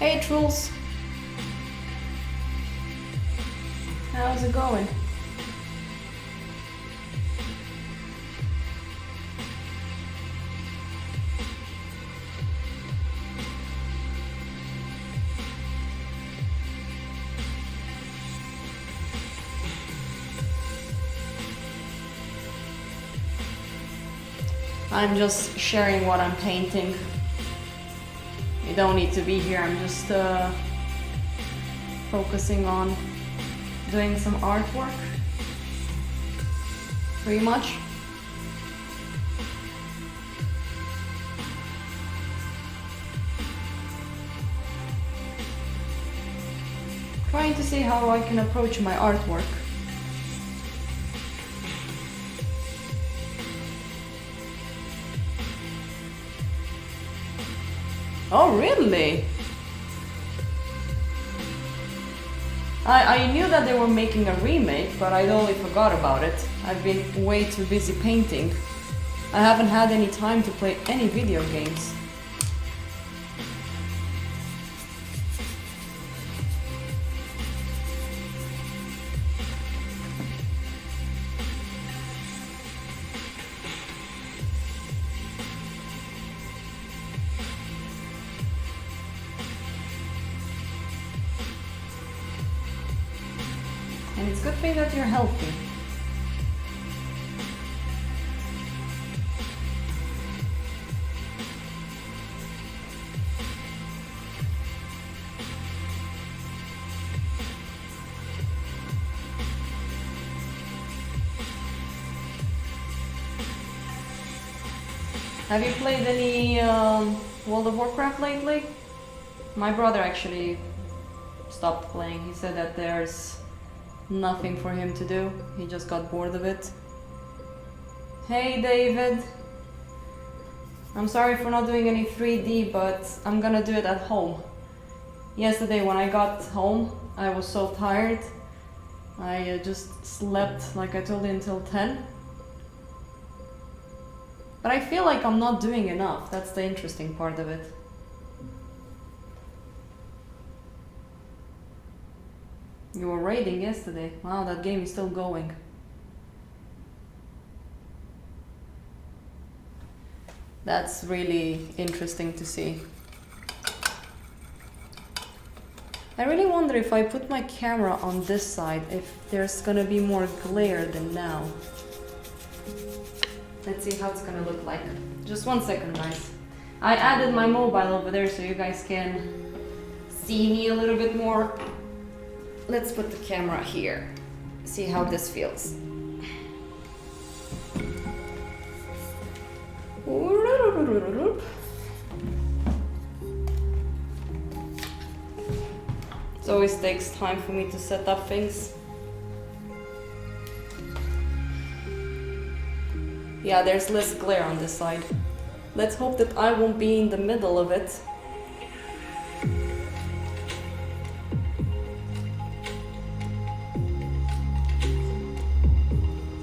Hey Truls, how's it going? I'm just sharing what I'm painting. You don't need to be here, I'm just focusing on doing some artwork. Pretty much. Trying to see how I can approach my artwork. Oh, really? I knew that they were making a remake, but I totally forgot about it. I've been way too busy painting. I haven't had any time to play any video games. And it's a good thing that you're healthy. Have you played any World of Warcraft lately? My brother actually stopped playing. He said that there's nothing for him to do. He just got bored of it. Hey David. I'm sorry for not doing any 3D, but I'm gonna do it at home. Yesterday when I got home, I was so tired. I just slept, like I told you, until 10. But I feel like I'm not doing enough. That's the interesting part of it. You were raiding yesterday. Wow, that game is still going. That's really interesting to see. I really wonder if I put my camera on this side, if there's gonna be more glare than now. Let's see how it's gonna look like. Just 1 second, guys. I added my mobile over there so you guys can see me a little bit more. Let's put the camera here. See how this feels. It always takes time for me to set up things. Yeah, there's less glare on this side. Let's hope that I won't be in the middle of it.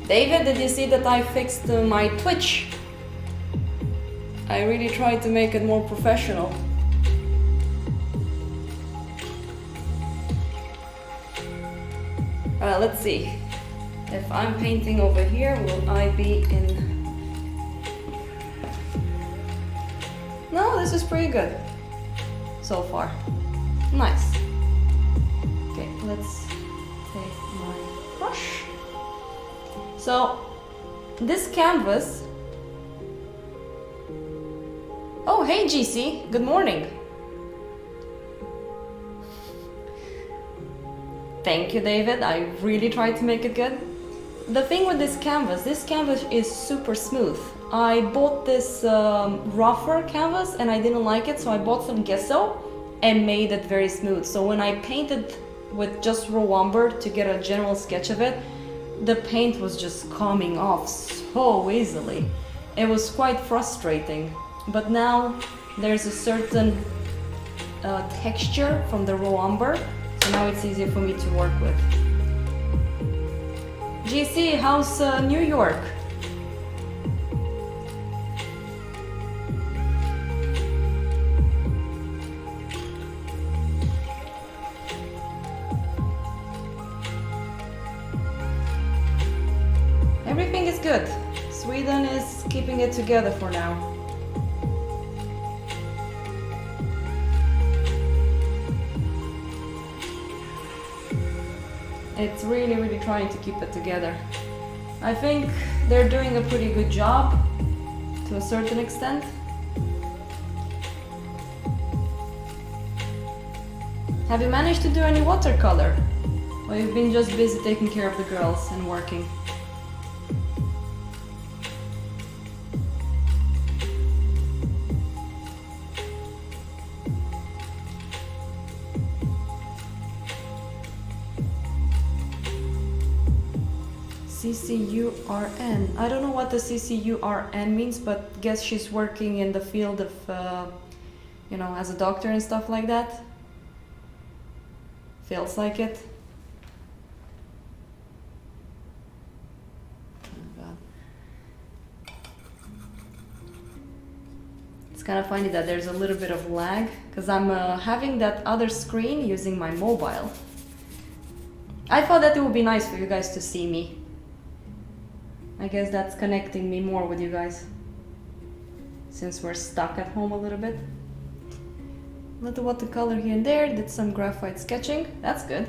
David, did you see that I fixed my Twitch? I really tried to make it more professional. Let's see. If I'm painting over here, will I be in... No, this is pretty good so far. Nice. Okay, let's take my brush. So, this canvas... Oh, hey GC, good morning. Thank you, David. I really tried to make it good. The thing with this canvas is super smooth. I bought this rougher canvas and I didn't like it, so I bought some gesso and made it very smooth. So when I painted with just raw umber to get a general sketch of it, the paint was just coming off so easily. It was quite frustrating. But now there's a certain texture from the raw umber, so now it's easier for me to work with. GC, how's New York? Everything is good. Sweden is keeping it together for now. It's really, really trying to keep it together. I think they're doing a pretty good job to a certain extent. Have you managed to do any watercolor? Or you've been just busy taking care of the girls and working? CCURN. I don't know what the CCURN means, but guess she's working in the field of, you know, as a doctor and stuff like that. Feels like it. Oh God. It's kind of funny that there's a little bit of lag because I'm having that other screen using my mobile. I thought that it would be nice for you guys to see me. I guess that's connecting me more with you guys since we're stuck at home a little bit. Little watercolor here and there, did some graphite sketching, that's good.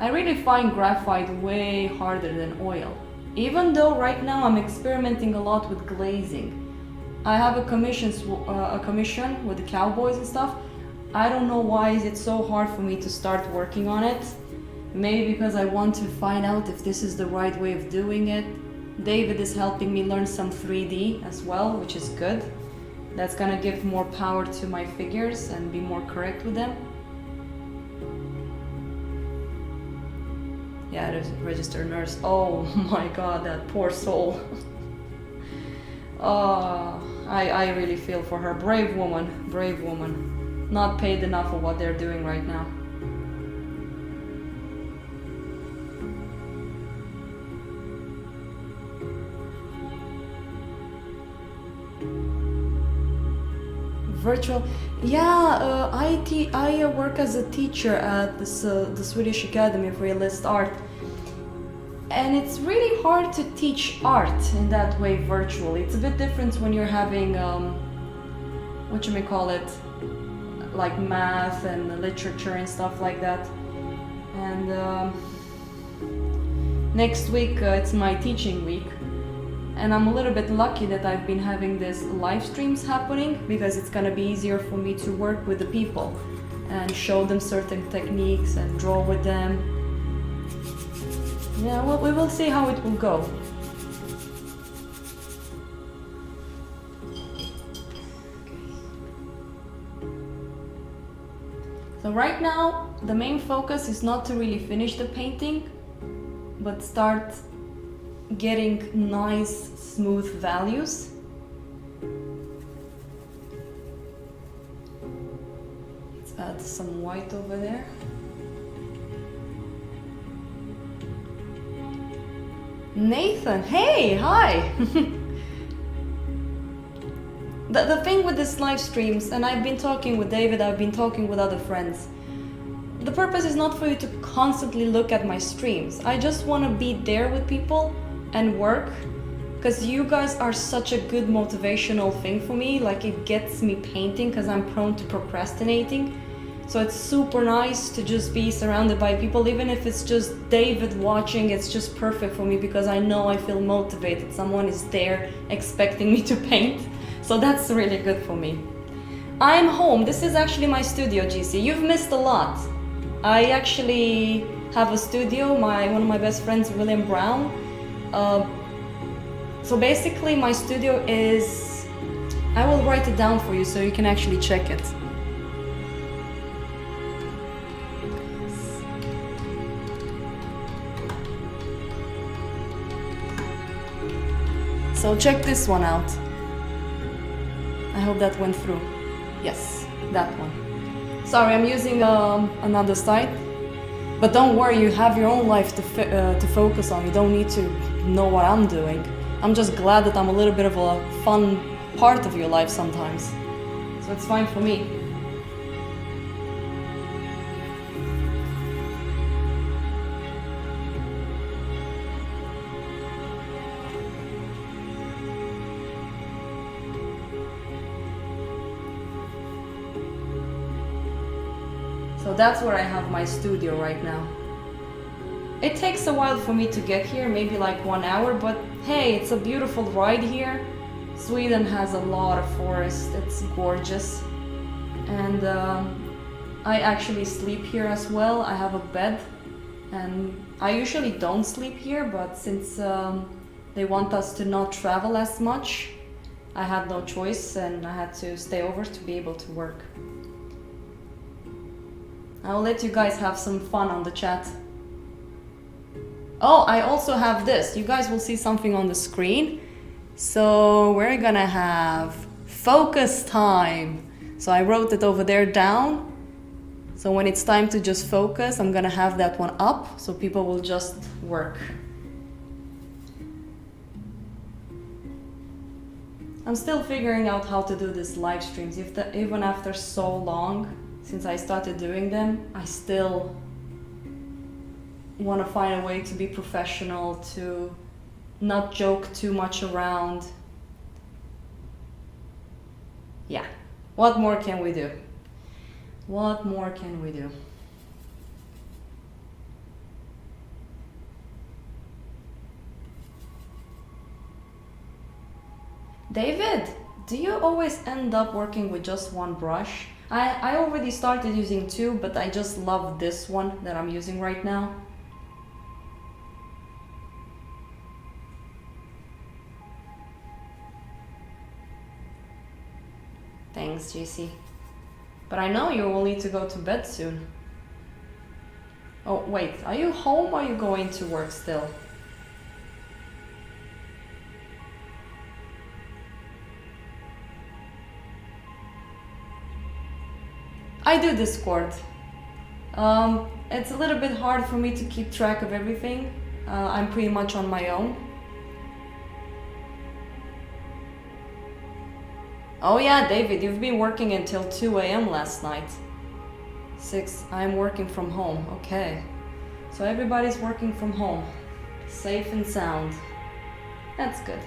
I really find graphite way harder than oil. Even though right now I'm experimenting a lot with glazing. I have a commission with the cowboys and stuff. I don't know why is it so hard for me to start working on it. Maybe because I want to find out if this is the right way of doing it. David is helping me learn some 3D as well, which is good. That's gonna give more power to my figures and be more correct with them. Yeah, there's a registered nurse. Oh my God, that poor soul. I really feel for her. Brave woman, brave woman. Not paid enough for what they're doing right now. Virtual, yeah. I work as a teacher at this the Swedish Academy of Realist Art, and it's really hard to teach art in that way virtually. It's a bit different when you're having what you may call it, like math and literature and stuff like that. And next week it's my teaching week. And I'm a little bit lucky that I've been having these live streams happening because it's gonna be easier for me to work with the people and show them certain techniques and draw with them. Yeah, well, we will see how it will go. So right now, the main focus is not to really finish the painting, but start getting nice, smooth values. Let's add some white over there. Nathan, hey, hi! The thing with these live streams, and I've been talking with David, I've been talking with other friends, the purpose is not for you to constantly look at my streams. I just want to be there with people and work, because you guys are such a good motivational thing for me. Like, it gets me painting because I'm prone to procrastinating. So it's super nice to just be surrounded by people. Even if it's just David watching, it's just perfect for me because I know I feel motivated. Someone is there expecting me to paint. So that's really good for me. I'm home. This is actually my studio, GC. You've missed a lot. I actually have a studio. One of my best friends, William Brown. So basically my studio is, I will write it down for you so you can actually check it. So check this one out. I hope that went through. Yes, that one. Sorry, I'm using another site. But don't worry, you have your own life to focus on. You don't need to know what I'm doing. I'm just glad that I'm a little bit of a fun part of your life sometimes. So it's fine for me. So that's where I have my studio right now. It takes a while for me to get here, maybe like 1 hour, but hey, it's a beautiful ride here. Sweden has a lot of forest, it's gorgeous. And I actually sleep here as well. I have a bed, and I usually don't sleep here, but since they want us to not travel as much, I had no choice and I had to stay over to be able to work. I'll let you guys have some fun on the chat. Oh, I also have this. You guys will see something on the screen. So we're gonna have focus time. So I wrote it over there down. So when it's time to just focus, I'm gonna have that one up so people will just work. I'm still figuring out how to do these live streams. Even after so long since I started doing them, I still want to find a way to be professional, to not joke too much around. Yeah, what more can we do? What more can we do? David, do you always end up working with just one brush? I already started using two, but I just love this one that I'm using right now. Thanks, JC. But I know you will need to go to bed soon. Oh, wait, are you home or are you going to work still? I do Discord. It's a little bit hard for me to keep track of everything. I'm pretty much on my own. Oh yeah, David, you've been working until 2 a.m. last night. 6, I'm working from home, okay. So everybody's working from home. Safe and sound. That's good.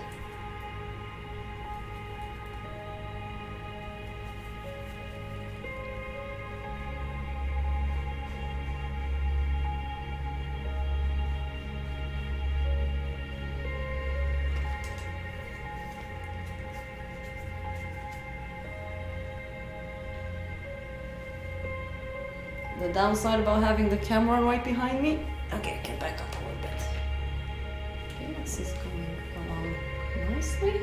The downside about having the camera right behind me. Okay, I can back up a little bit. Okay, this is going along nicely.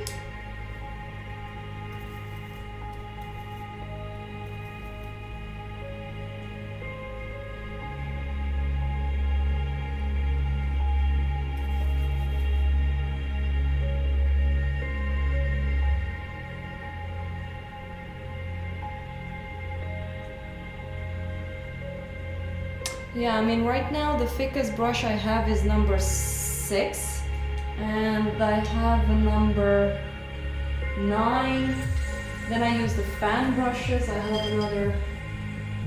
Yeah, I mean right now the thickest brush I have is number 6, and I have a number 9. Then I use the fan brushes. I have another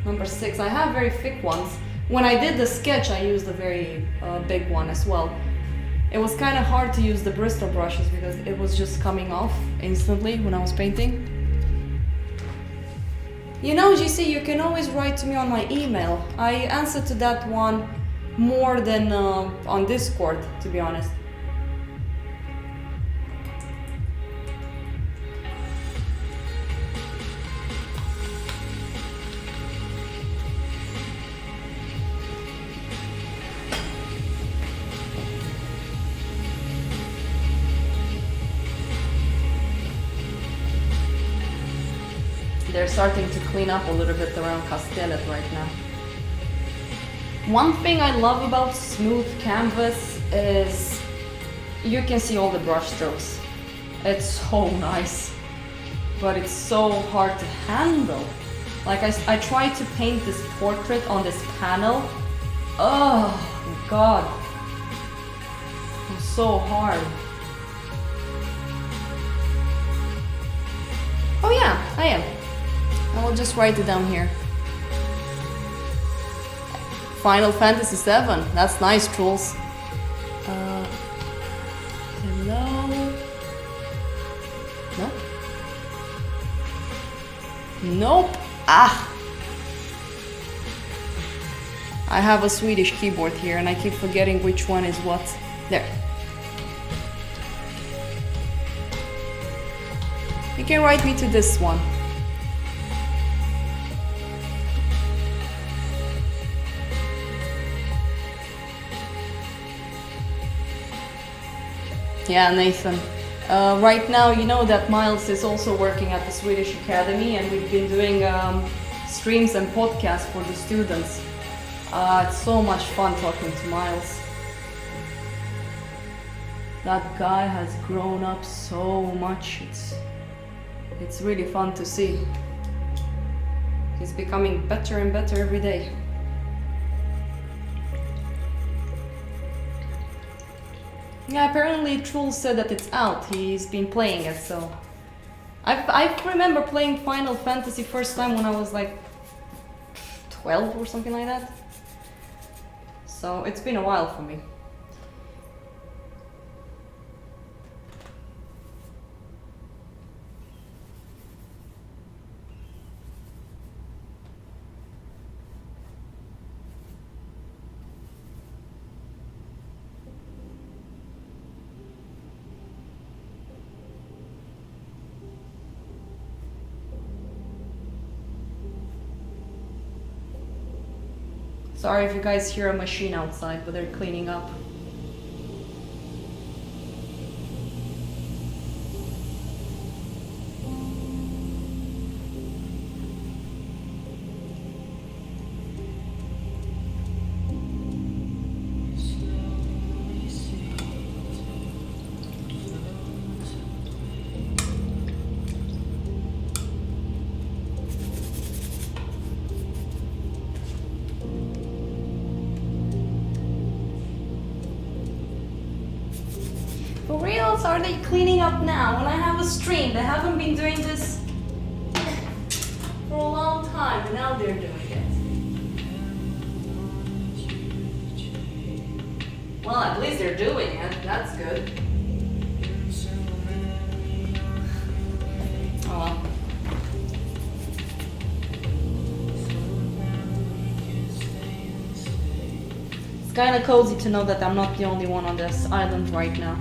number 6. I have very thick ones. When I did the sketch, I used a very big one as well. It was kind of hard to use the Bristol brushes because it was just coming off instantly when I was painting. You know, GC, you can always write to me on my email. I answer to that one more than on Discord, to be honest. They're starting to clean up a little bit around Castellet right now. One thing I love about smooth canvas is you can see all the brush strokes. It's so nice, but it's so hard to handle. Like I tried to paint this portrait on this panel. Oh God, it was so hard. Oh yeah, I am. I will just write it down here. Final Fantasy VII. That's nice, Truls. Hello. Nope. Nope. Ah. I have a Swedish keyboard here and I keep forgetting which one is what. There. You can write me to this one. Yeah, Nathan. Right now, you know that Miles is also working at the Swedish Academy, and we've been doing streams and podcasts for the students. It's so much fun talking to Miles. That guy has grown up so much. It's really fun to see. He's becoming better and better every day. Yeah, apparently Truls said that it's out. He's been playing it, so... I remember playing Final Fantasy first time when I was like 12 or something like that. So it's been a while for me. Sorry if you guys hear a machine outside, but they're cleaning up. For reals, are they cleaning up now? When I have a stream, they haven't been doing this for a long time, and now they're doing it. Well, at least they're doing it. That's good. Oh well. It's kind of cozy to know that I'm not the only one on this island right now.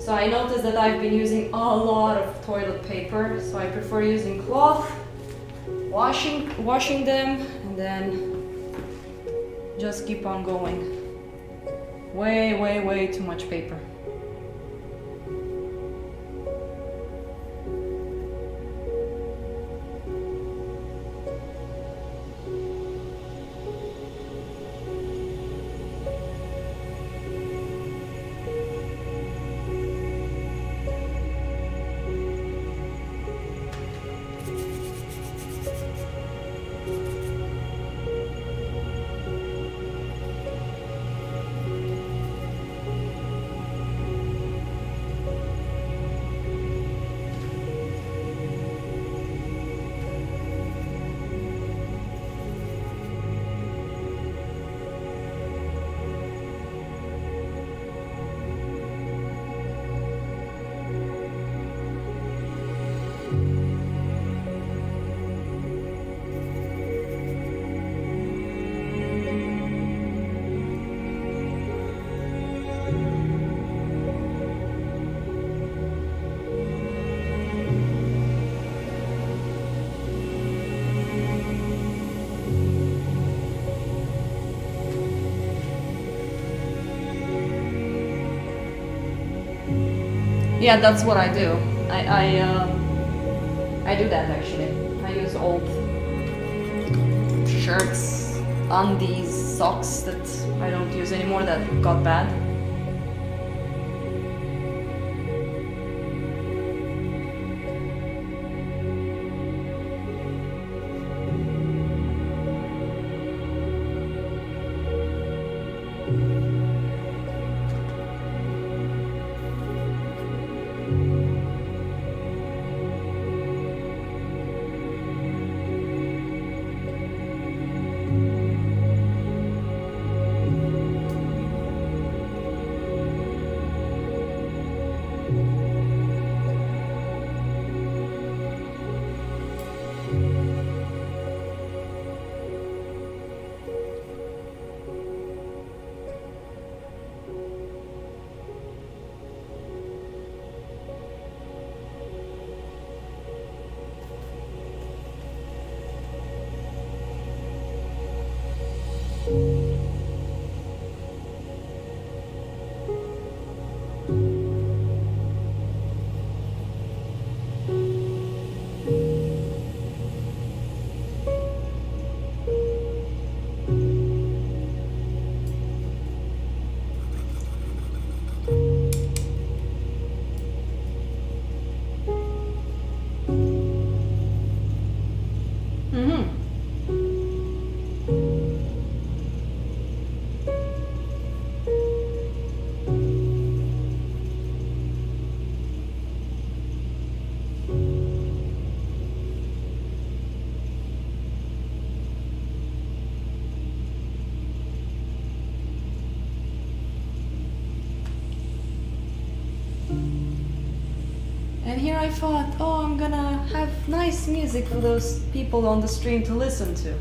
So I noticed that I've been using a lot of toilet paper, so I prefer using cloth, washing them, and then just keep on going. Way too much paper. Yeah, that's what I do. I do that actually. I use old shirts, undies, socks that I don't use anymore that got bad. And here I thought, oh, I'm gonna have nice music for those people on the stream to listen to.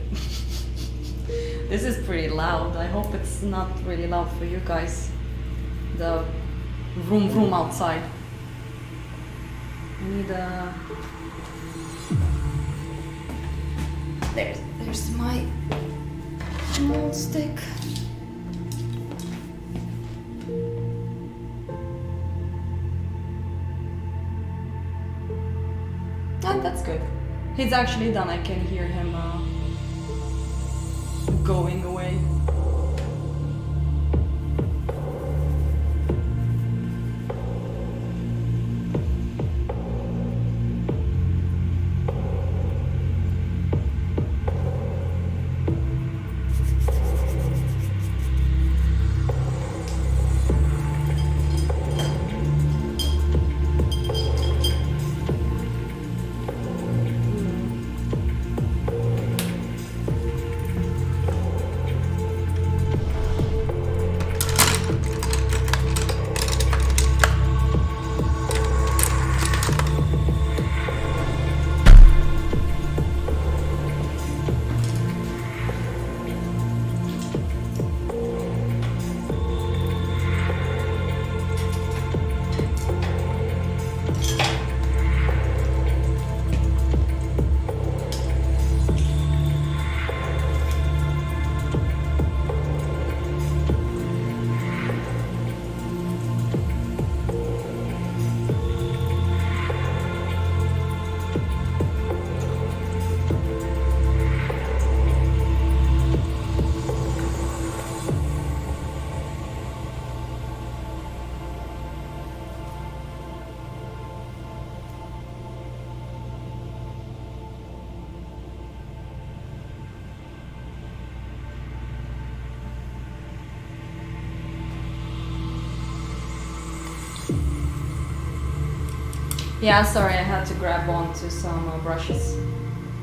This is pretty loud. I hope it's not really loud for you guys. The vroom vroom outside. I need a... There's my mold stick. That's good. He's actually done. I can hear him going away. Yeah, sorry, I had to grab onto some brushes.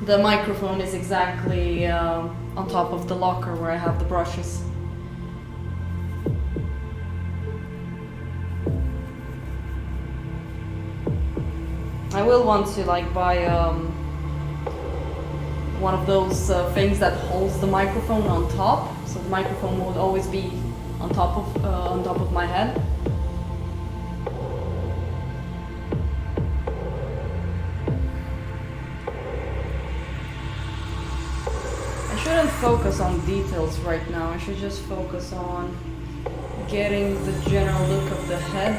The microphone is exactly on top of the locker where I have the brushes. I will want to like buy one of those things that holds the microphone on top, so the microphone would always be on top of my head. I shouldn't focus on details right now. I should just focus on getting the general look of the head.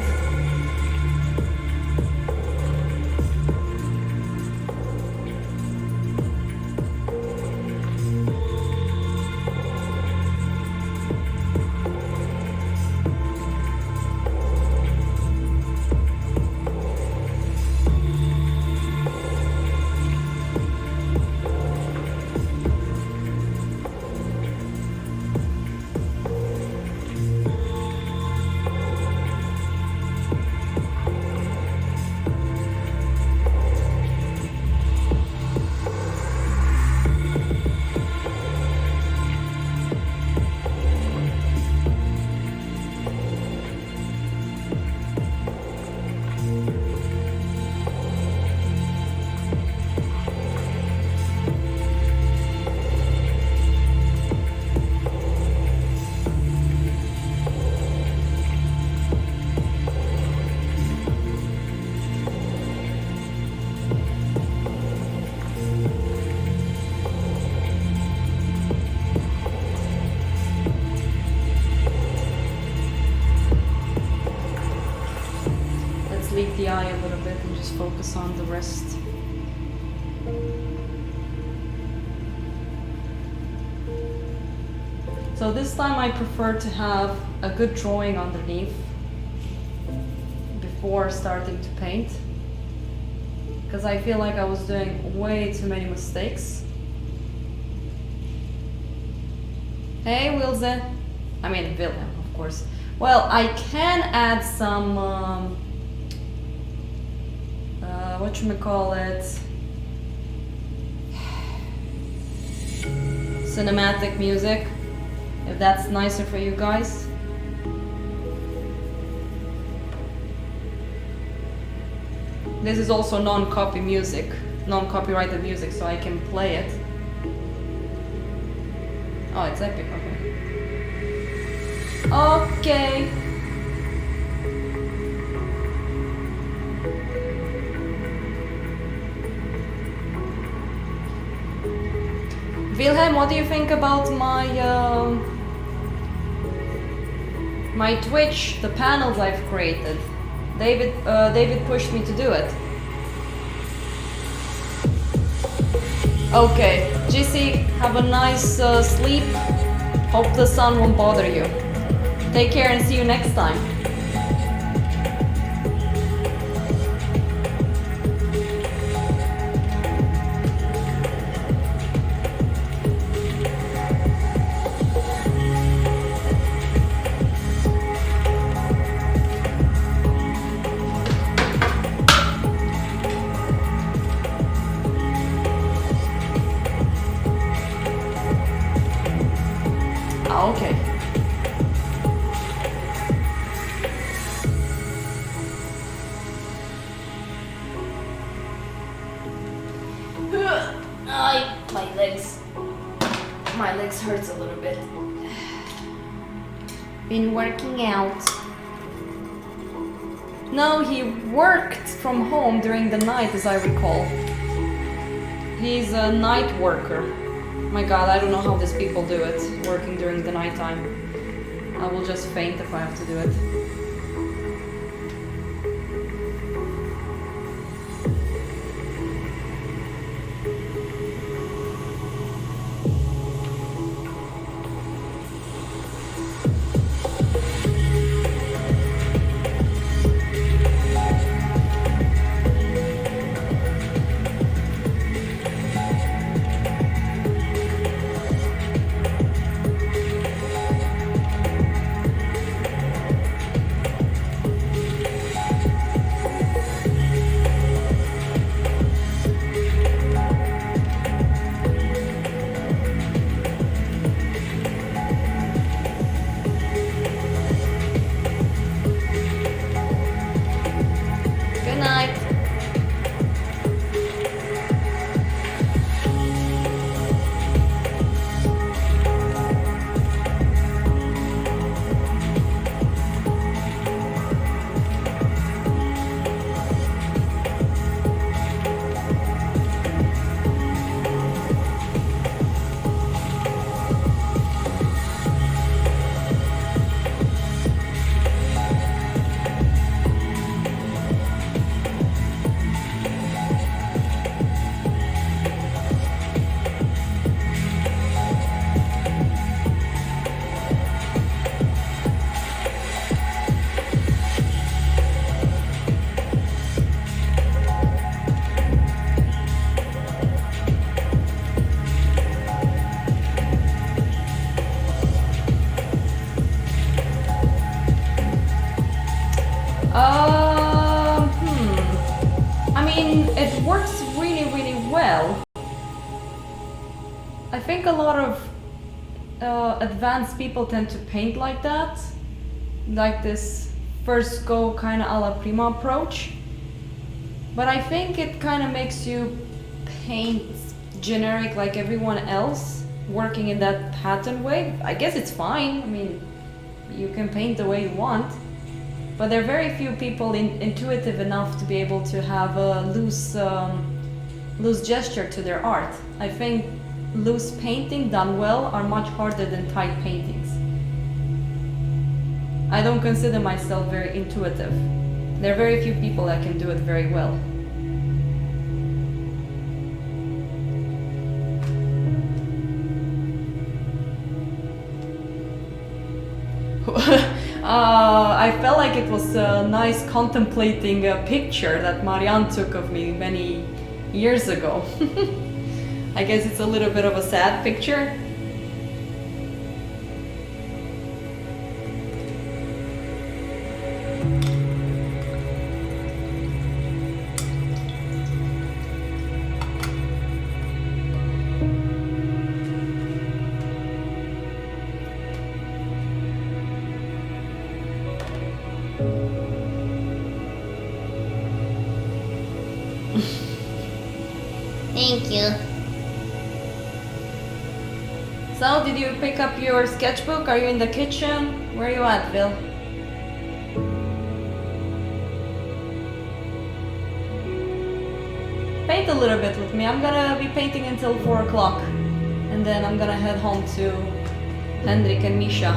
focus on the rest. So this time I prefer to have a good drawing underneath before starting to paint, because I feel like I was doing way too many mistakes. Hey Wilze, I mean Wilhelm, of course. Well, I can add some whatchamacallit, cinematic music, if that's nicer for you guys. This is also non-copyrighted music, so I can play it. Oh, it's epic, okay. Okay. Wilhelm, what do you think about my Twitch, the panels I've created? David pushed me to do it. Okay, GC, have a nice sleep. Hope the sun won't bother you. Take care and see you next time. Okay. My legs hurts a little bit. Been working out. No, he worked from home during the night, as I recall. He's a night worker. My god, I don't know how these people do it, working during the nighttime. I will just faint if I have to do it. I mean, it works really, really well. I think a lot of advanced people tend to paint like that, like this first go kind of a la prima approach. But I think it kind of makes you paint generic like everyone else, working in that pattern way. I guess it's fine. I mean, you can paint the way you want. But there are very few people intuitive enough to be able to have a loose gesture to their art. I think loose painting done well are much harder than tight paintings. I don't consider myself very intuitive. There are very few people that can do it very well. I felt like it was nice contemplating a picture that Marianne took of me many years ago. I guess it's a little bit of a sad picture. Thank you. So, did you pick up your sketchbook? Are you in the kitchen? Where are you at, Vil? Paint a little bit with me. I'm gonna be painting until 4 o'clock. And then I'm gonna head home to Hendrik and Misha.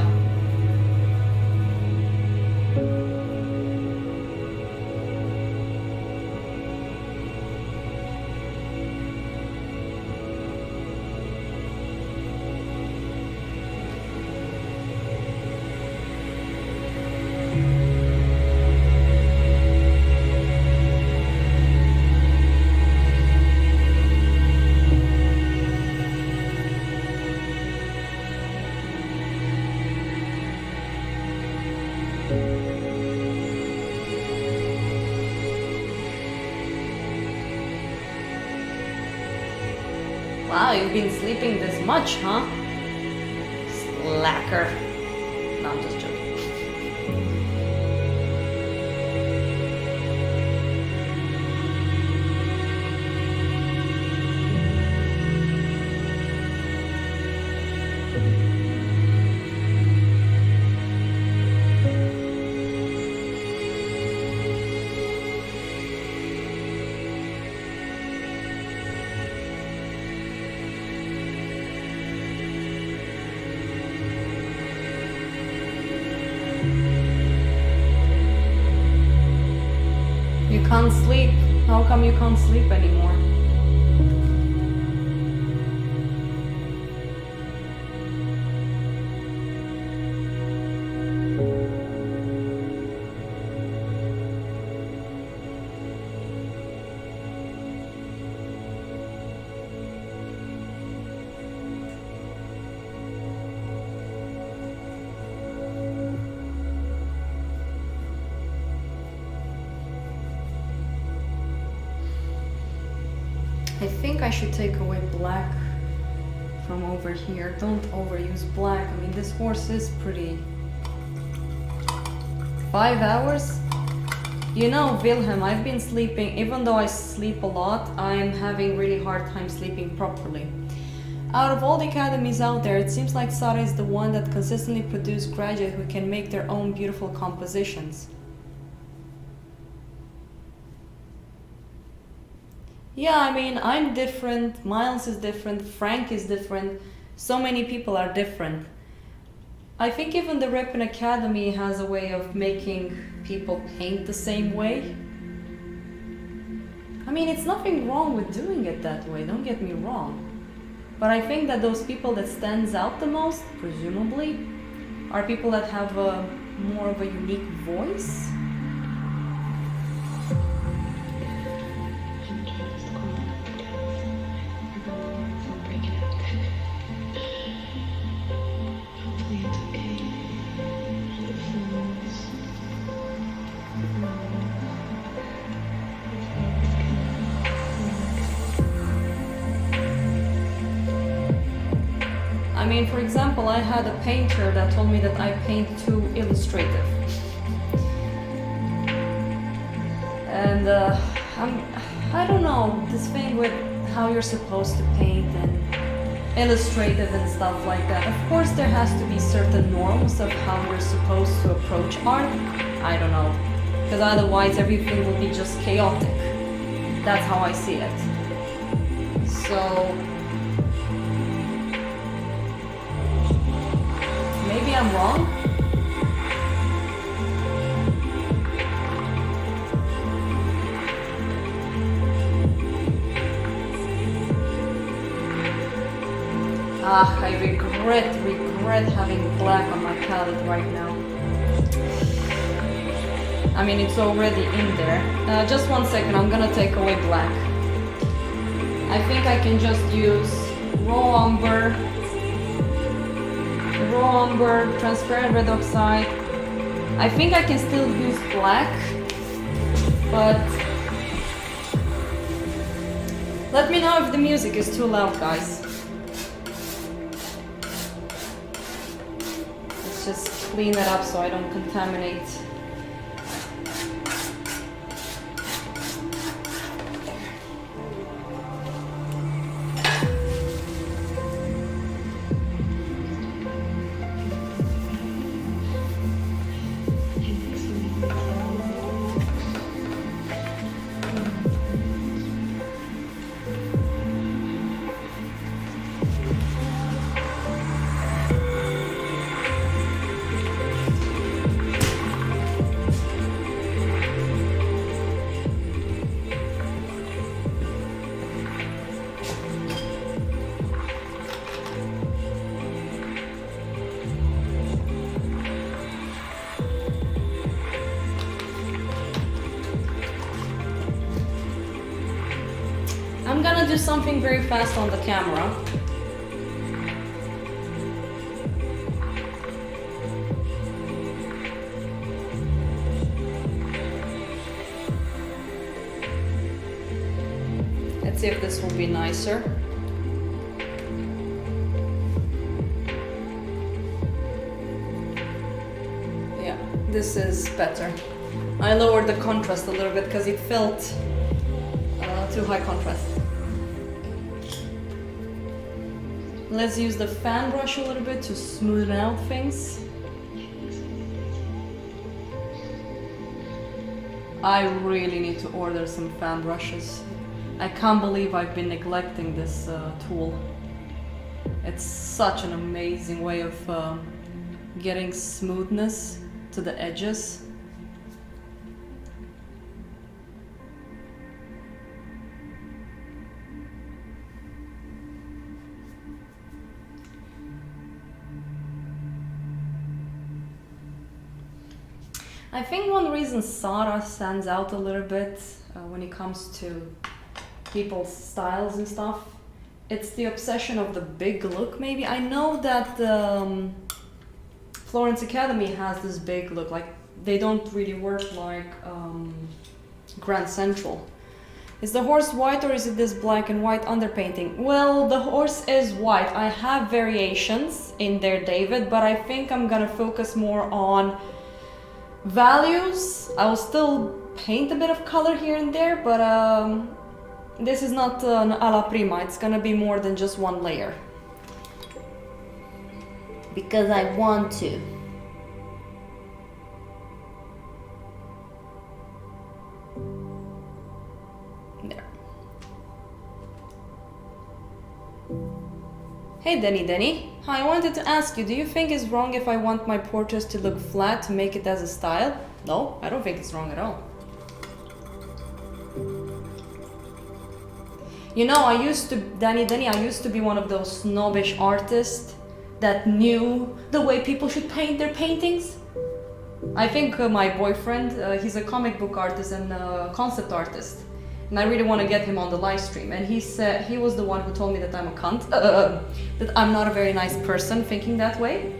Wow, you've been sleeping this much, huh? Slacker. No, I'm just joking. You can't sleep. How come you can't sleep anymore? I think I should take away black from over here. Don't overuse black. I mean, this horse is pretty... 5 hours? You know, Wilhelm, I've been sleeping, even though I sleep a lot, I'm having really hard time sleeping properly. Out of all the academies out there, it seems like Sara is the one that consistently produces graduates who can make their own beautiful compositions. Yeah, I mean, I'm different, Miles is different, Frank is different, so many people are different. I think even the Ripon Academy has a way of making people paint the same way. I mean, it's nothing wrong with doing it that way, don't get me wrong. But I think that those people that stands out the most, presumably, are people that have a more of a unique voice. I mean, for example, I had a painter that told me that I paint too illustrative. And I don't know, this thing with how you're supposed to paint and illustrative and stuff like that. Of course, there has to be certain norms of how you're supposed to approach art. I don't know, because otherwise everything will be just chaotic. That's how I see it. So... maybe I'm wrong? I regret having black on my palette right now. I mean, it's already in there. Just 1 second, I'm gonna take away black. I think I can just use raw umber, transparent red oxide. I think I can still use black, but let me know if the music is too loud, guys. Let's just clean that up so I don't contaminate. I'm gonna do something very fast on the camera. Let's see if this will be nicer. Yeah, this is better. I lowered the contrast a little bit because it felt too high contrast. Let's use the fan brush a little bit to smoothen out things. I really need to order some fan brushes. I can't believe I've been neglecting this tool. It's such an amazing way of getting smoothness to the edges. I think one reason Sarah stands out a little bit when it comes to people's styles and stuff, it's the obsession of the big look maybe. I know that Florence Academy has this big look, like they don't really work like Grand Central. Is the horse white or is it this black and white underpainting? Well, the horse is white. I have variations in there, David, but I think I'm gonna focus more on values. I will still paint a bit of color here and there, but this is not an alla prima. It's gonna be more than just one layer. Because I want to. There. Hey Denny. Hi, I wanted to ask you, do you think it's wrong if I want my portraits to look flat to make it as a style? No, I don't think it's wrong at all. You know, I used to be one of those snobbish artists that knew the way people should paint their paintings. I think my boyfriend, he's a comic book artist and a concept artist. And I really want to get him on the live stream. And he said, he was the one who told me that I'm a cunt, that I'm not a very nice person thinking that way.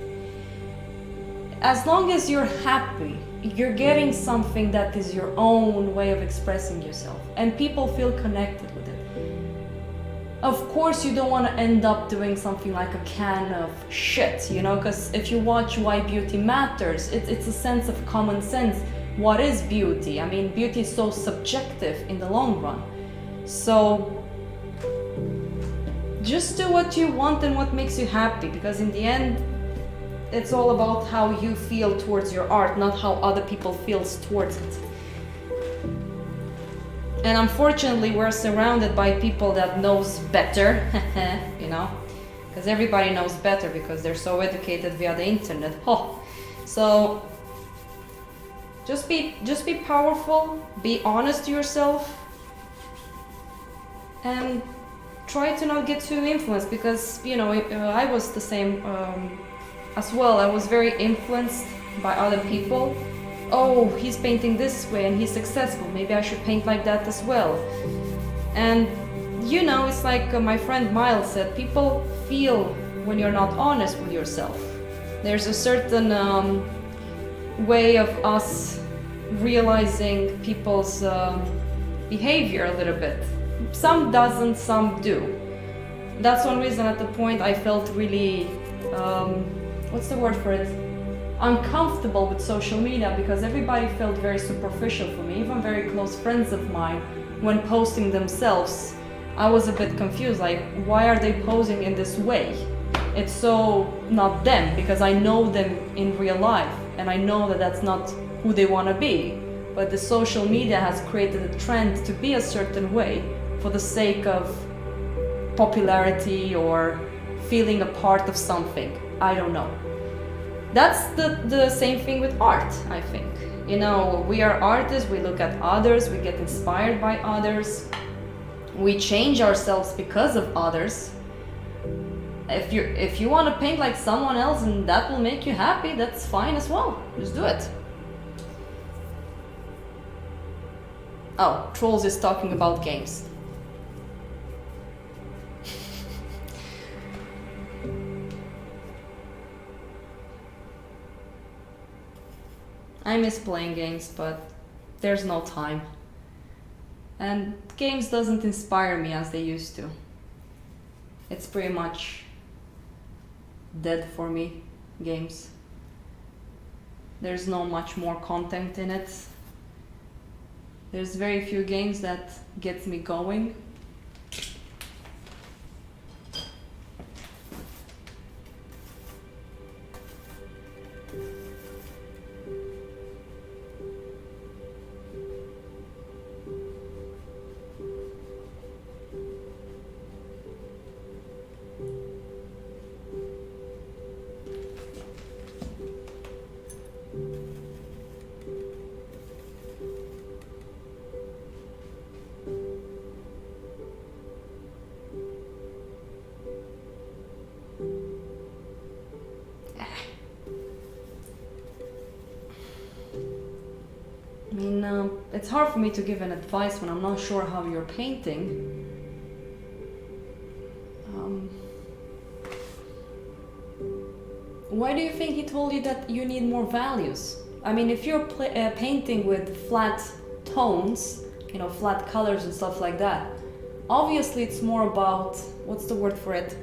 As long as you're happy, you're getting something that is your own way of expressing yourself and people feel connected with it. Of course, you don't want to end up doing something like a can of shit, you know, because if you watch Why Beauty Matters, it's a sense of common sense. What is beauty? I mean, beauty is so subjective in the long run. So just do what you want and what makes you happy, because in the end, it's all about how you feel towards your art, not how other people feel towards it. And unfortunately, we're surrounded by people that knows better, you know, because everybody knows better because they're so educated via the internet. Oh. So just be powerful, be honest to yourself, and try to not get too influenced, because, you know, I was the same as well. I was very influenced by other people. oh, he's painting this way and he's successful, maybe I should paint like that as well. And you know, it's like my friend Miles said, people feel when you're not honest with yourself. There's a certain way of us realizing people's behavior a little bit. Some doesn't, some do. That's one reason at the point I felt really, what's the word for it? Uncomfortable with social media, because everybody felt very superficial for me. Even very close friends of mine, when posting themselves, I was a bit confused, like, why are they posing in this way? It's so not them, because I know them in real life and I know that that's not who they want to be. But the social media has created a trend to be a certain way for the sake of popularity or feeling a part of something. I don't know. That's the same thing with art, I think. You know, we are artists, we look at others, we get inspired by others, we change ourselves because of others. If you want to paint like someone else and that will make you happy, that's fine as well. Just do it. Oh, Trolls is talking about games. I miss playing games, but there's no time. And games doesn't inspire me as they used to. It's pretty much dead for me, games. There's no much more content in it. There's very few games that gets me going. It's hard for me to give an advice when I'm not sure how you're painting. Why do you think he told you that you need more values? I mean, if you're painting with flat tones, you know, flat colors and stuff like that, obviously it's more about, what's the word for it?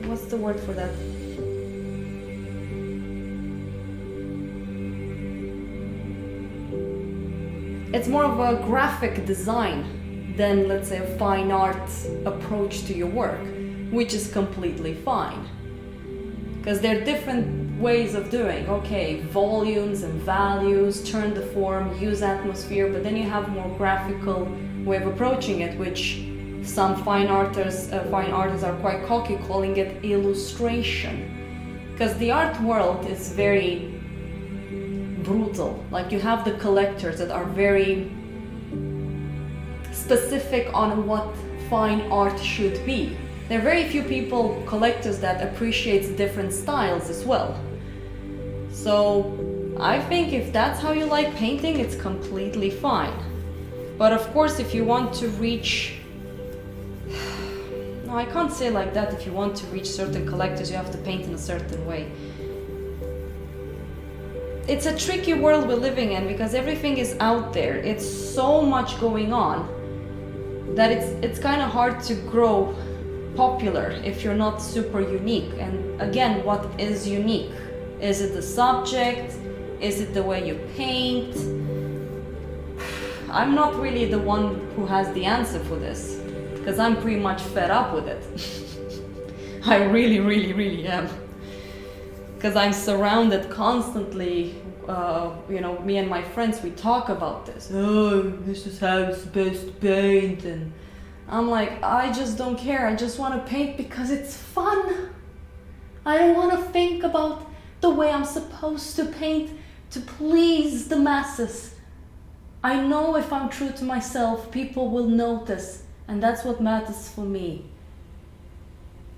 What's the word for that? It's more of a graphic design than, let's say, a fine art approach to your work, which is completely fine. Because there are different ways of doing, okay, volumes and values, turn the form, use atmosphere, but then you have more graphical way of approaching it, which some fine artists are quite cocky calling it illustration. Because the art world is very brutal. Like, you have the collectors that are very specific on what fine art should be. There are very few collectors that appreciates different styles as well. So I think if that's how you like painting, it's completely fine. But of course, if you want to reach, no, I can't say like that. If you want to reach certain collectors, you have to paint in a certain way. It's a tricky world we're living in because everything is out there. It's so much going on that it's kind of hard to grow popular if you're not super unique. And again, what is unique? Is it the subject? Is it the way you paint? I'm not really the one who has the answer for this because I'm pretty much fed up with it. I really, really, really am. Because I'm surrounded constantly, me and my friends, we talk about this. Oh, this is how it's supposed to paint. And I'm like, I just don't care. I just want to paint because it's fun. I don't want to think about the way I'm supposed to paint to please the masses. I know if I'm true to myself, people will notice. And that's what matters for me.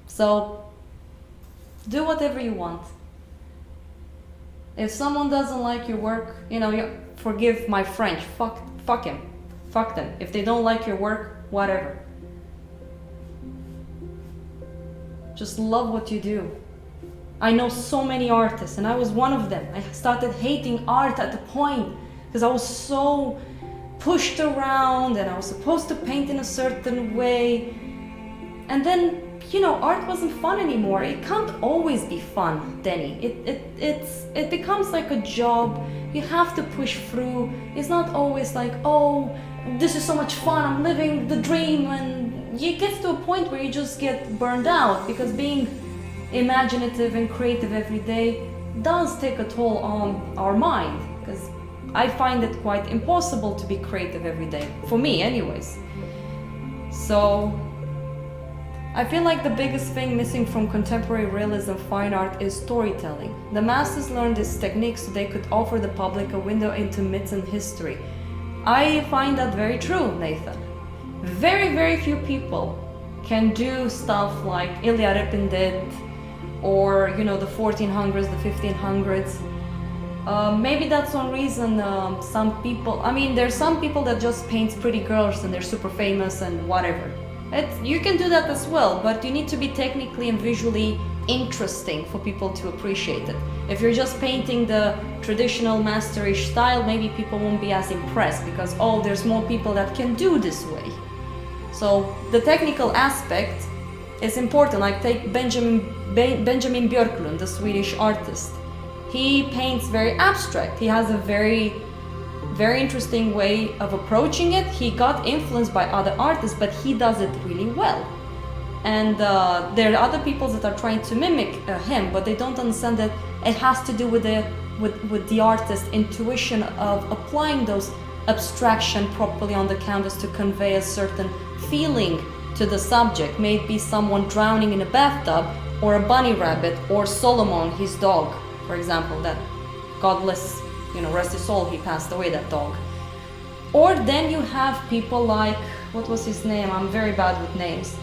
So do whatever you want. If someone doesn't like your work, forgive my French, fuck him, fuck them. If they don't like your work, whatever. Just love what you do. I know so many artists, and I was one of them. I started hating art at the point because I was so pushed around and I was supposed to paint in a certain way. And then, art wasn't fun anymore. It can't always be fun, Denny. It becomes like a job. You have to push through. It's not always like, oh, this is so much fun, I'm living the dream, and it gets to a point where you just get burned out, because being imaginative and creative every day does take a toll on our mind, because I find it quite impossible to be creative every day, for me anyways. So I feel like the biggest thing missing from contemporary realism fine art is storytelling. The masters learned this technique so they could offer the public a window into myths and history. I find that very true, Nathan. Very, very few people can do stuff like Ilya Repin did, or the 1400s, the 1500s. Maybe that's one reason some people, there's some people that just paint pretty girls and they're super famous and whatever. You can do that as well, but you need to be technically and visually interesting for people to appreciate it. If you're just painting the traditional masterish style, maybe people won't be as impressed because, oh, there's more people that can do this way. So the technical aspect is important. Like take Benjamin Björklund, the Swedish artist. He paints very abstract. He has a very interesting way of approaching it. He got influenced by other artists, but he does it really well. And there are other people that are trying to mimic him, but they don't understand that it has to do with the artist's intuition of applying those abstraction properly on the canvas to convey a certain feeling to the subject. May it be someone drowning in a bathtub, or a bunny rabbit, or Solomon, his dog, for example, that God bless, rest his soul, he passed away, that dog. Or then you have people like, what was his name? I'm very bad with names.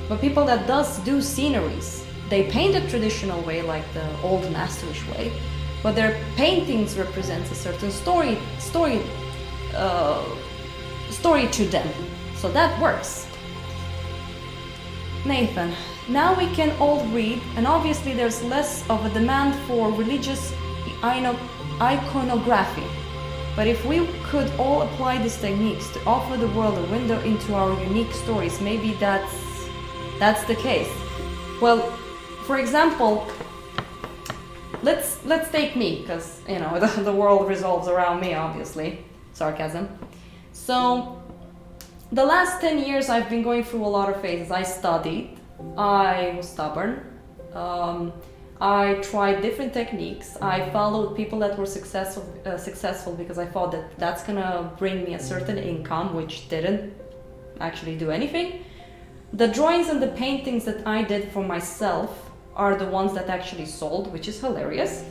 But people that do sceneries. They paint a traditional way, like the old masterish way, but their paintings represent a certain story to them. So that works. Nathan, now we can all read, and obviously there's less of a demand for religious iconography. But if we could all apply these techniques to offer the world a window into our unique stories, maybe that's the case. Well, for example, let's take me, because the world revolves around me, obviously. Sarcasm. So the last 10 years I've been going through a lot of phases. I studied, I was stubborn, I tried different techniques, I followed people that were successful because I thought that that's gonna bring me a certain income, which didn't actually do anything. The drawings and the paintings that I did for myself are the ones that actually sold, which is hilarious,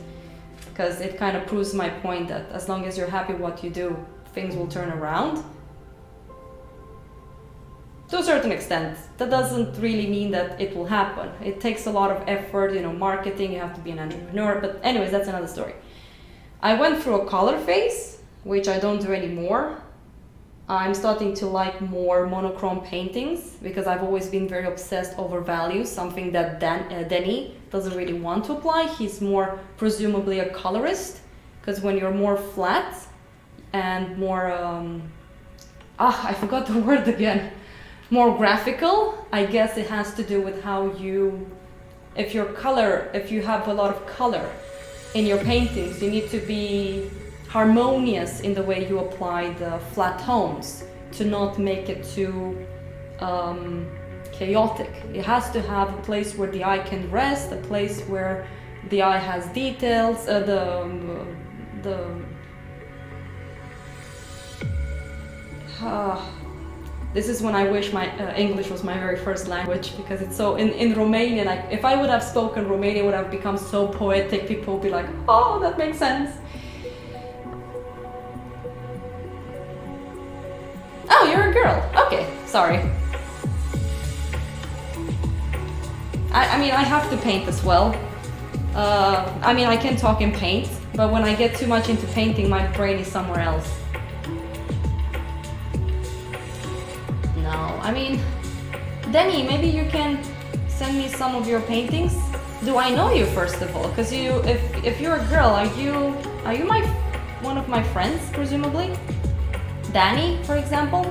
because it kind of proves my point that as long as you're happy with what you do, things will turn around. To a certain extent, that doesn't really mean that it will happen. It takes a lot of effort, marketing, you have to be an entrepreneur, but anyways, that's another story. I went through a color phase, which I don't do anymore. I'm starting to like more monochrome paintings because I've always been very obsessed over values, something that Denny doesn't really want to apply. He's more presumably a colorist, because when you're more flat and more, I forgot the word again, more graphical, I guess it has to do with how if you have a lot of color in your paintings, you need to be harmonious in the way you apply the flat tones to not make it too chaotic. It has to have a place where the eye can rest, a place where the eye has details, this is when I wish my English was my very first language, because it's so in Romanian. If I would have spoken Romanian, it would have become so poetic. People would be like, oh, that makes sense. Oh, you're a girl. Okay, sorry. I mean, I have to paint as well. I mean, I can talk in paint, but when I get too much into painting, my brain is somewhere else. No, I mean, Denny, maybe you can send me some of your paintings. Do I know you first of all? Because if you're a girl, are you one of my friends, presumably? Danny, for example?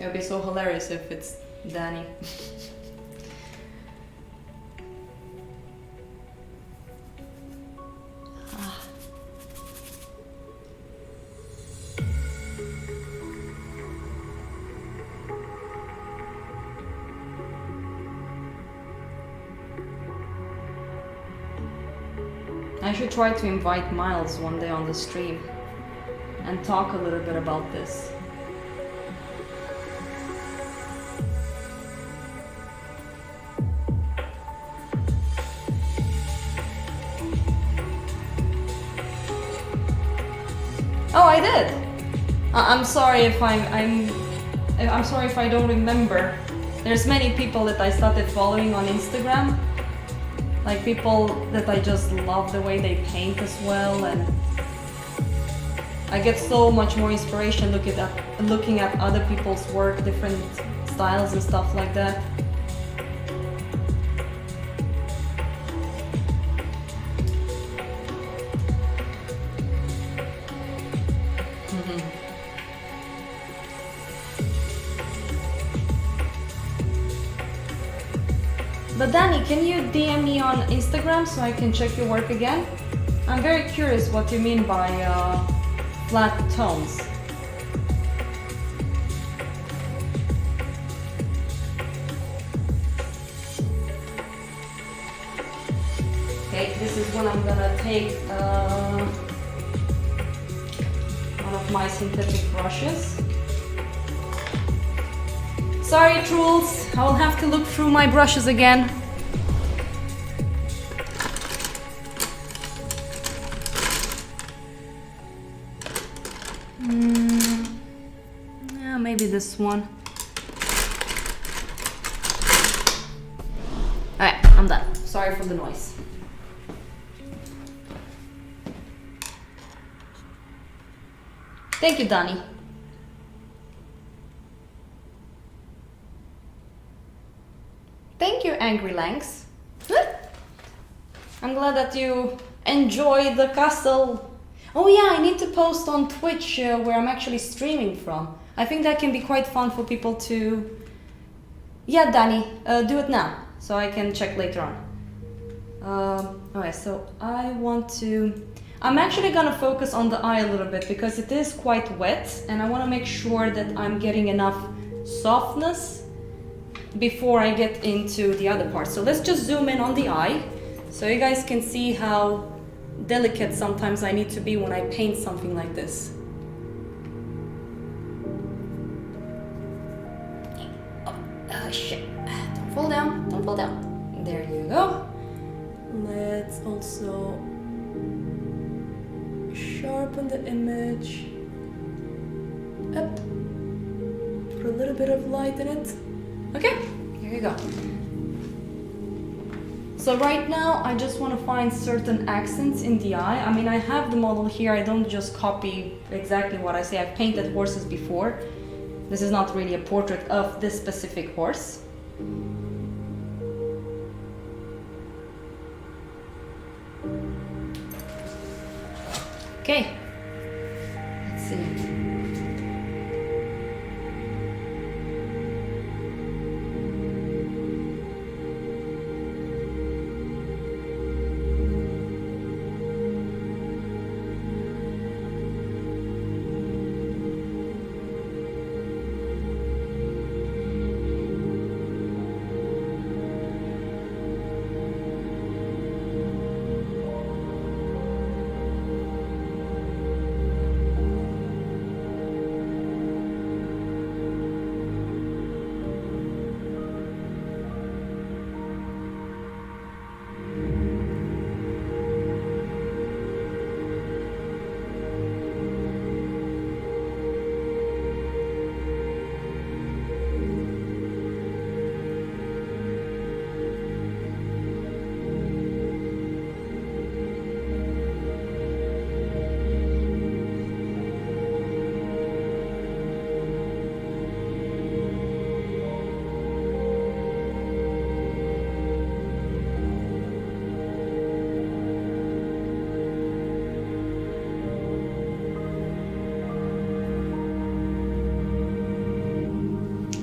It would be so hilarious if it's Danny. I should try to invite Miles one day on the stream and talk a little bit about this. Oh, I did. I'm sorry if I'm sorry if I don't remember. There's many people that I started following on Instagram. Like people that I just love the way they paint as well, and I get so much more inspiration looking at other people's work, different styles and stuff like that. But Danny, can you DM me on Instagram so I can check your work again? I'm very curious what you mean by flat tones. Okay, this is when I'm gonna take one of my synthetic brushes. Sorry, trolls, I will have to look through my brushes again. Yeah, maybe this one. Alright, I'm done. Sorry for the noise. Thank you, Danny. Thank you, Angry Lanks. I'm glad that you enjoy the castle. Oh yeah, I need to post on Twitch where I'm actually streaming from. I think that can be quite fun for people to... Yeah, Danny, do it now, so I can check later on. Okay, so I want to... I'm actually gonna focus on the eye a little bit because it is quite wet and I want to make sure that I'm getting enough softness before I get into the other part. So let's just zoom in on the eye so you guys can see how delicate sometimes I need to be when I paint something like this. Oh shit, don't fall down, don't fall down. There you go. Let's also sharpen the image up, put a little bit of light in it. Okay, here you go. So right now I just want to find certain accents in the eye. I mean, I have the model here, I don't just copy exactly what I say. I've painted horses before. This is not really a portrait of this specific horse. Okay, let's see.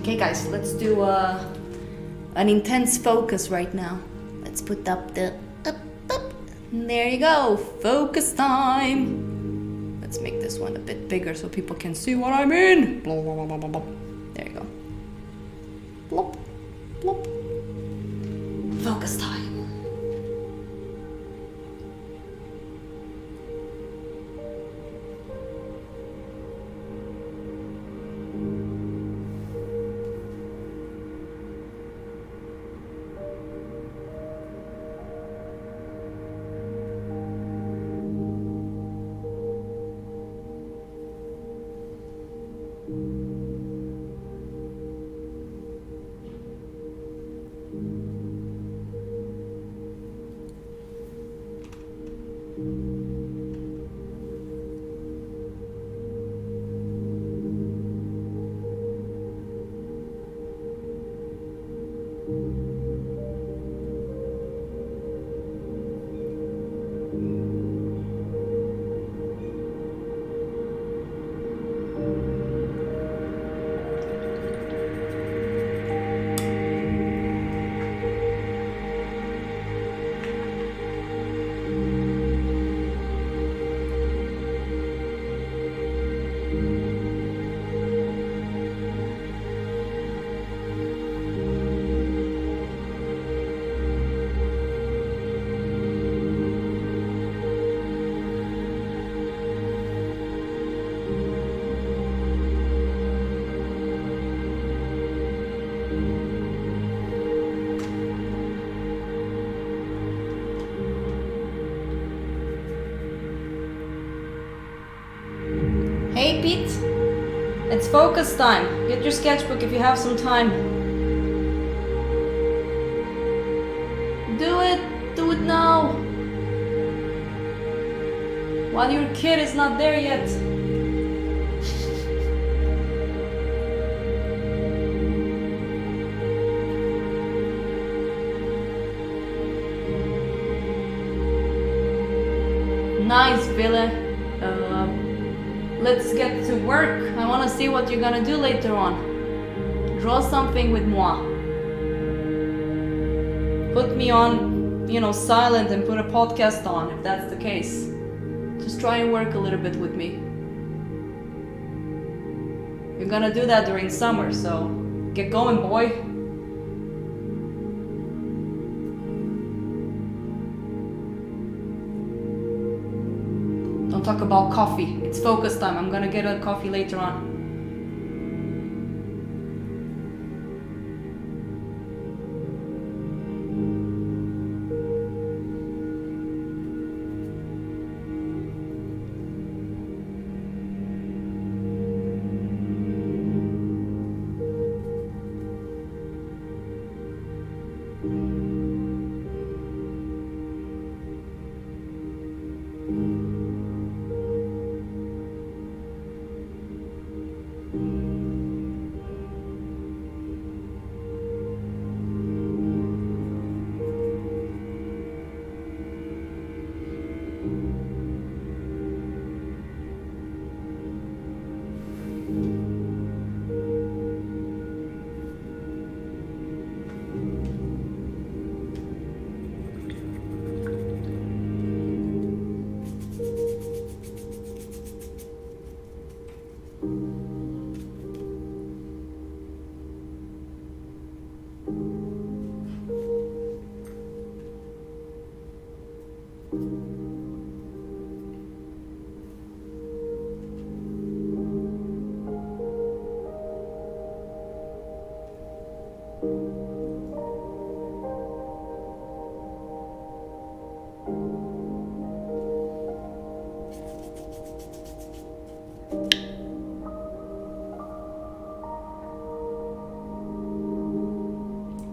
Okay guys, let's do an intense focus right now. Let's put up the up. There you go, focus time. Let's make this one a bit bigger so people can see what I mean. There you go. Plop, plop. Focus time. Hey Pete, it's focus time. Get your sketchbook if you have some time. Do it now. While your kid is not there yet. Nice, Ville. Let's get to work. I want to see what you're gonna do later on. Draw something with moi. Put me on, silent and put a podcast on if that's the case. Just try and work a little bit with me. You're gonna do that during summer, so get going, boy. Don't talk about coffee. It's focus time. I'm gonna get a coffee later on.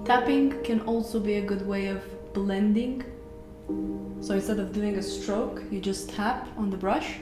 Tapping can also be a good way of blending. So instead of doing a stroke, you just tap on the brush.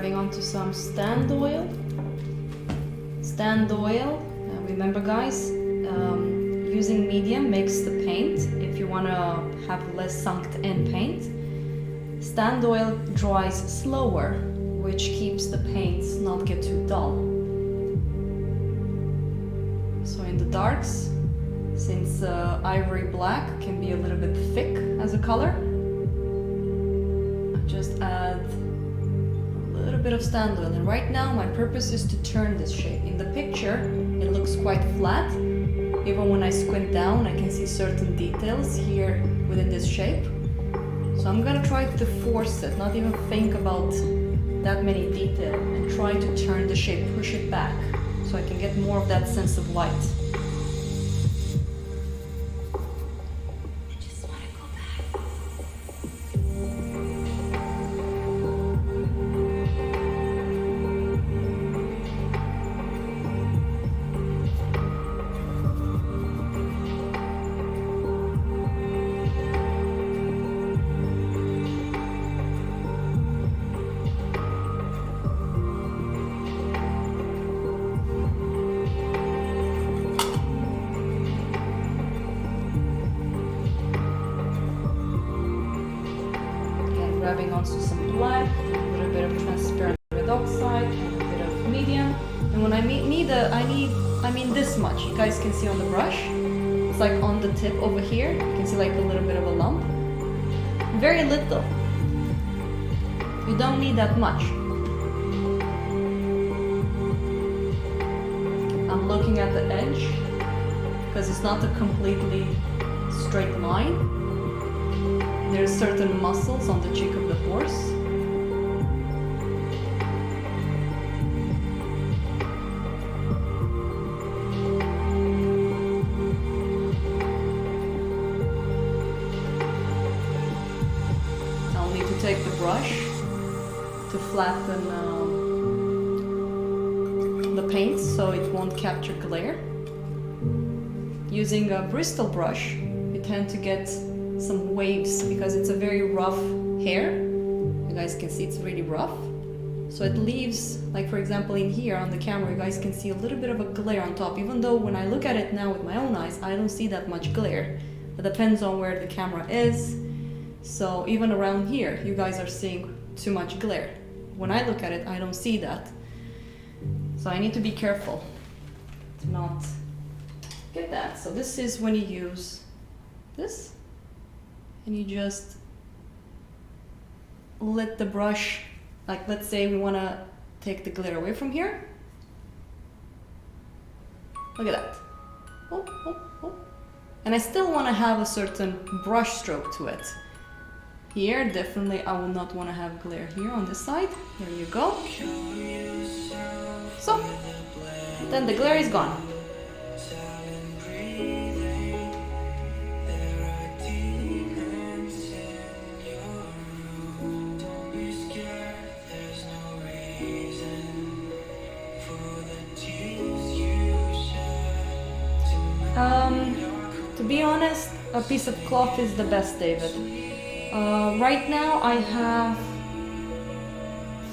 grabbing onto some Stand Oil. Stand Oil, remember guys, using medium makes the paint. If you want to have less sunk in paint, Stand Oil dries slower, which keeps the paints not get too dull. So in the darks, since ivory black can be a little bit thick as a color, I just add a little bit of Stand Oil. And right now my purpose is to turn this shape. In the picture it looks quite flat. Even when I squint down I can see certain details here within this shape. So I'm gonna try to force it, not even think about that many details, and try to turn the shape, push it back, so I can get more of that sense of light. Grabbing onto some black, a little bit of transparent red oxide, and a bit of medium. And when I mean this much. You guys can see on the brush, it's like on the tip over here. You can see like a little bit of a lump. Very little. You don't need that much. I'm looking at the edge because it's not a completely straight line. There's certain muscles on the cheek of the horse. I'll need to take the brush to flatten the paint so it won't capture glare. Using a Bristol brush, you tend to get some waves because it's a very rough hair. You guys can see it's really rough. So it leaves, like for example in here on the camera, you guys can see a little bit of a glare on top, even though when I look at it now with my own eyes, I don't see that much glare. It depends on where the camera is. So even around here, you guys are seeing too much glare. When I look at it, I don't see that. So I need to be careful to not get that. So this is when you use this. And you just let the brush, like let's say we want to take the glare away from here. Look at that. Oh, oh, oh. And I still want to have a certain brush stroke to it. Here, definitely I will not want to have glare here on this side. There you go. So, then the glare is gone. To be honest, a piece of cloth is the best, David. Right now I have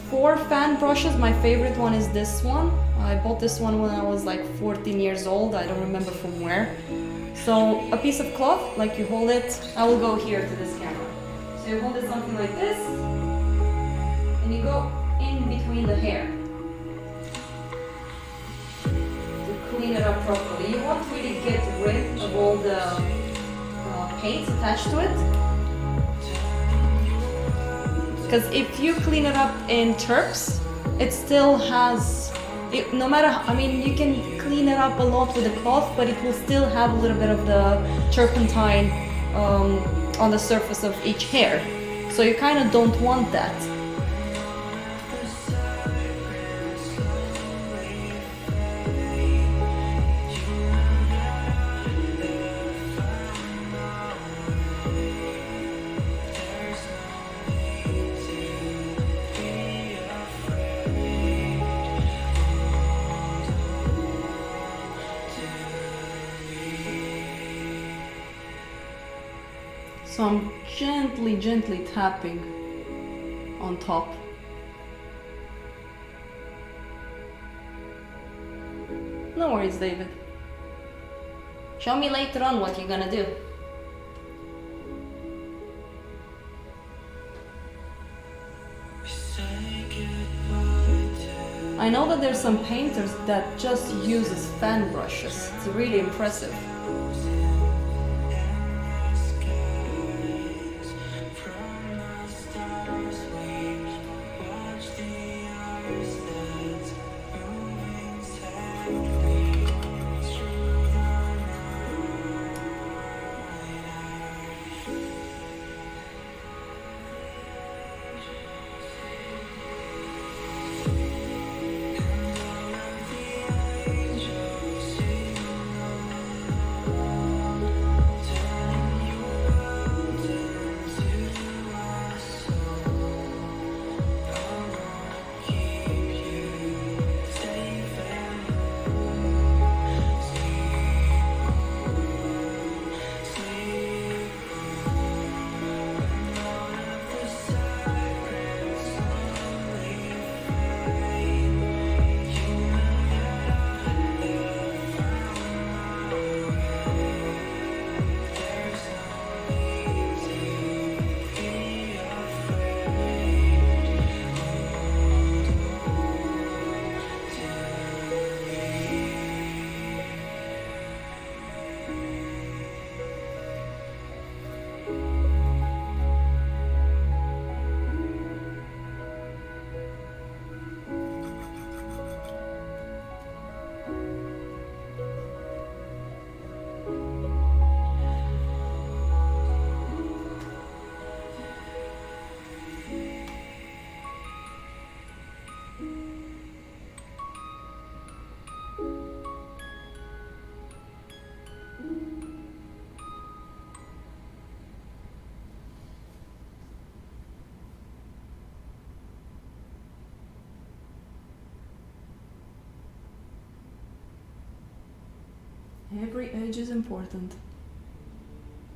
4 fan brushes. My favorite one is this one. I bought this one when I was like 14 years old. I don't remember from where. So a piece of cloth, like you hold it, I will go here to this camera. So you hold it something like this, and you go in between the hair. Clean it up properly. You won't really get rid of all the paint attached to it, because if you clean it up in terps, it still has, no matter, I mean, you can clean it up a lot with a cloth, but it will still have a little bit of the turpentine on the surface of each hair. So you kind of don't want that. So I'm gently tapping on top. No worries, David. Show me later on what you're gonna do. I know that there's some painters that just uses fan brushes. It's really impressive. Every edge is important.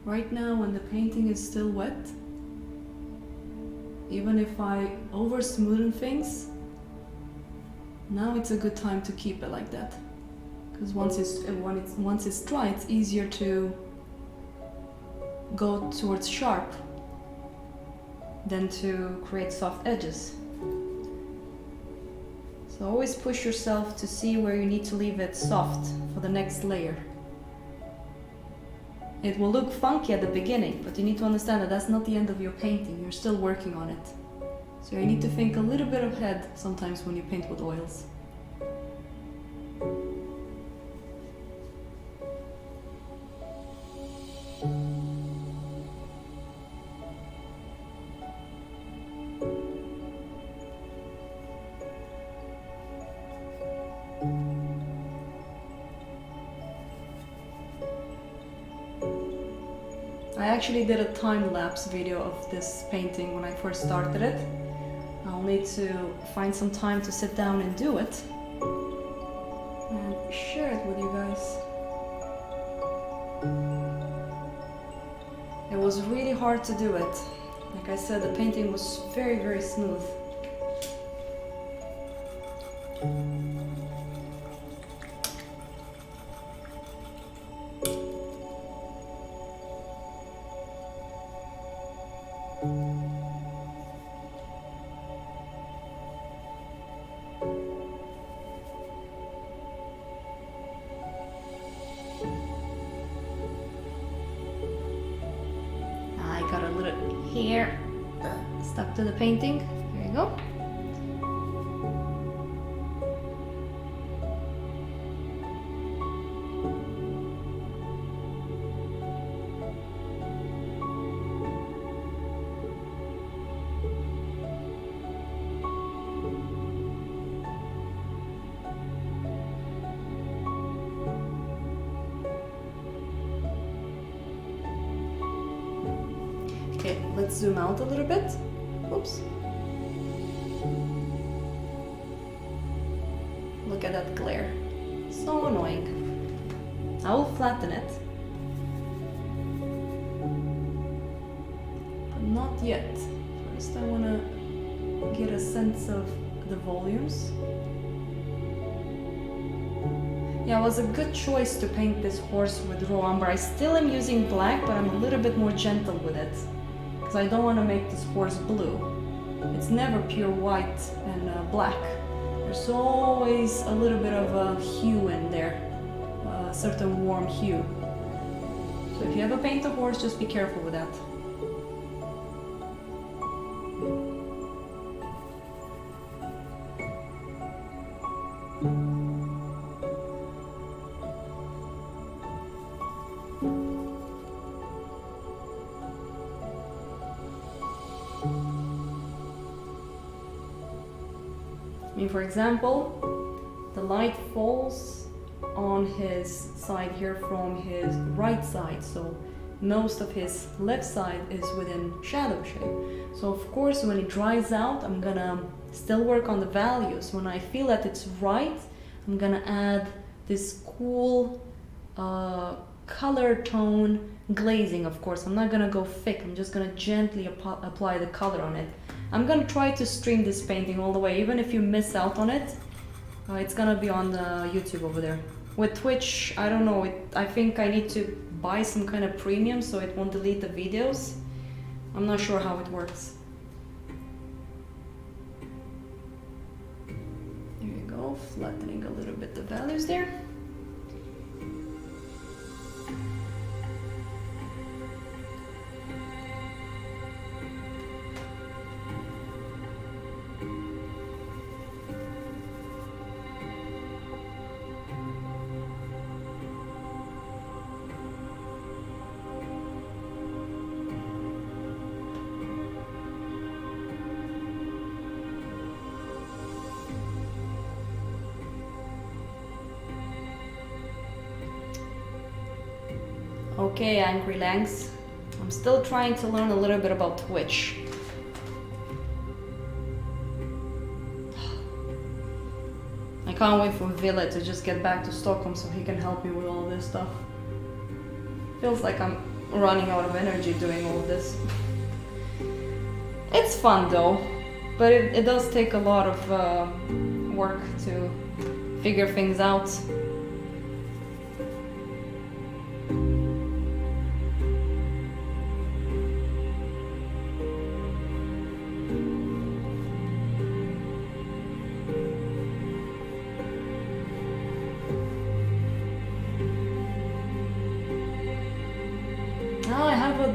Right now, when the painting is still wet, even if I over smoothen things, now it's a good time to keep it like that. Because once it's dry, it's easier to go towards sharp than to create soft edges. So always push yourself to see where you need to leave it soft for the next layer. It will look funky at the beginning, but you need to understand that that's not the end of your painting. You're still working on it. So you need to think a little bit ahead sometimes when you paint with oils. I actually did a time-lapse video of this painting when I first started it. I'll need to find some time to sit down and do it and share it with you guys. It was really hard to do it. Like I said, the painting was very, very smooth. I got a little hair stuck to the painting. There you go. Okay, let's zoom out a little bit. Oops. Look at that glare. So annoying. I will flatten it. But not yet. First I want to get a sense of the volumes. Yeah, it was a good choice to paint this horse with raw umber. I still am using black, but I'm a little bit more gentle with it. Because I don't want to make this horse blue. It's never pure white and black. There's always a little bit of a hue in there. A certain warm hue. So if you ever paint a horse, just be careful with that. I mean, for example, the light falls on his side here from his right side, so most of his left side is within shadow shade. So of course when it dries out, I'm gonna still work on the values. When I feel that it's right, I'm gonna add this cool color tone glazing. Of course, I'm not gonna go thick, I'm just gonna gently apply the color on it. I'm gonna try to stream this painting all the way. Even if you miss out on it, it's gonna be on YouTube over there. With Twitch, I don't know, I think I need to buy some kind of premium so it won't delete the videos. I'm not sure how it works. There you go, flattening a little bit the values there. Okay, Angry Langs. I'm still trying to learn a little bit about Twitch. I can't wait for Ville to just get back to Stockholm so he can help me with all this stuff. Feels like I'm running out of energy doing all this. It's fun though, but it does take a lot of work to figure things out.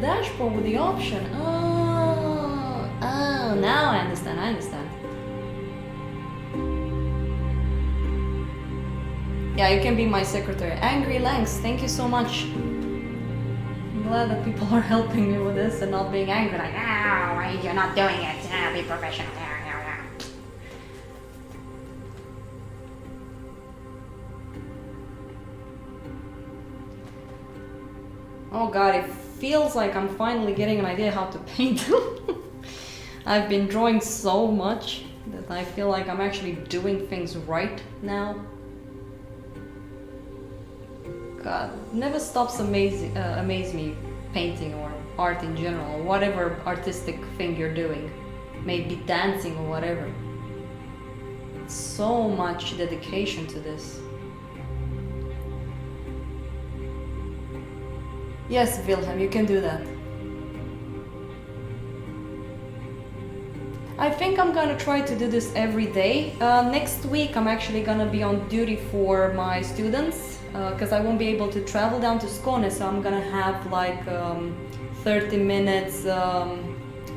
Dashboard with the option. Oh, now I understand. Yeah, you can be my secretary. Angry Langs, thank you so much. I'm glad that people are helping me with this and not being angry like, why you're not doing it? Be professional. Oh god, it feels like I'm finally getting an idea how to paint. I've been drawing so much that I feel like I'm actually doing things right now. God, never stops amaze me, painting or art in general, or whatever artistic thing you're doing, maybe dancing or whatever. So much dedication to this. Yes, Wilhelm, you can do that. I think I'm gonna try to do this every day. Next week I'm actually gonna be on duty for my students because I won't be able to travel down to Skåne, so I'm gonna have like 30 minutes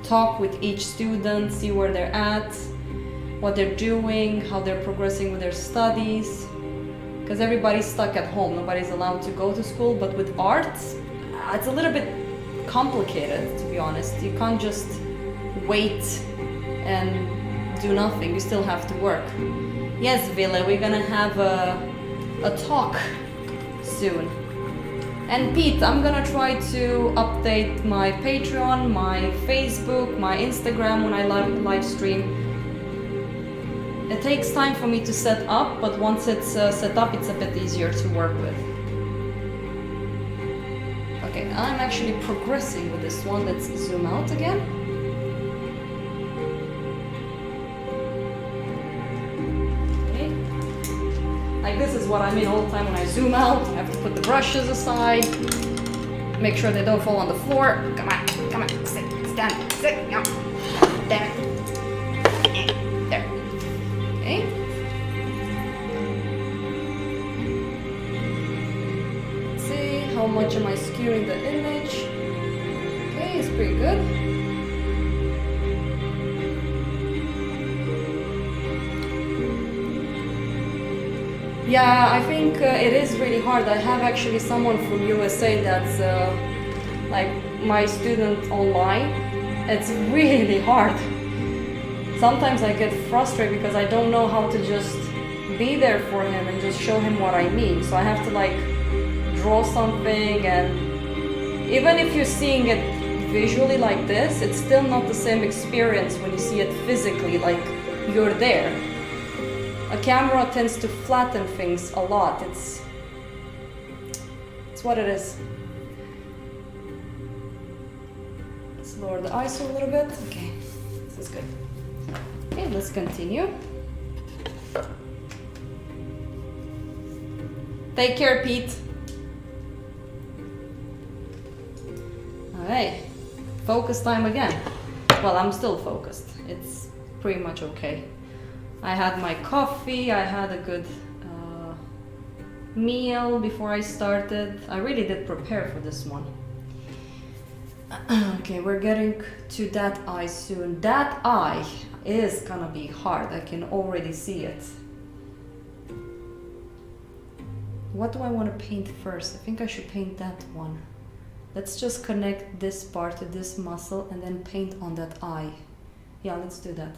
talk with each student, see where they're at, what they're doing, how they're progressing with their studies. Because everybody's stuck at home, nobody's allowed to go to school, but with art, it's a little bit complicated, to be honest. You can't just wait and do nothing, you still have to work. Yes, Ville, we're gonna have a talk soon. And Pete, I'm gonna try to update my Patreon, my Facebook, my Instagram when I live stream. It takes time for me to set up, but once it's set up, it's a bit easier to work with. Okay, I'm actually progressing with this one. Let's zoom out again. Okay. I Like this is what I mean all the time when I zoom out. I have to put the brushes aside, make sure they don't fall on the floor. Come on, sit, stand, sit, yeah. Damn it. There. Okay. Let's see, how much am I skewing the image? Okay, it's pretty good. Yeah, I think it is really hard. I have actually someone from USA that's like my student online. It's really hard. Sometimes I get frustrated because I don't know how to just be there for him and just show him what I mean. So I have to like draw something, and even if you're seeing it visually like this, it's still not the same experience when you see it physically, like you're there. A camera tends to flatten things a lot. It's what it is. Let's lower the ISO a little bit. Okay, this is good. Okay, let's continue. Take care, Pete. Alright, focus time again. Well, I'm still focused. It's pretty much okay. I had my coffee, I had a good meal before I started. I really did prepare for this one. Okay, we're getting to that eye soon. That eye is gonna be hard, I can already see it. What do I want to paint first? I think I should paint that one. Let's just connect this part to this muscle and then paint on that eye. Yeah, let's do that.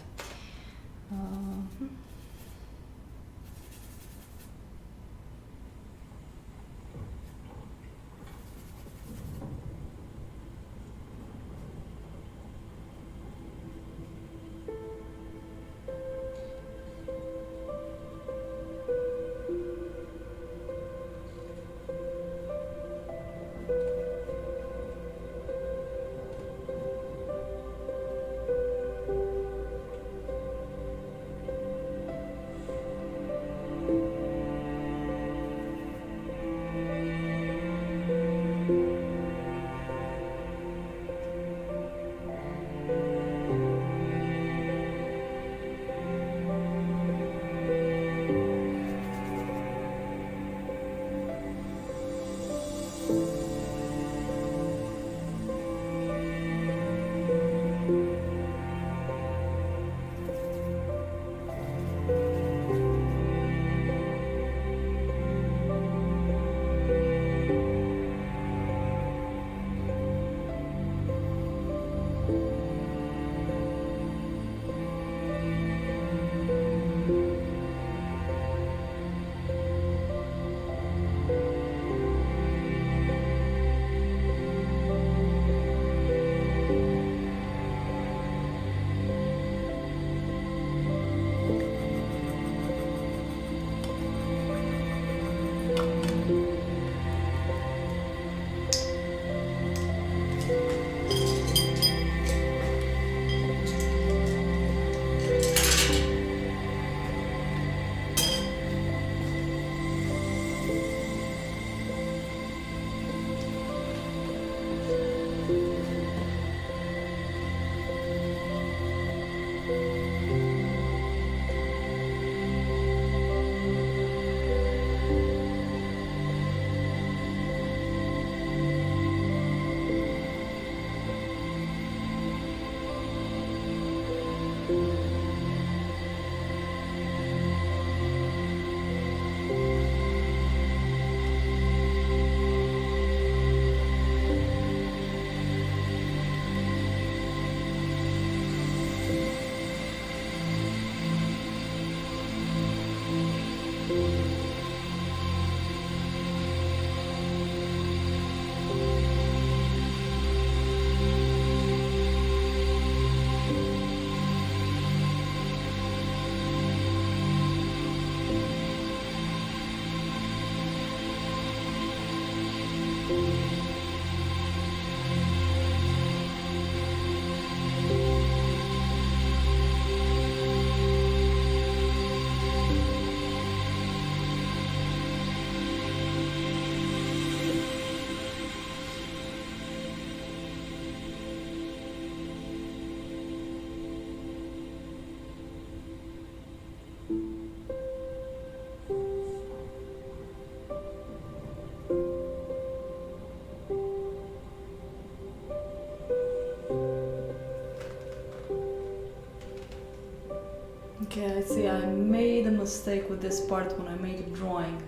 Okay, I see I made a mistake with this part when I made a drawing.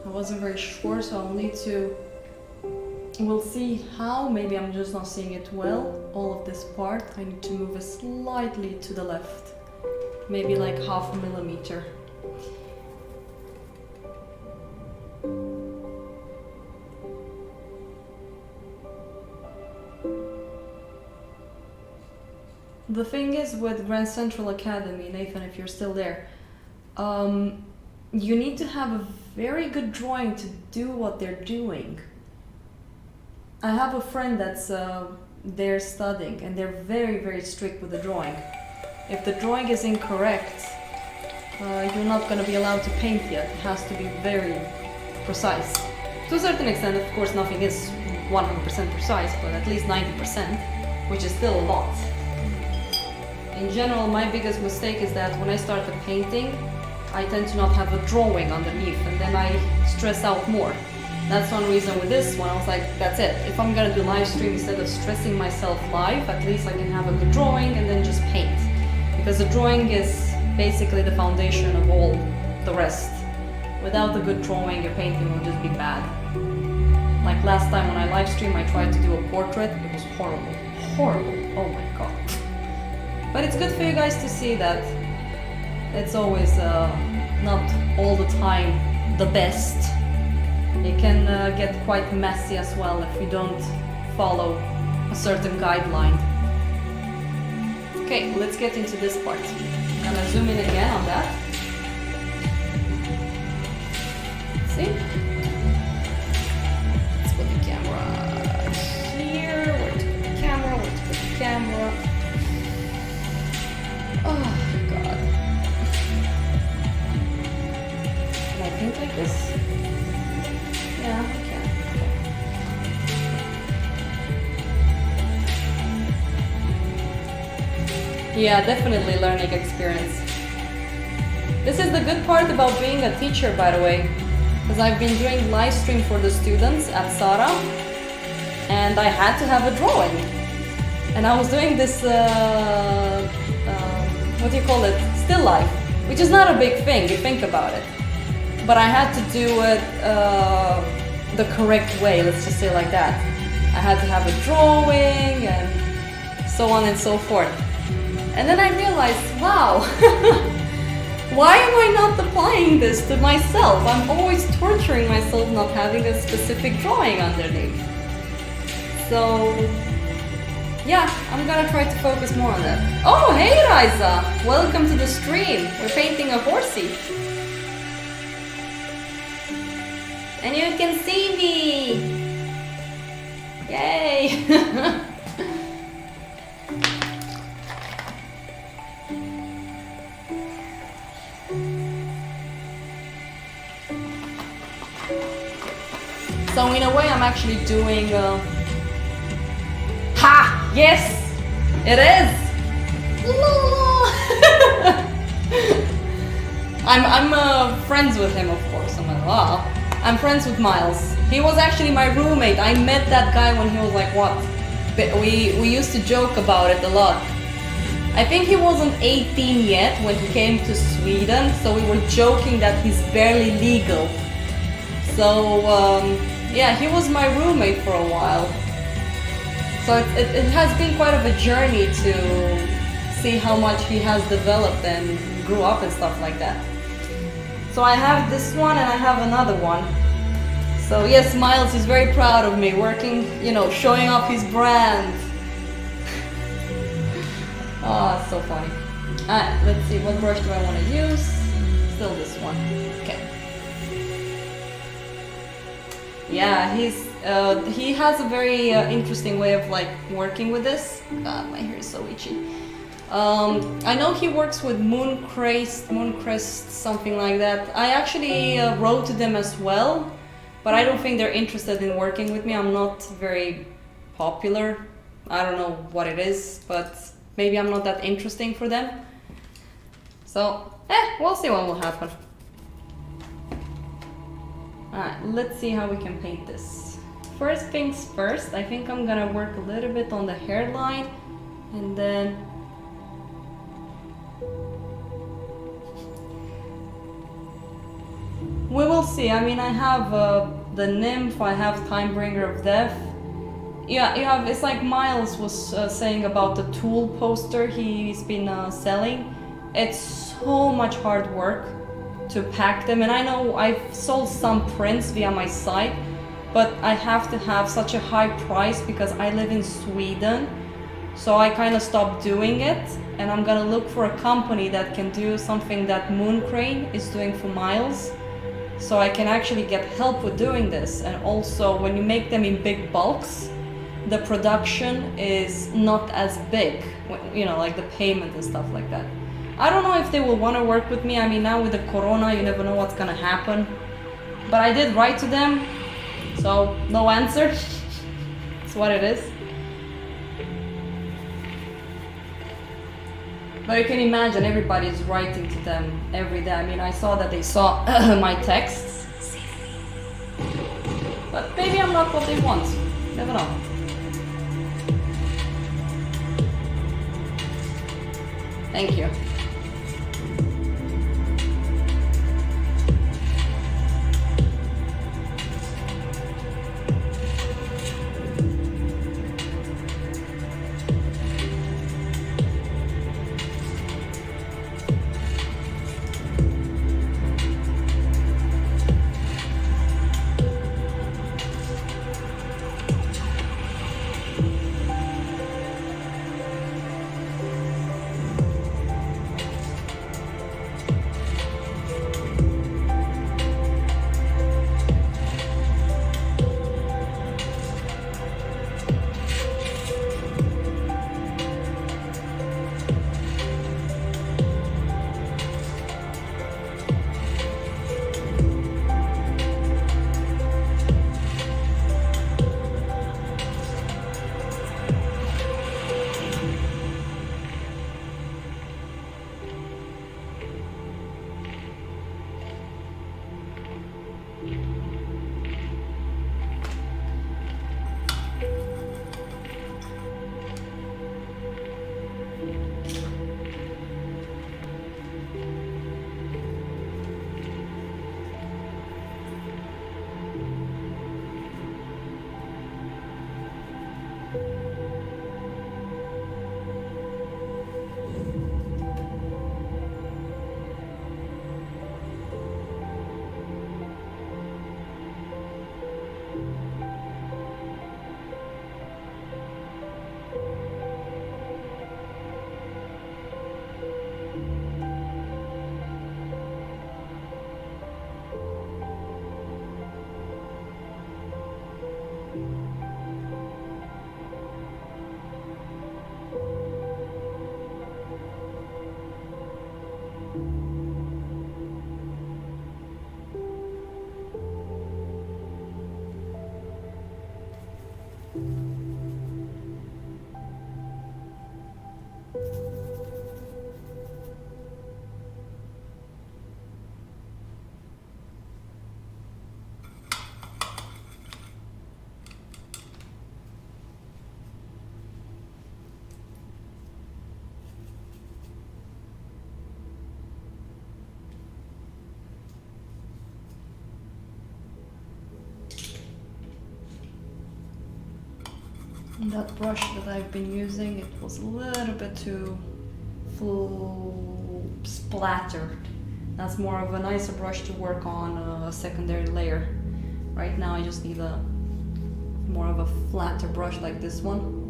I wasn't very sure, so I'll need to... We'll see how, maybe I'm just not seeing it well. All of this part, I need to move it slightly to the left. Maybe like 0.5 millimeter. The thing is with Grand Central Academy, Nathan, if you're still there, you need to have a very good drawing to do what they're doing. I have a friend that's there studying, and they're very, very strict with the drawing. If the drawing is incorrect, you're not going to be allowed to paint yet. It has to be very precise. To a certain extent, of course, nothing is 100% precise, but at least 90%, which is still a lot. In general, my biggest mistake is that when I start the painting, I tend to not have a drawing underneath, and then I stress out more. That's one reason with this one, I was like, that's it. If I'm gonna do live stream, instead of stressing myself live, at least I can have a good drawing and then just paint. Because the drawing is basically the foundation of all the rest. Without a good drawing, your painting will just be bad. Like last time when I live streamed, I tried to do a portrait, it was horrible. Horrible, oh my god. But it's good for you guys to see that it's always not all the time the best. It can get quite messy as well if you don't follow a certain guideline. Okay, let's get into this part. I'm gonna zoom in again on that. See? Let's put the camera here. Where to put the camera? Where to put the camera? Oh god. Can I paint like this? Yeah, I can. Okay. Yeah, definitely learning experience. This is the good part about being a teacher, by the way, because I've been doing live stream for the students at Sara, and I had to have a drawing. And I was doing this, what do you call it? Still life, which is not a big thing, you think about it. But I had to do it the correct way, let's just say like that. I had to have a drawing and so on and so forth. And then I realized, wow, why am I not applying this to myself? I'm always torturing myself not having a specific drawing underneath. So, yeah, I'm gonna try to focus more on that. Oh, hey Raisa! Welcome to the stream. We're painting a horsey. And you can see me! Yay! So in a way I'm actually doing Ha! Yes! It is! I'm friends with him, of course. I'm like, wow. I'm friends with Miles. He was actually my roommate. I met that guy when he was like, what? We used to joke about it a lot. I think he wasn't 18 yet when he came to Sweden, so we were joking that he's barely legal. So, yeah, he was my roommate for a while. So it has been quite of a journey to see how much he has developed and grew up and stuff like that. So I have this one and I have another one. So yes, Miles is very proud of me working, you know, showing off his brand. Oh, it's so funny. Alright, let's see, what brush do I want to use? Still this one. Okay. Yeah, he has a very interesting way of like working with this. God, my hair is so itchy. I know he works with Mooncrest, something like that. I actually wrote to them as well, but I don't think they're interested in working with me. I'm not very popular. I don't know what it is, but maybe I'm not that interesting for them. So, we'll see what will happen. Alright, let's see how we can paint this. First things first, I think I'm gonna work a little bit on the hairline, and then We will see. I mean, I have the Nymph, I have Timebringer of Death. Yeah, you have. It's like Miles was saying about the Tool poster he's been selling. It's so much hard work to pack them, and I know I've sold some prints via my site, but I have to have such a high price because I live in Sweden, so I kind of stopped doing it, and I'm gonna look for a company that can do something that Mooncrane is doing for Miles, so I can actually get help with doing this. And also, when you make them in big bulks, the production is not as big, you know, like the payment and stuff like that. I don't know if they will want to work with me. I mean, now with the corona, you never know what's gonna happen. But I did write to them, so no answer. It's what it is. But you can imagine everybody's writing to them every day. I mean, I saw that they saw my texts. But maybe I'm not what they want. Never know. Thank you. And that brush that I've been using, it was a little bit too full splattered. That's more of a nicer brush to work on a secondary layer. Right now I just need a more of a flatter brush like this one.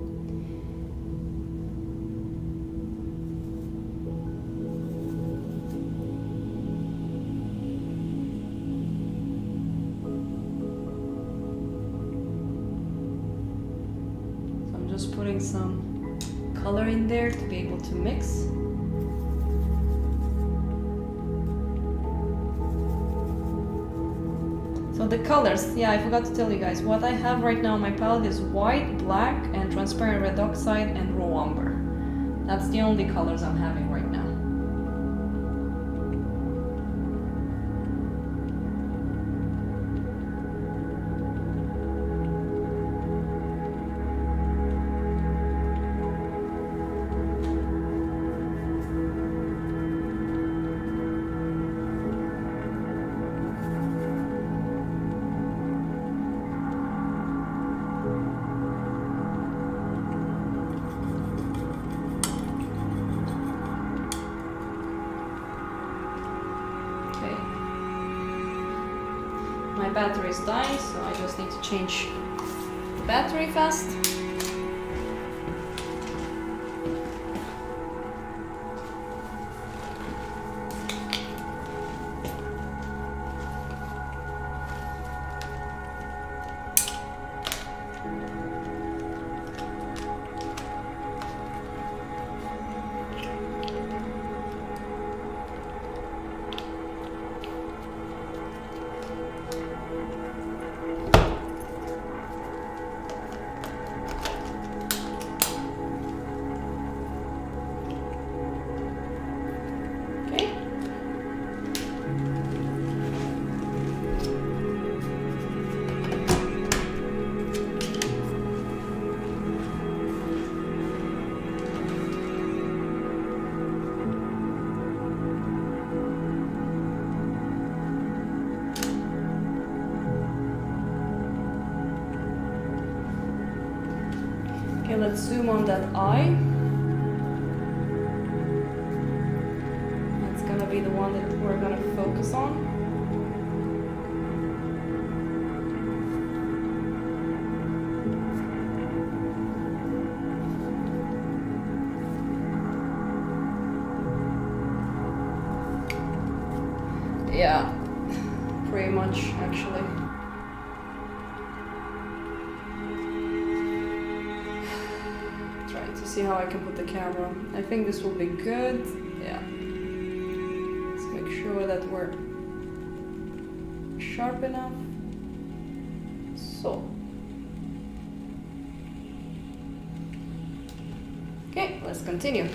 Just putting some color in there to be able to mix. So the colors, yeah, I forgot to tell you guys, what I have right now on my palette is white, black, and transparent red oxide and raw umber. That's the only colors I'm having right now. battery is dying, so I just need to change the battery fast. Okay, let's zoom on that eye. That's gonna be the one that we're gonna focus on. Yeah, pretty much actually. Trying to see how I can put the camera. I think this will be good. Yeah. Let's make sure that we're sharp enough. So. Okay, let's continue.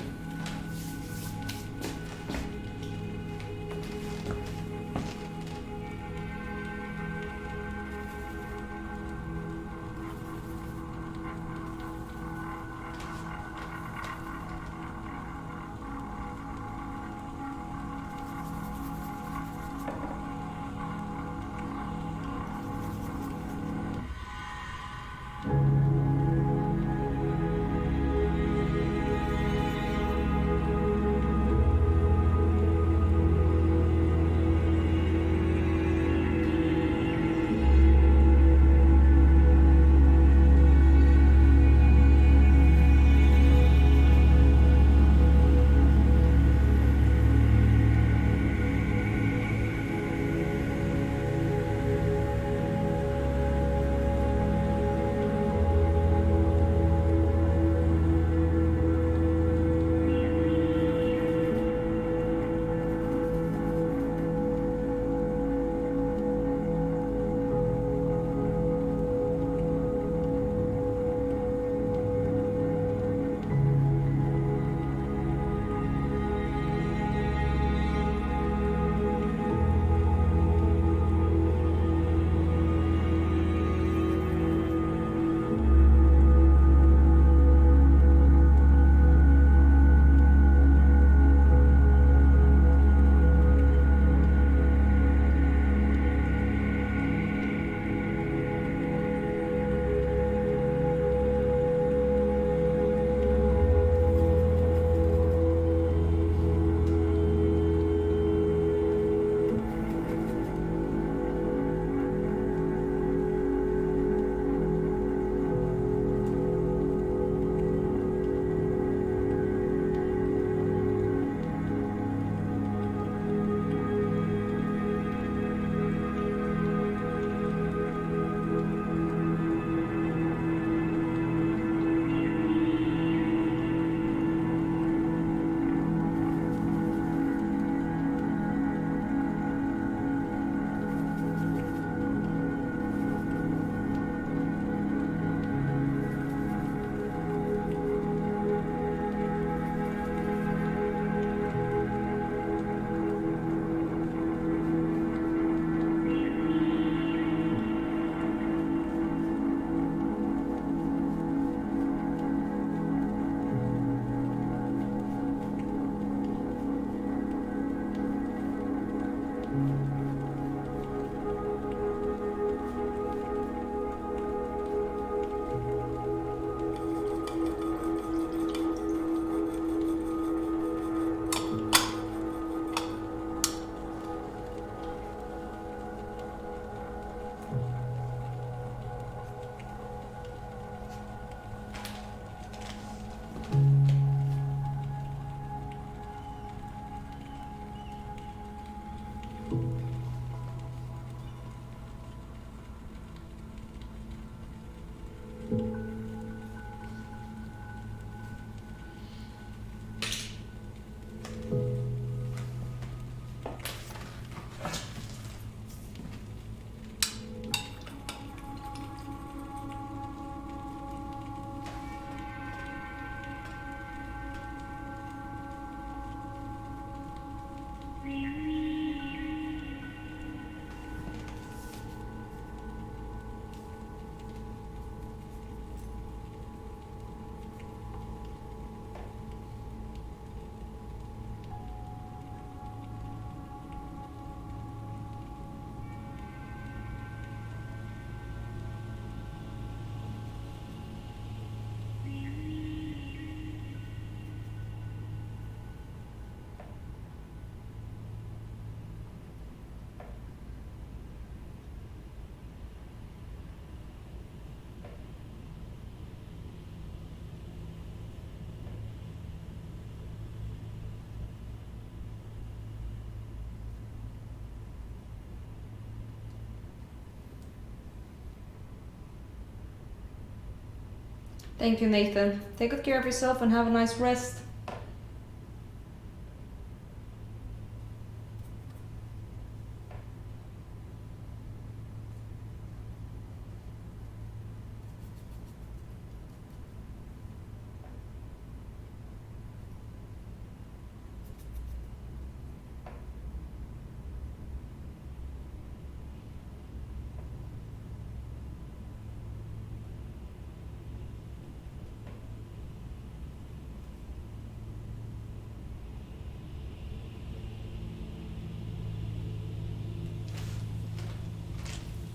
Thank you, Nathan. Take good care of yourself and have a nice rest.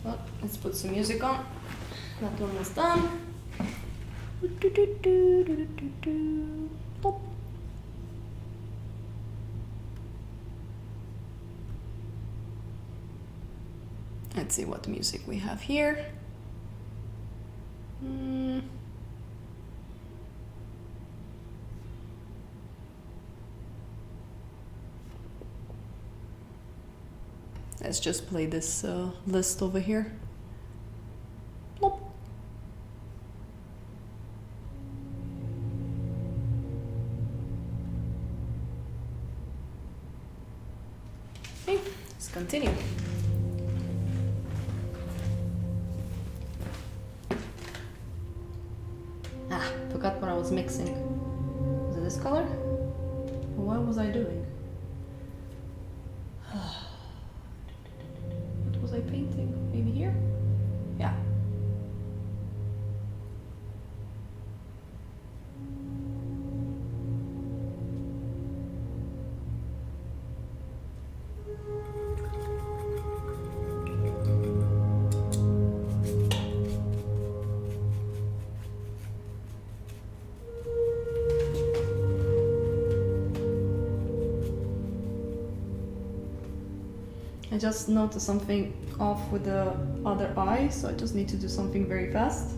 Well, let's put some music on. That one was done. Pop. Let's see what music we have here. Let's just play this list over here. Plop. Okay, let's continue. Forgot what I was mixing. Was it this color? What was I doing? What was I painting? Maybe here? Yeah. I just noticed something off with the other eye, so I just need to do something very fast.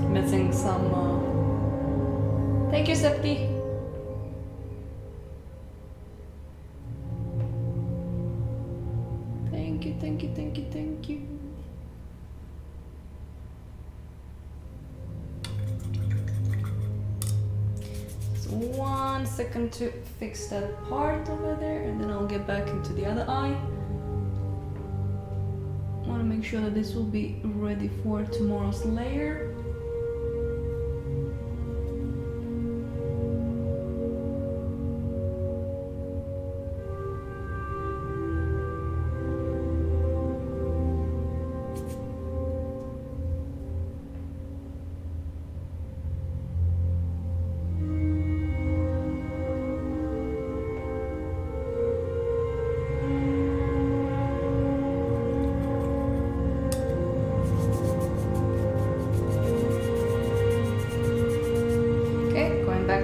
Missing some... Thank you, Septi! Thank you. So 1 second to fix that part over there, and then I'll get back into the other eye. I want to make sure that this will be ready for tomorrow's layer.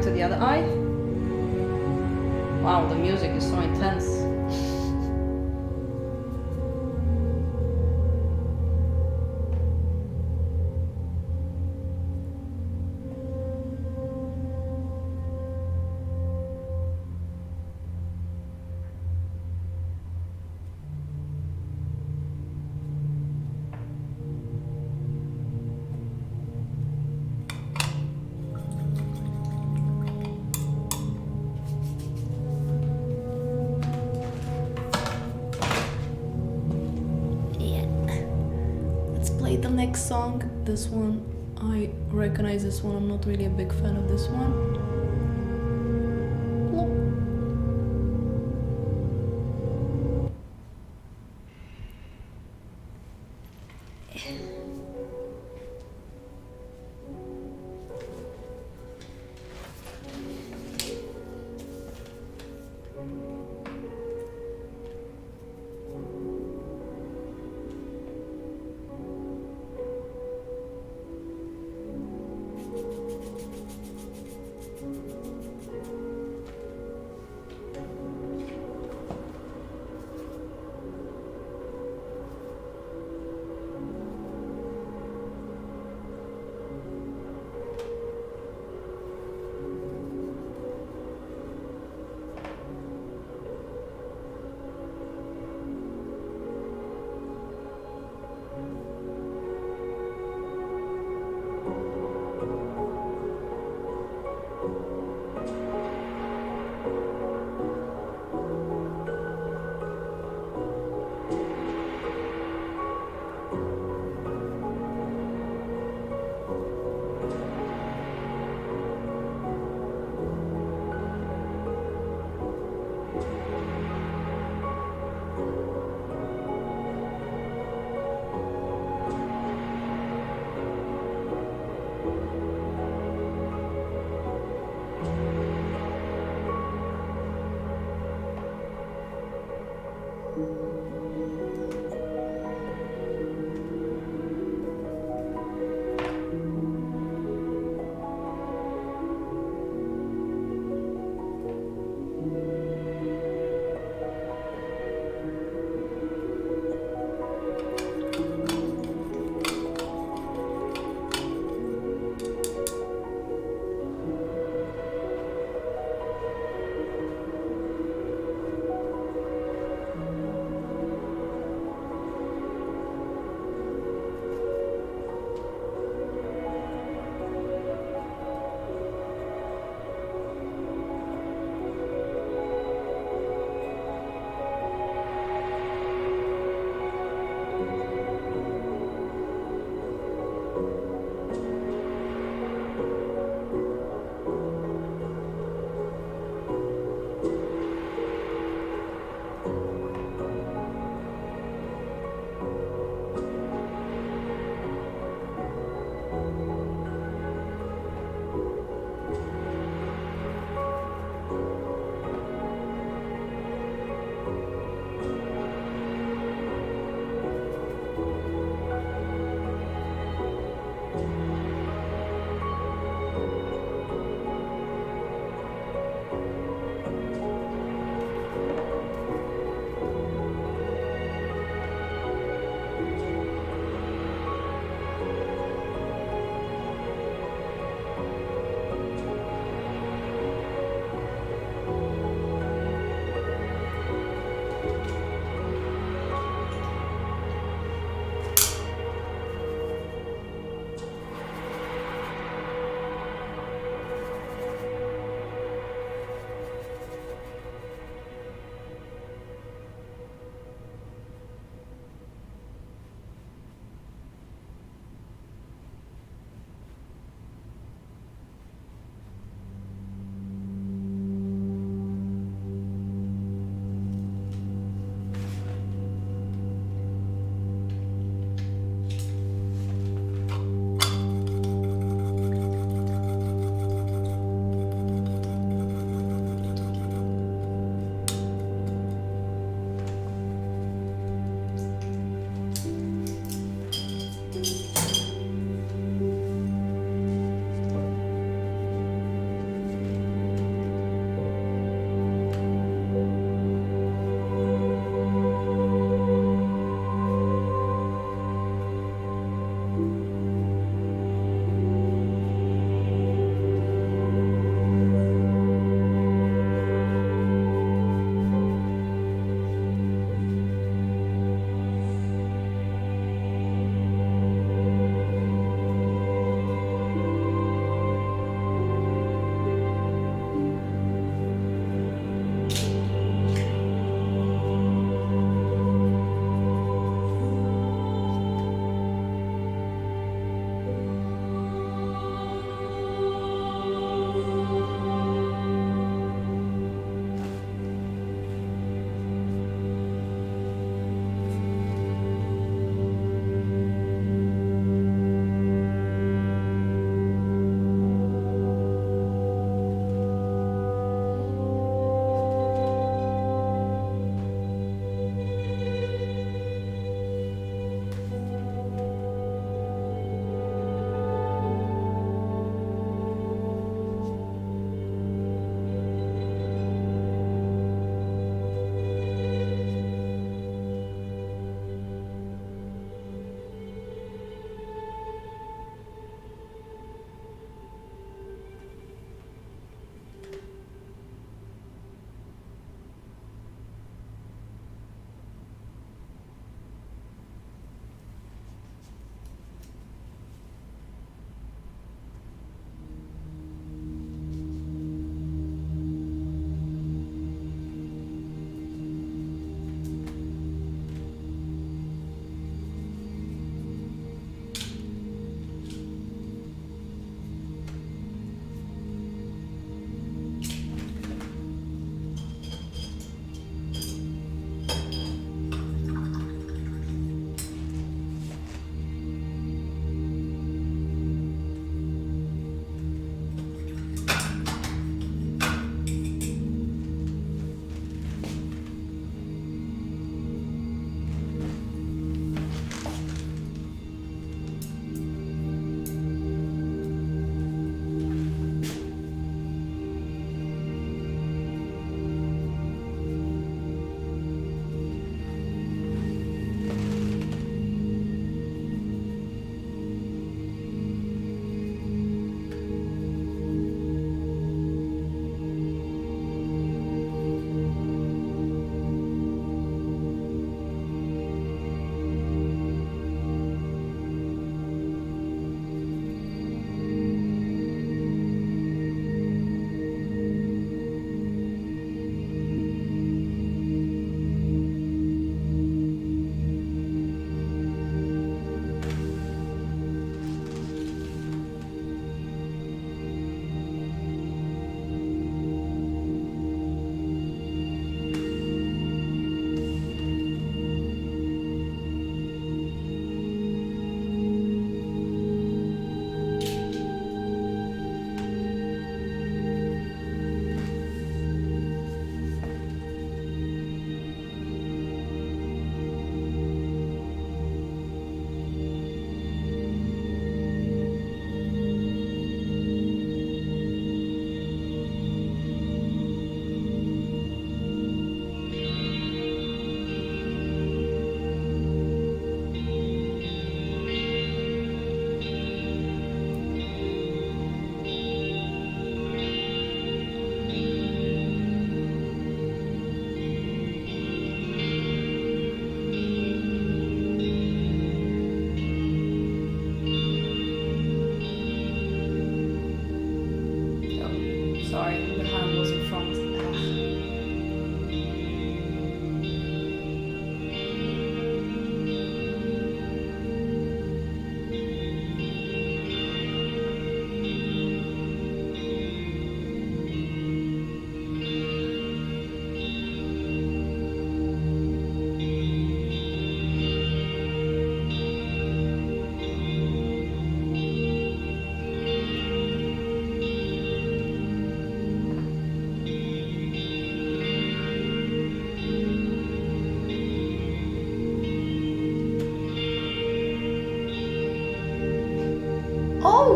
To the other eye. Wow, the music is so intense. The next song, this one, I recognize this one. I'm not really a big fan of this one.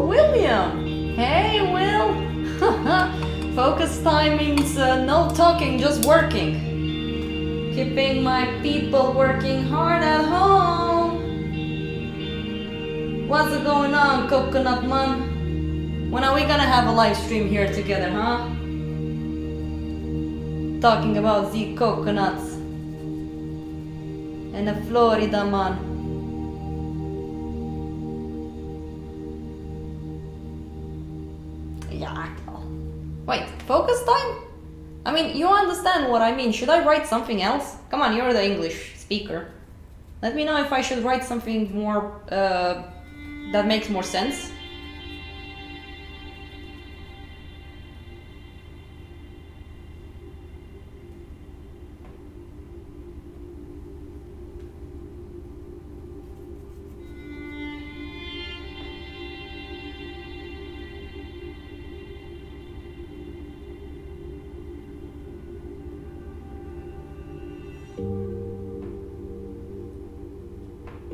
William! Hey, Will! Focus time means no talking, just working. Keeping my people working hard at home. What's going on, Coconut Man? When are we gonna have a live stream here together, huh? Talking about the coconuts. And a Florida man. Yeah. Wait, focus time? I mean, you understand what I mean. Should I write something else? Come on, you're the English speaker. Let me know if I should write something more, that makes more sense.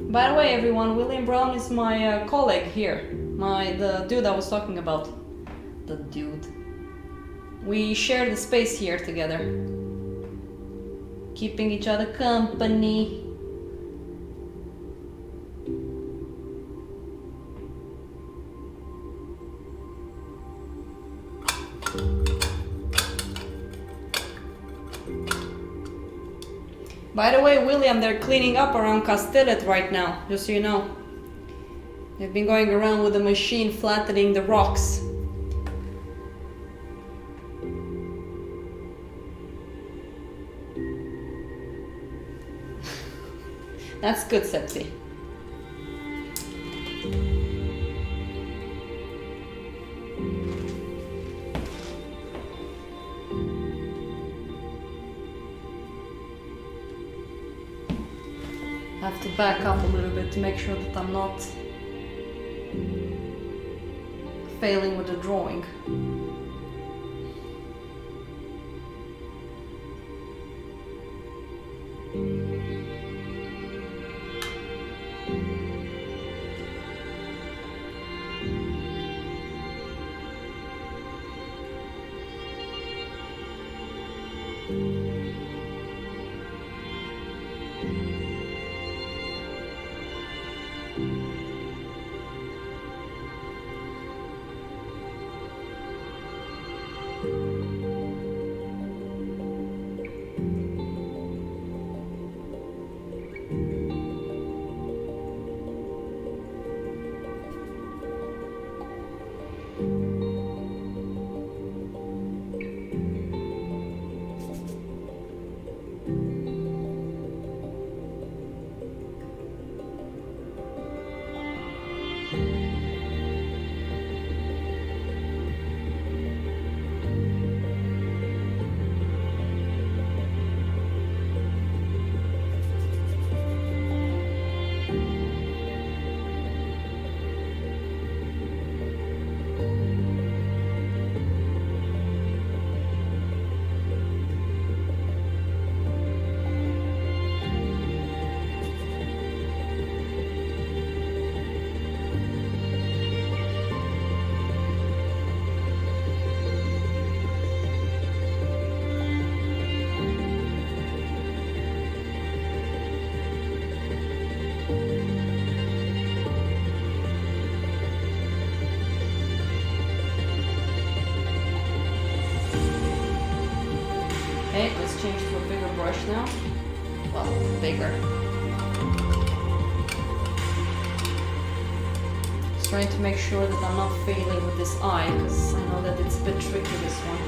By the way, everyone, William Brown is my colleague here. The dude I was talking about. The dude. We share the space here together. Keeping each other company. By the way, William, they're cleaning up around Castellet right now, just so you know. They've been going around with a machine flattening the rocks. That's good, Sepsi. I have to back up a little bit to make sure that I'm not failing with the drawing. Okay, let's change to a bigger brush now. Well, bigger. Just trying to make sure that I'm not failing with this eye, because I know that it's a bit tricky, this one.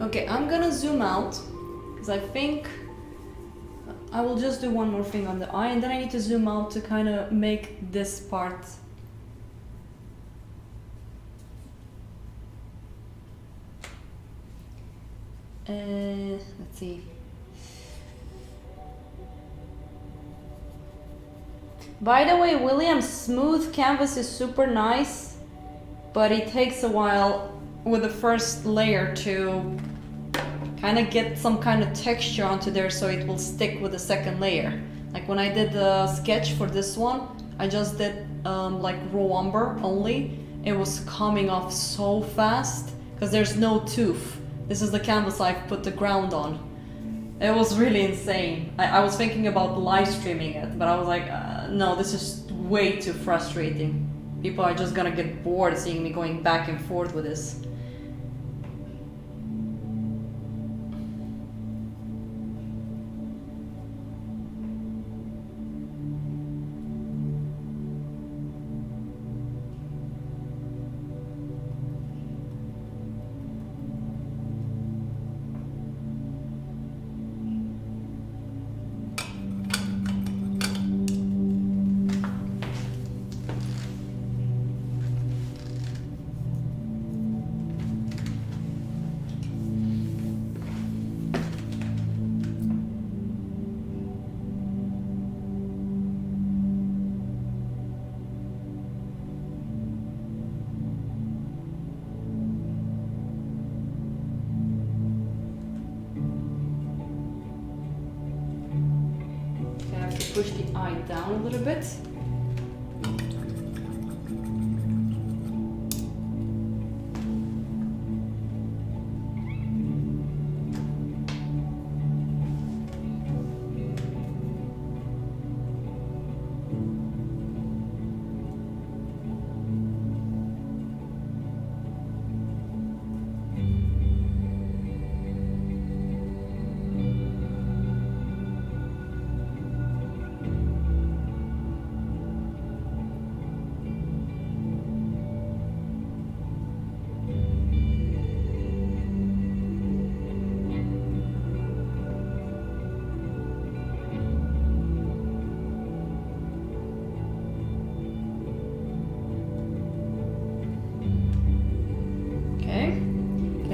Okay, I'm gonna zoom out because I think I will just do one more thing on the eye, and then I need to zoom out to kind of make this part. Let's see. By the way, William, smooth canvas is super nice, but it takes a while with the first layer to kind of get some kind of texture onto there so it will stick with the second layer. Like when I did the sketch for this one, I just did like raw umber only. It was coming off so fast because there's no tooth. This is the canvas I've put the ground on. It was really insane. I was thinking about live streaming it, but I was like, no, this is way too frustrating. People are just gonna get bored seeing me going back and forth with this. Push the eye down a little bit.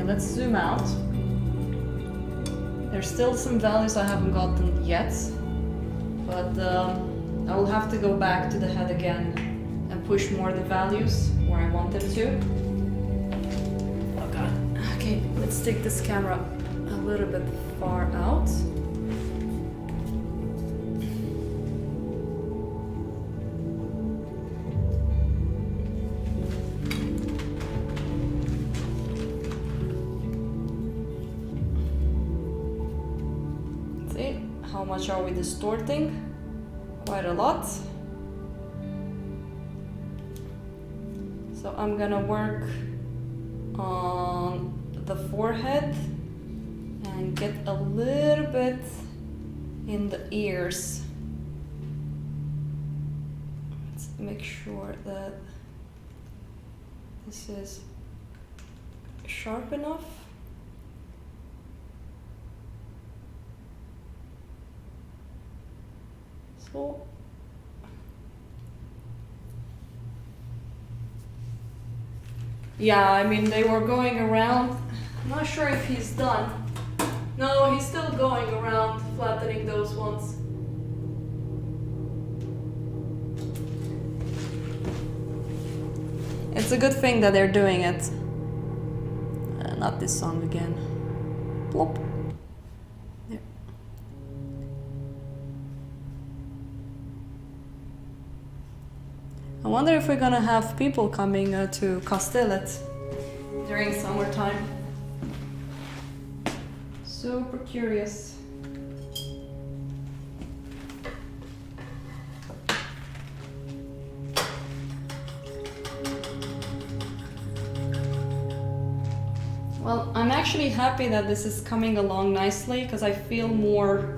Let's zoom out. There's still some values I haven't gotten yet, but I will have to go back to the head again and push more of the values where I want them to. Oh god. Okay, let's take this camera a little bit far out. How much are we distorting? Quite a lot. So I'm gonna work on the forehead and get a little bit in the ears. Let's make sure that this is sharp enough. So yeah, I mean, they were going around. I'm not sure if he's done. No, he's still going around flattening those ones. It's a good thing that they're doing it. Not this song again. Plop. There. I wonder if we're gonna have people coming to Kastellet during summertime. Super curious. Well, I'm actually happy that this is coming along nicely because I feel more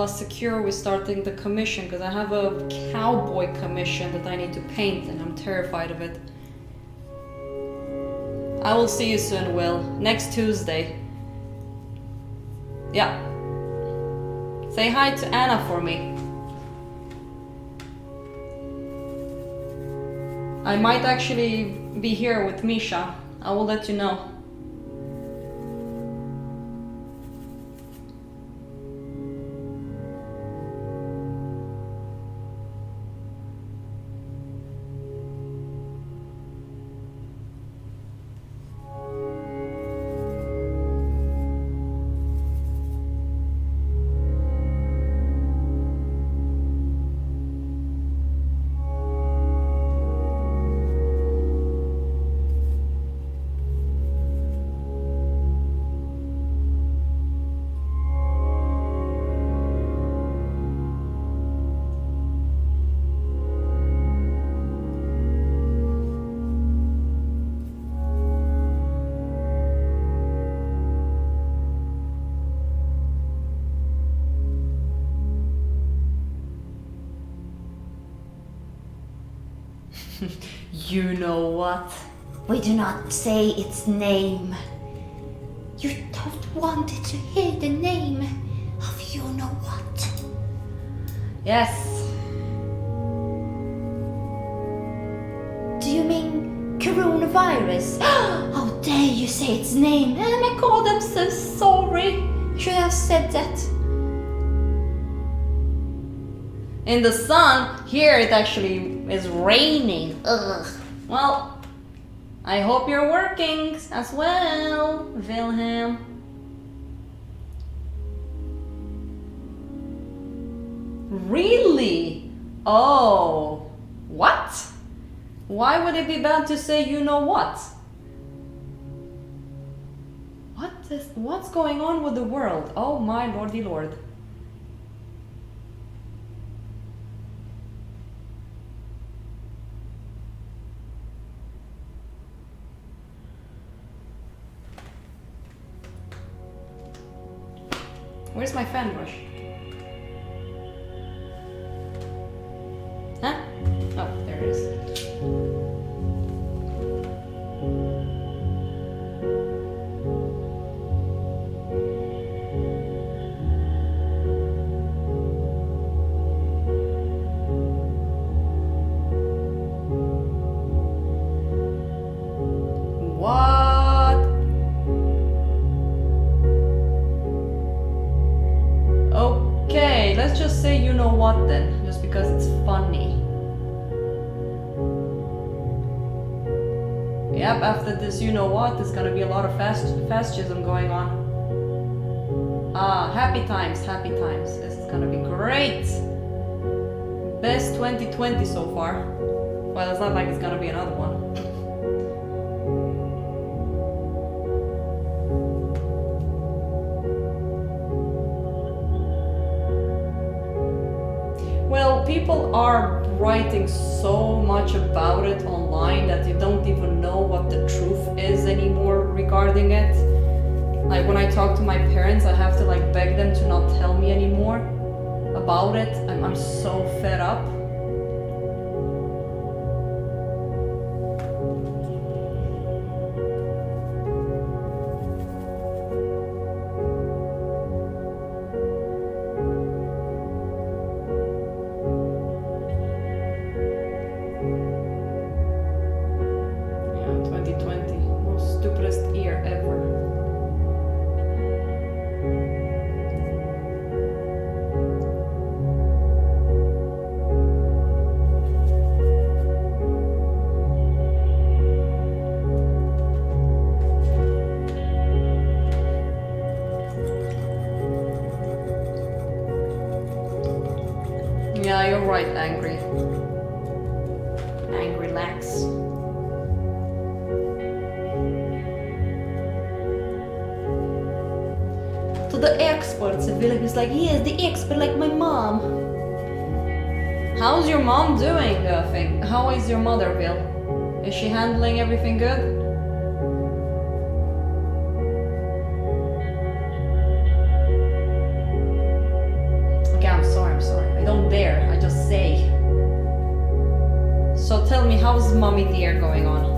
secure with starting the commission, because I have a cowboy commission that I need to paint and I'm terrified of it. I will see you soon, Will. Next Tuesday. Yeah. Say hi to Anna for me. I might actually be here with Misha. I will let you know. You know what? We do not say its name. You don't want it to hear the name of you know what. Yes. Do you mean coronavirus? How dare you say its name? Oh my god, I'm so sorry. I should have said that. In the sun, here it actually is raining. Ugh. Well, I hope you're working as well, Wilhelm. Really? Oh, what? Why would it be bad to say you know what? What's going on with the world? Oh my lordy lord. Where's my fan brush? Huh? Oh, there it is. What? Okay, let's just say you know what then, just because it's funny. Yep, after this you know what, there's gonna be a lot of fascism going on. Ah, happy times, happy times. This is gonna be great. Best 2020 so far. Well, it's not like it's gonna be another one. Well, people are writing so much about it online that you don't even know what the truth is anymore regarding it. Like when I talk to my parents, I have to like beg them to not tell me anymore about it. I'm so fed up. Yeah, 2020, most stupidest year ever. Yeah, you're right, Angry. Angry Lax. To the experts, I feel like it's like, yes, the expert, like my mom. How's your mom doing, Fink? How is your mother, Bill? Is she handling everything good? Okay, I'm sorry. I don't dare, I just say. So tell me, how's mommy dear going on?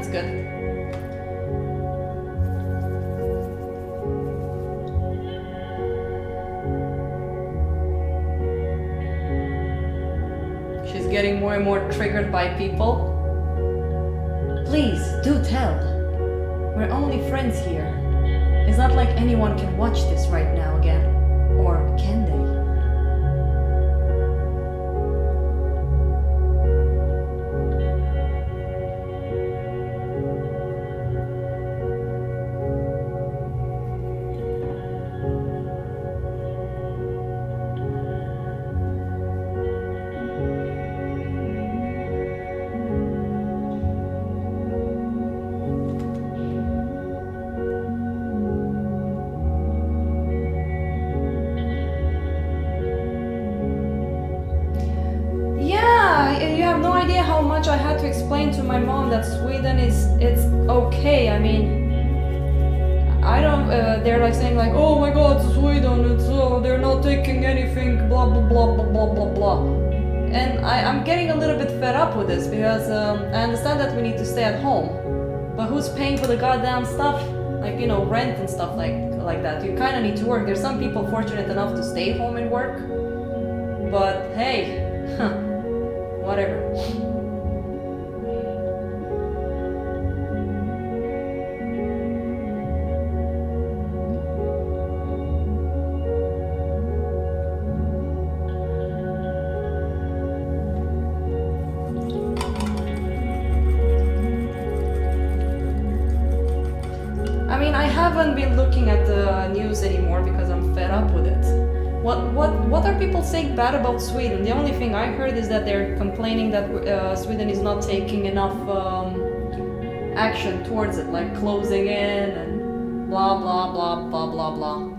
That's good. She's getting more and more triggered by people. Please, do tell. We're only friends here. It's not like anyone can watch this right now again. Or can they? How much I had to explain to my mom that Sweden it's okay. I mean, I don't. They're like saying like, oh my God, Sweden, it's they're not taking anything, blah blah blah blah blah blah blah. And I'm getting a little bit fed up with this because I understand that we need to stay at home, but who's paying for the goddamn stuff? Like, you know, rent and stuff like that. You kind of need to work. There's some people fortunate enough to stay home and work, but hey, whatever. I mean, I haven't been looking at the news anymore because I'm fed up with it. What are people saying bad about Sweden? The only thing I heard is that they're complaining that Sweden is not taking enough action towards it, like closing in and blah blah blah blah blah blah.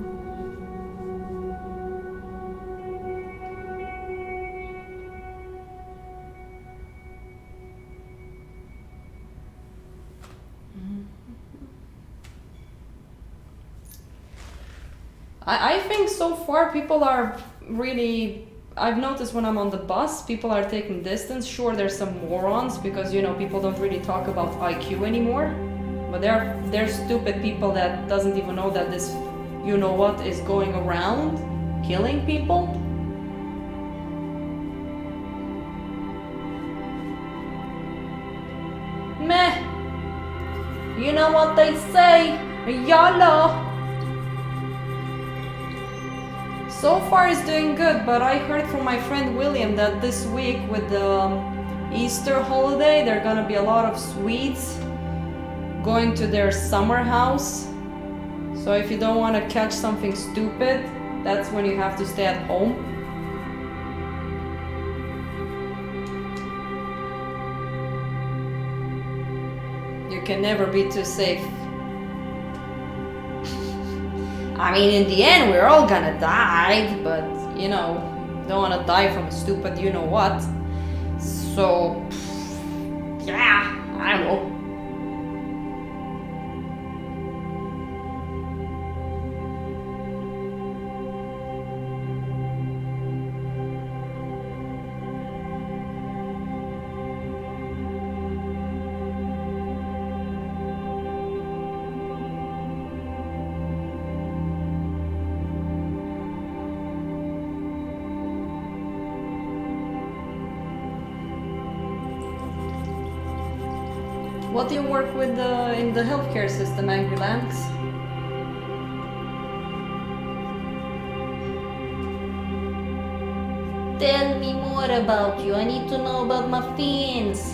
I think so far people are really, I've noticed when I'm on the bus, people are taking distance. Sure, there's some morons because, you know, people don't really talk about IQ anymore. But they're stupid people that doesn't even know that this, you know what, is going around, killing people. Meh. You know what they say, YOLO. So far it's doing good, but I heard from my friend William that this week with the Easter holiday there are gonna be a lot of Swedes going to their summer house. So if you don't want to catch something stupid, that's when you have to stay at home. You can never be too safe. I mean, in the end, we're all gonna die, but, you know, don't wanna die from a stupid you-know-what. So, yeah, I don't know. What do you work with in the healthcare system, Angry Lanx? Tell me more about you. I need to know about my fins.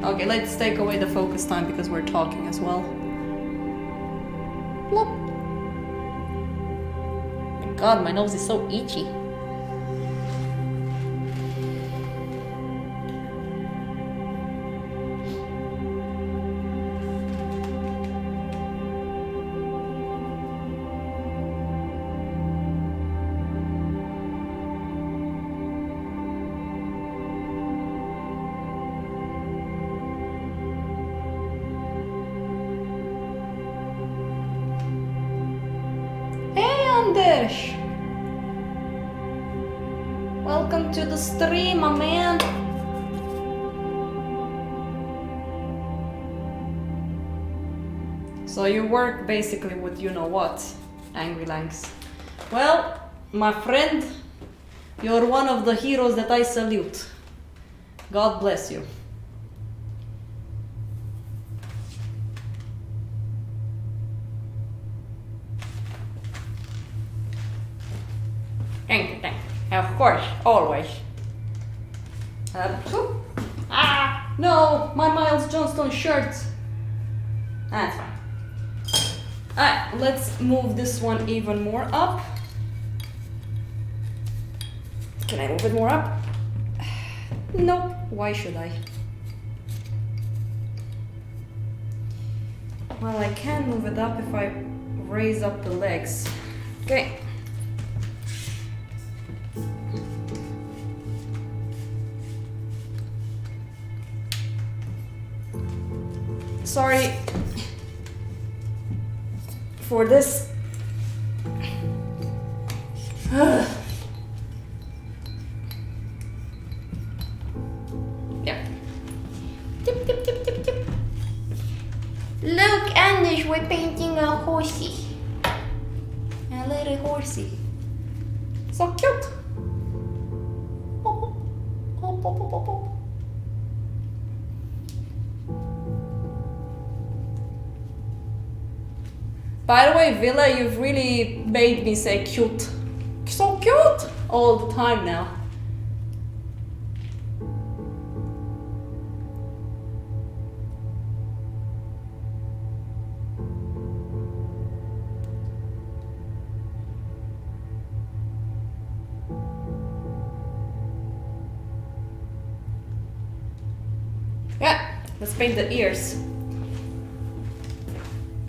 Okay, let's take away the focus time because we're talking as well. Plop. My God, my nose is so itchy. Welcome to the stream, my man. So you work basically with you know what, Angry Langs. Well, my friend, you're one of the heroes that I salute. God bless you. Thank you. Of course, always. No, my Miles Johnston shirt. That's fine. Alright, let's move this one even more up. Can I move it more up? Nope, why should I? Well, I can move it up if I raise up the legs. Okay. Sorry for this. Yeah. Tip, tip, tip, tip, tip. Look, Anders, we're painting a horsey. A little horsey. So cute. Hop, hop, hop, hop, hop. By the way, Villa, you've really made me say cute. So cute all the time now. Yeah, let's paint the ears.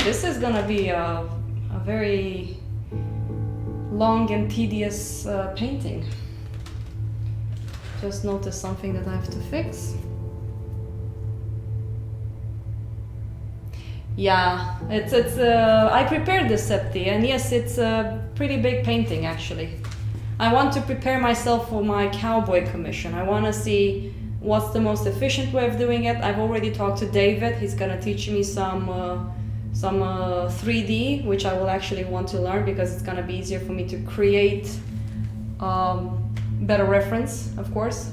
This is gonna be a very long and tedious painting. Just noticed something that I have to fix. Yeah, it's I prepared this Septi, and yes, it's a pretty big painting actually. I want to prepare myself for my cowboy commission. I want to see what's the most efficient way of doing it. I've already talked to David. He's gonna teach me some 3D, which I will actually want to learn because it's gonna be easier for me to create better reference, of course.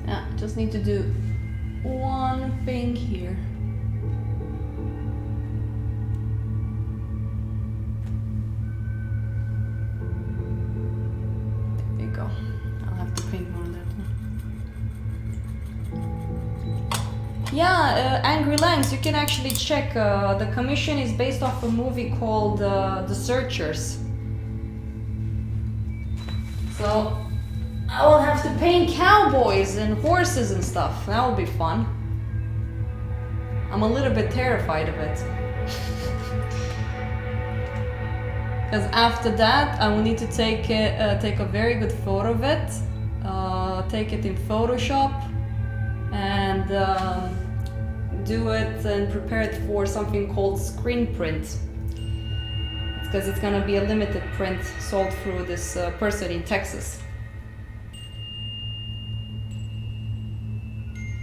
Yeah, just need to do one thing here. Yeah, Angry Langs, you can actually check. The commission is based off a movie called The Searchers. So I will have to paint cowboys and horses and stuff. That will be fun. I'm a little bit terrified of it. Because after that, I will need to take a very good photo of it, take it in Photoshop, and do it and prepare it for something called screen print. Because it's gonna be a limited print sold through this person in Texas.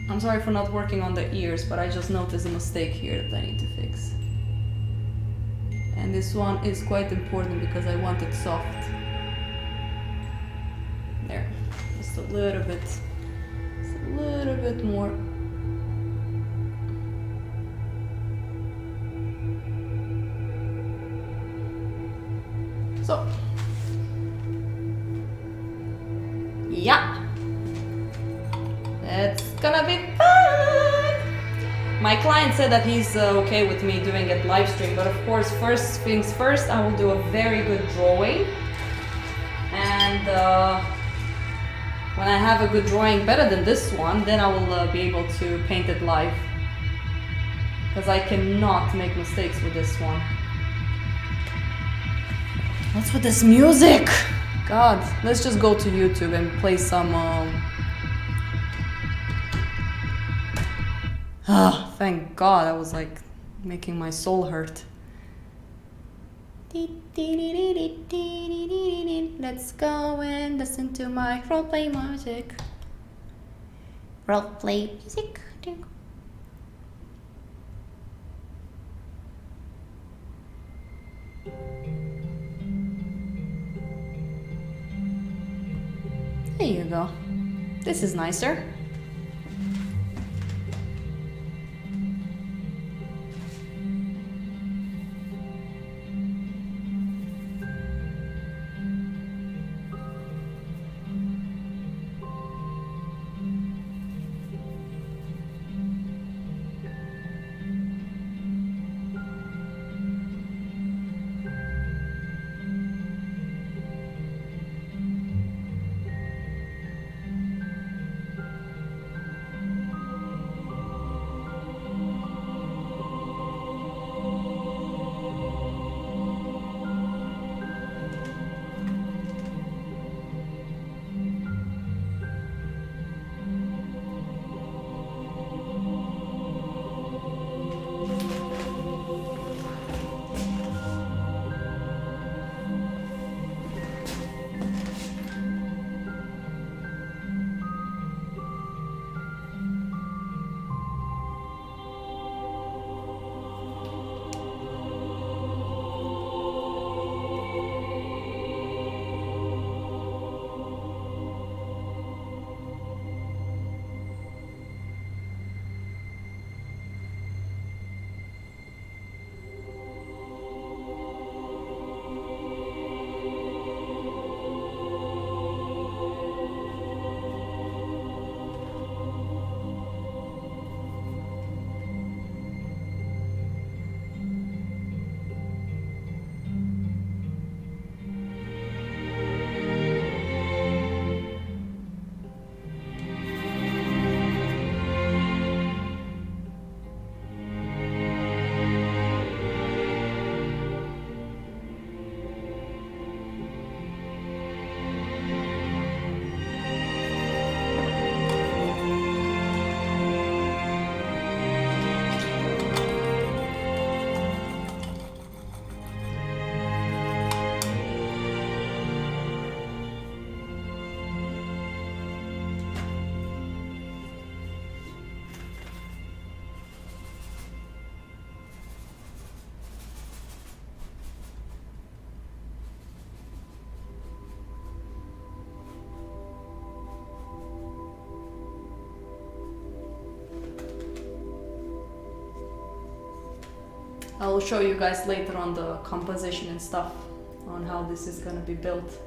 I'm sorry for not working on the ears, but I just noticed a mistake here that I need to fix. And this one is quite important because I want it soft. There, just a little bit more. So, yeah, it's gonna be fun. My client said that he's okay with me doing it live stream, but of course, first things first, I will do a very good drawing, and when I have a good drawing better than this one, then I will be able to paint it live, because I cannot make mistakes with this one. What's with this music? God, let's just go to YouTube and play some thank God, I was like making my soul hurt. Let's go and listen to my roleplay music. Roleplay music. There you go. This is nicer. I'll show you guys later on the composition and stuff on how this is gonna be built.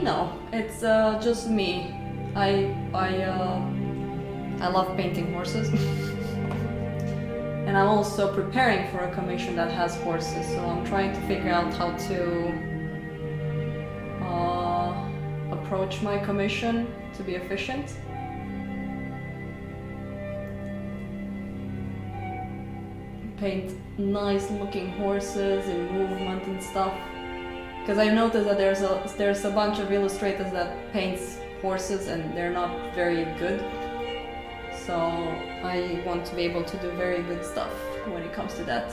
No, it's just me. I love painting horses. And I'm also preparing for a commission that has horses, so I'm trying to figure out how to approach my commission to be efficient. Paint nice looking horses in movement and stuff. Because I've noticed that there's a bunch of illustrators that paints horses and they're not very good. So I want to be able to do very good stuff when it comes to that.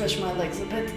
Stretch my legs a bit.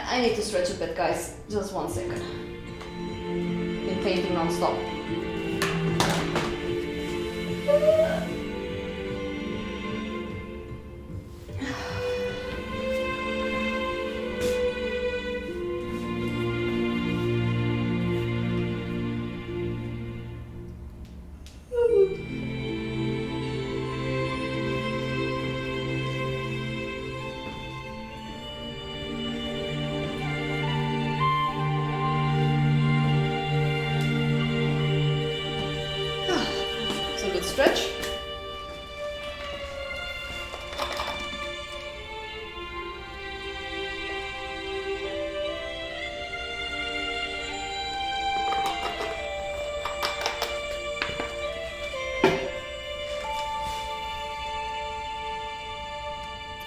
I need to stretch a bit, guys. Just 1 second. Been painting non-stop. Stretch.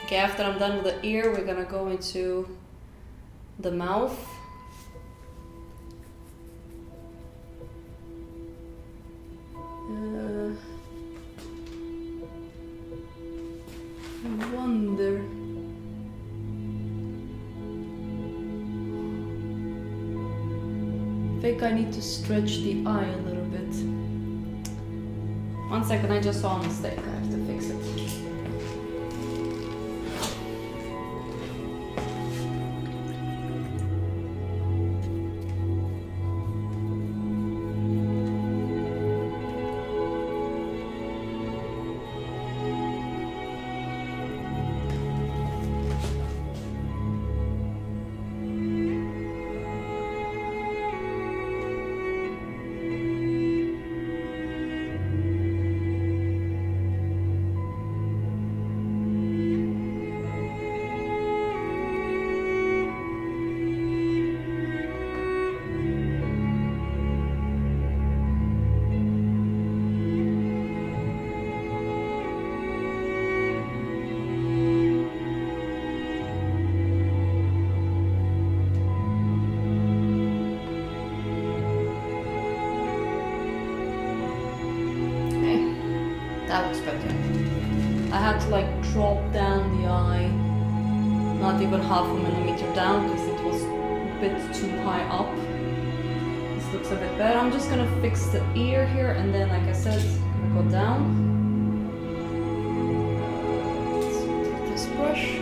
Okay, after I'm done with the ear, we're gonna go into the mouth. I wonder. I think I need to stretch the eye a little bit. One second, I just saw a mistake. I have to fix it. That looks better. I had to like drop down the eye, not even half a millimeter down because it was a bit too high up. This looks a bit better. I'm just gonna fix the ear here and then, like I said, I'm gonna go down. Let's take this brush.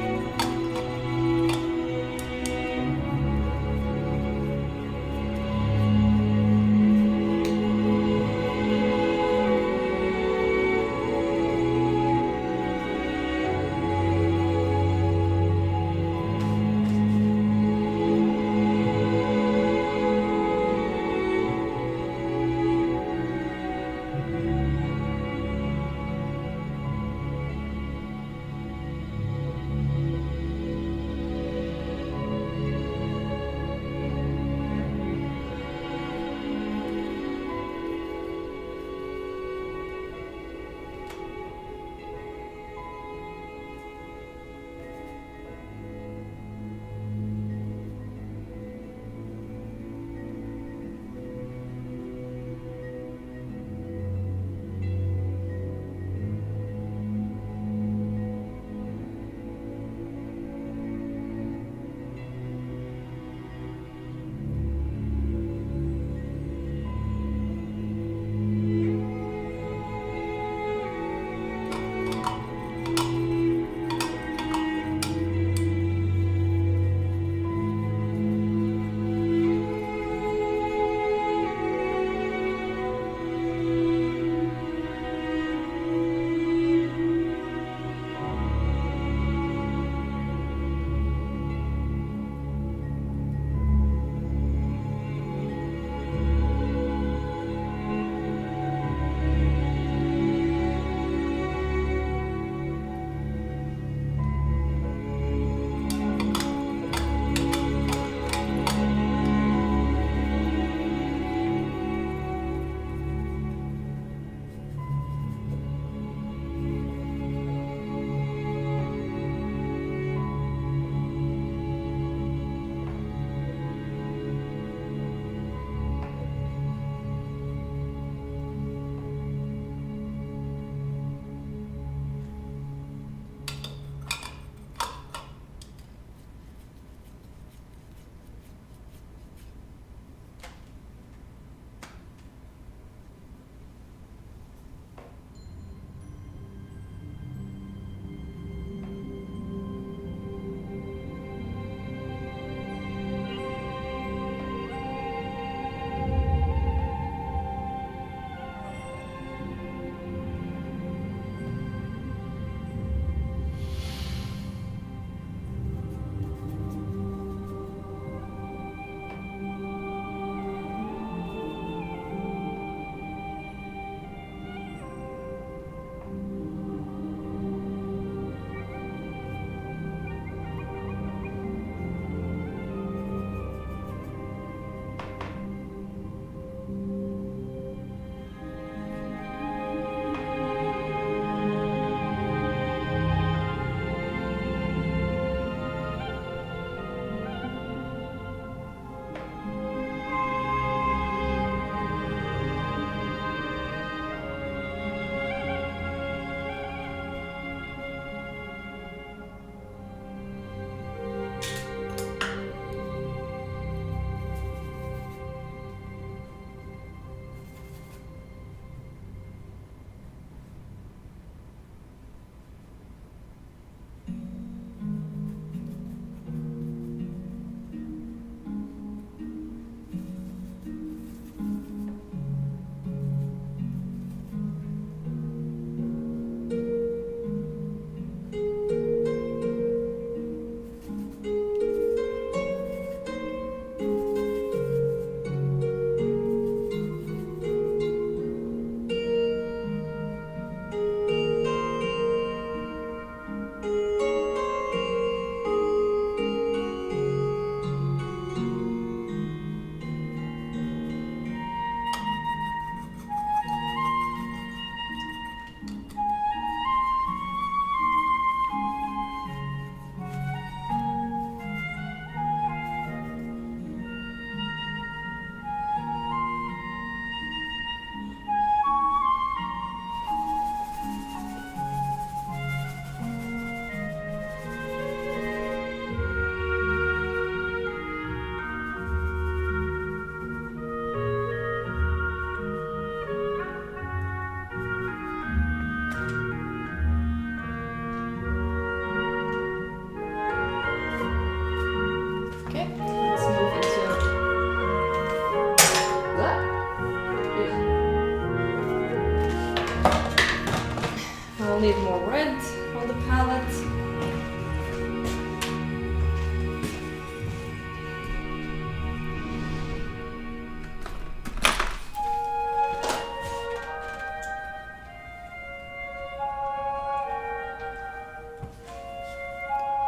I'll need more red on the palette.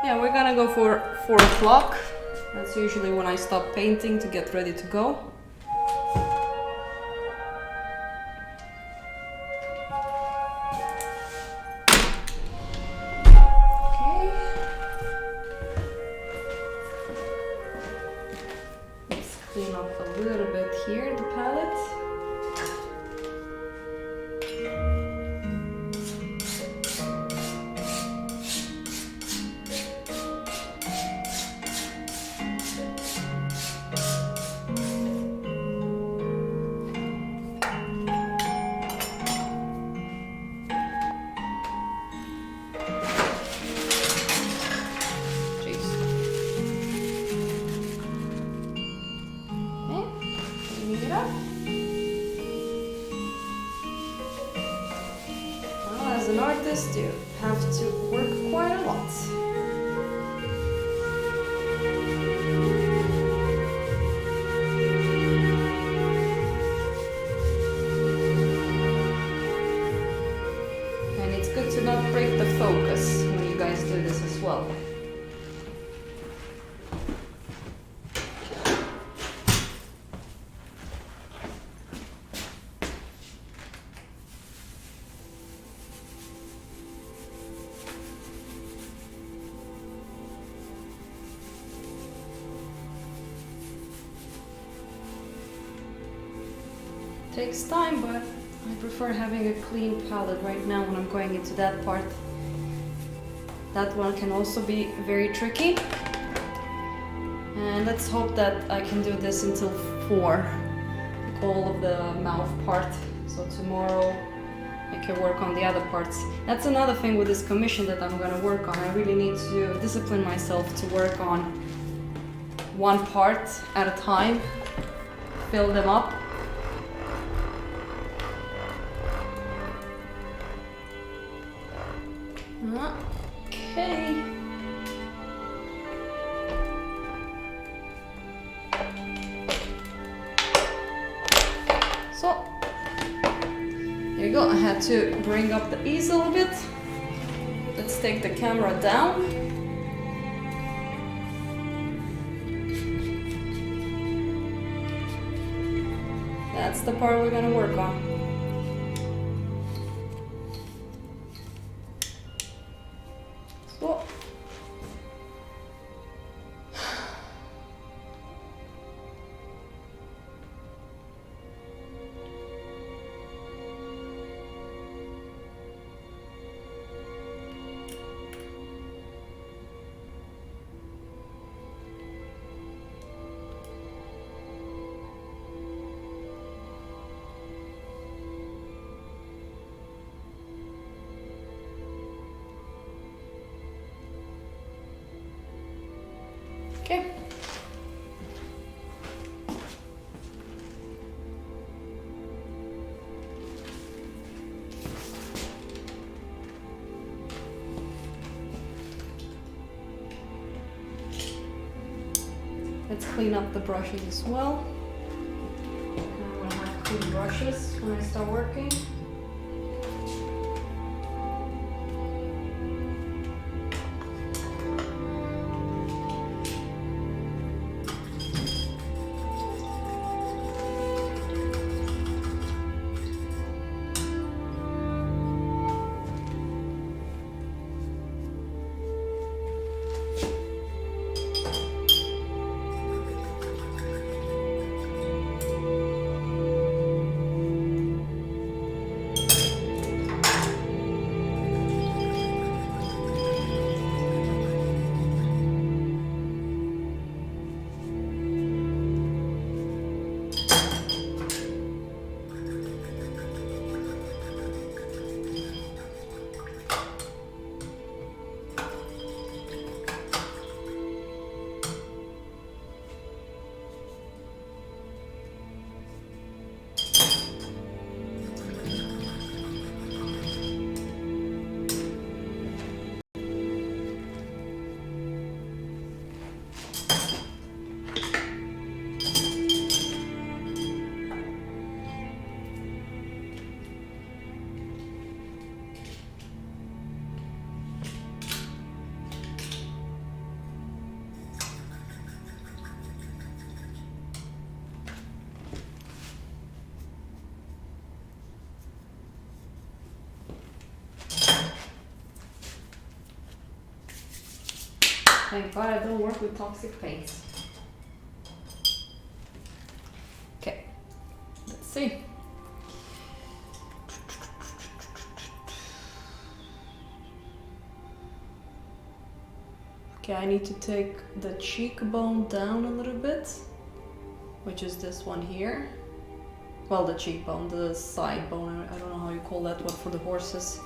Yeah, we're gonna go for 4 o'clock. That's usually when I stop painting to get ready to go. Okay. Let's clean up a little bit here, the palette. As an artist, you have to work quite a lot. And it's good to not break the focus when you guys do this as well. Takes time, but I prefer having a clean palette right now when I'm going into that part. That one can also be very tricky. And let's hope that I can do this until 4, all of the mouth part. So tomorrow I can work on the other parts. That's another thing with this commission that I'm gonna work on. I really need to discipline myself to work on one part at a time, fill them up. Okay. So, there you go. I had to bring up the easel a bit. Let's take the camera down. That's the part we're gonna work on. So, okay. Let's clean up the brushes as well. I want to have clean brushes when I start working. Thank God I don't work with toxic paints. Okay, let's see. Okay, I need to take the cheekbone down a little bit, which is this one here. Well, the cheekbone, the side bone, I don't know how you call that one for the horses.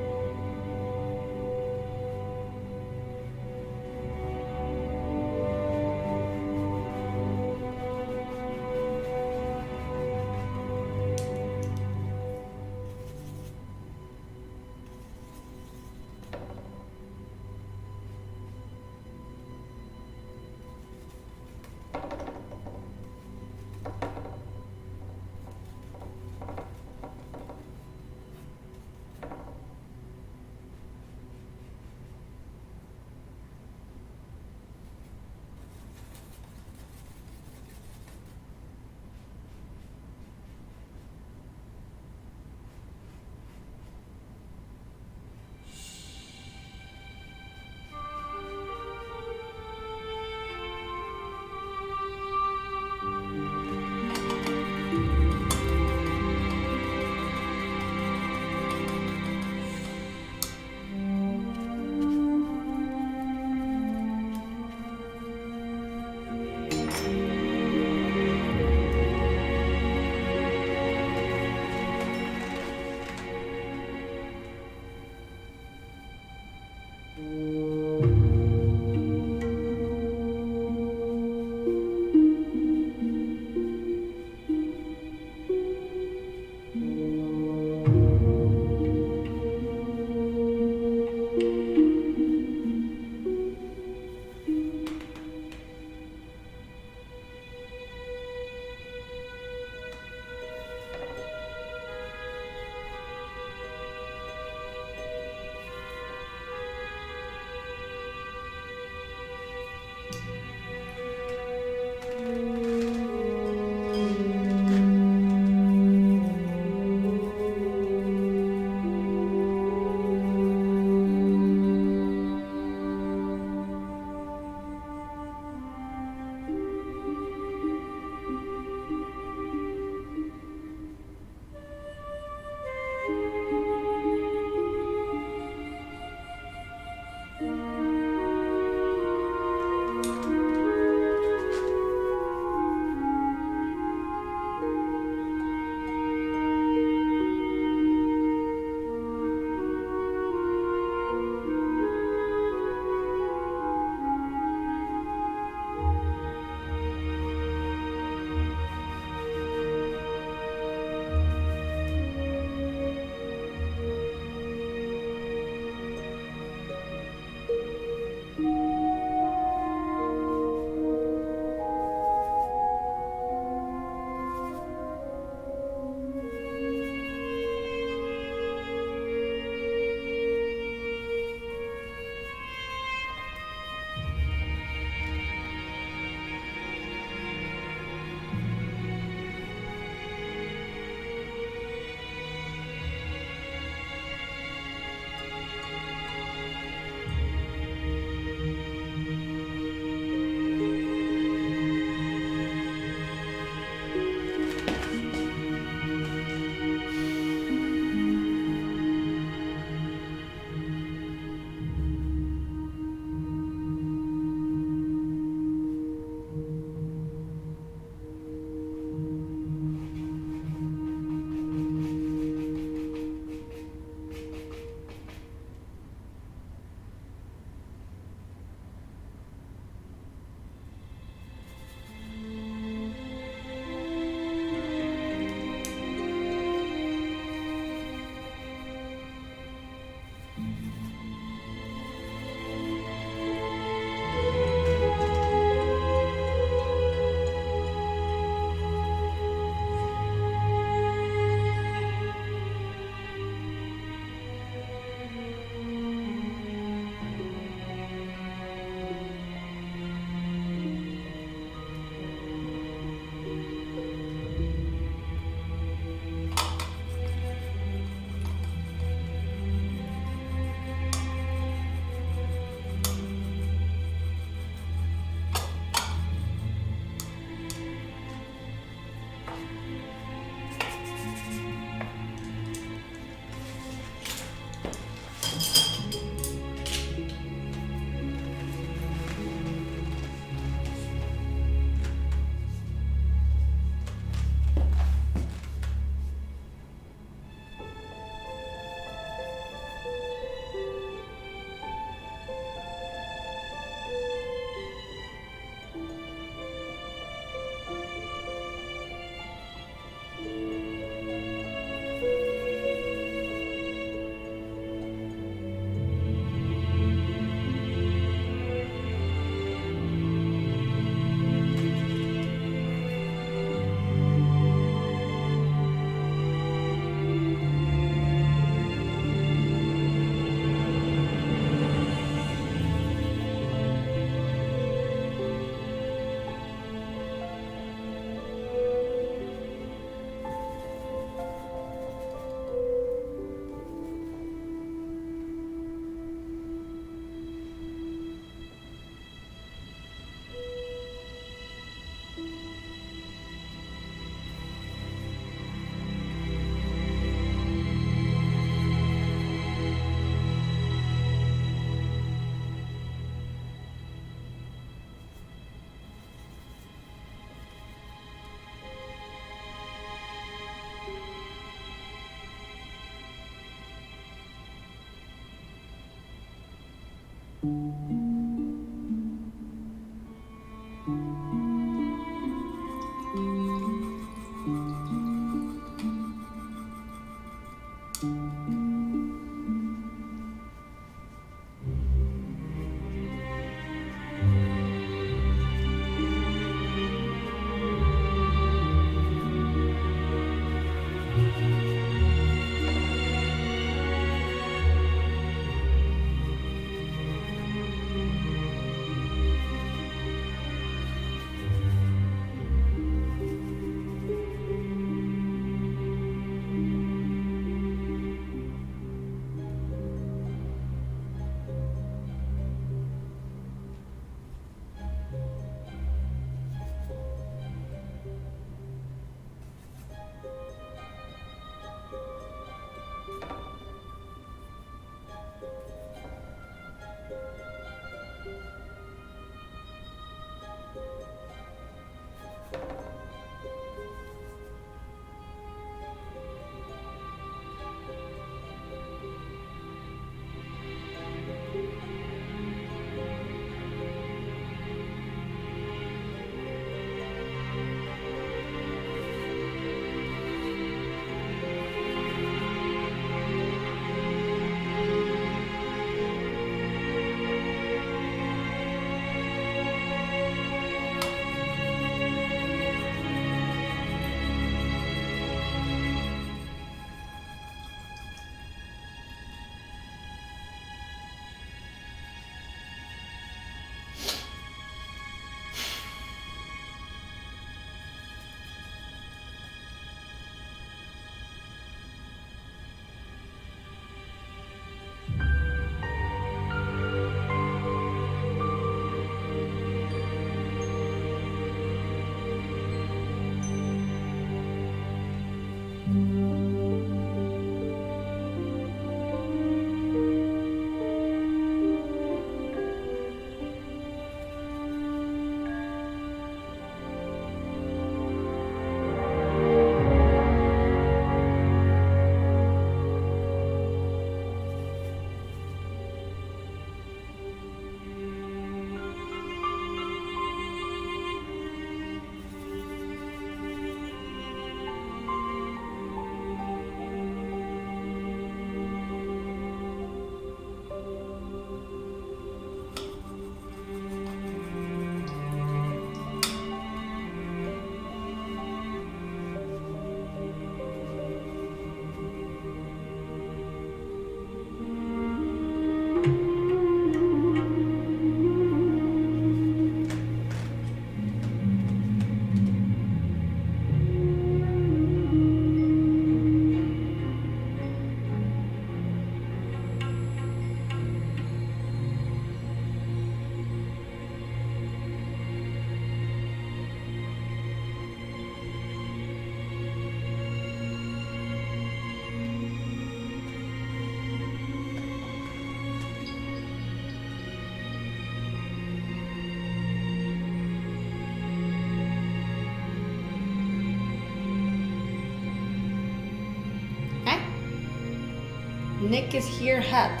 Nick is here hat.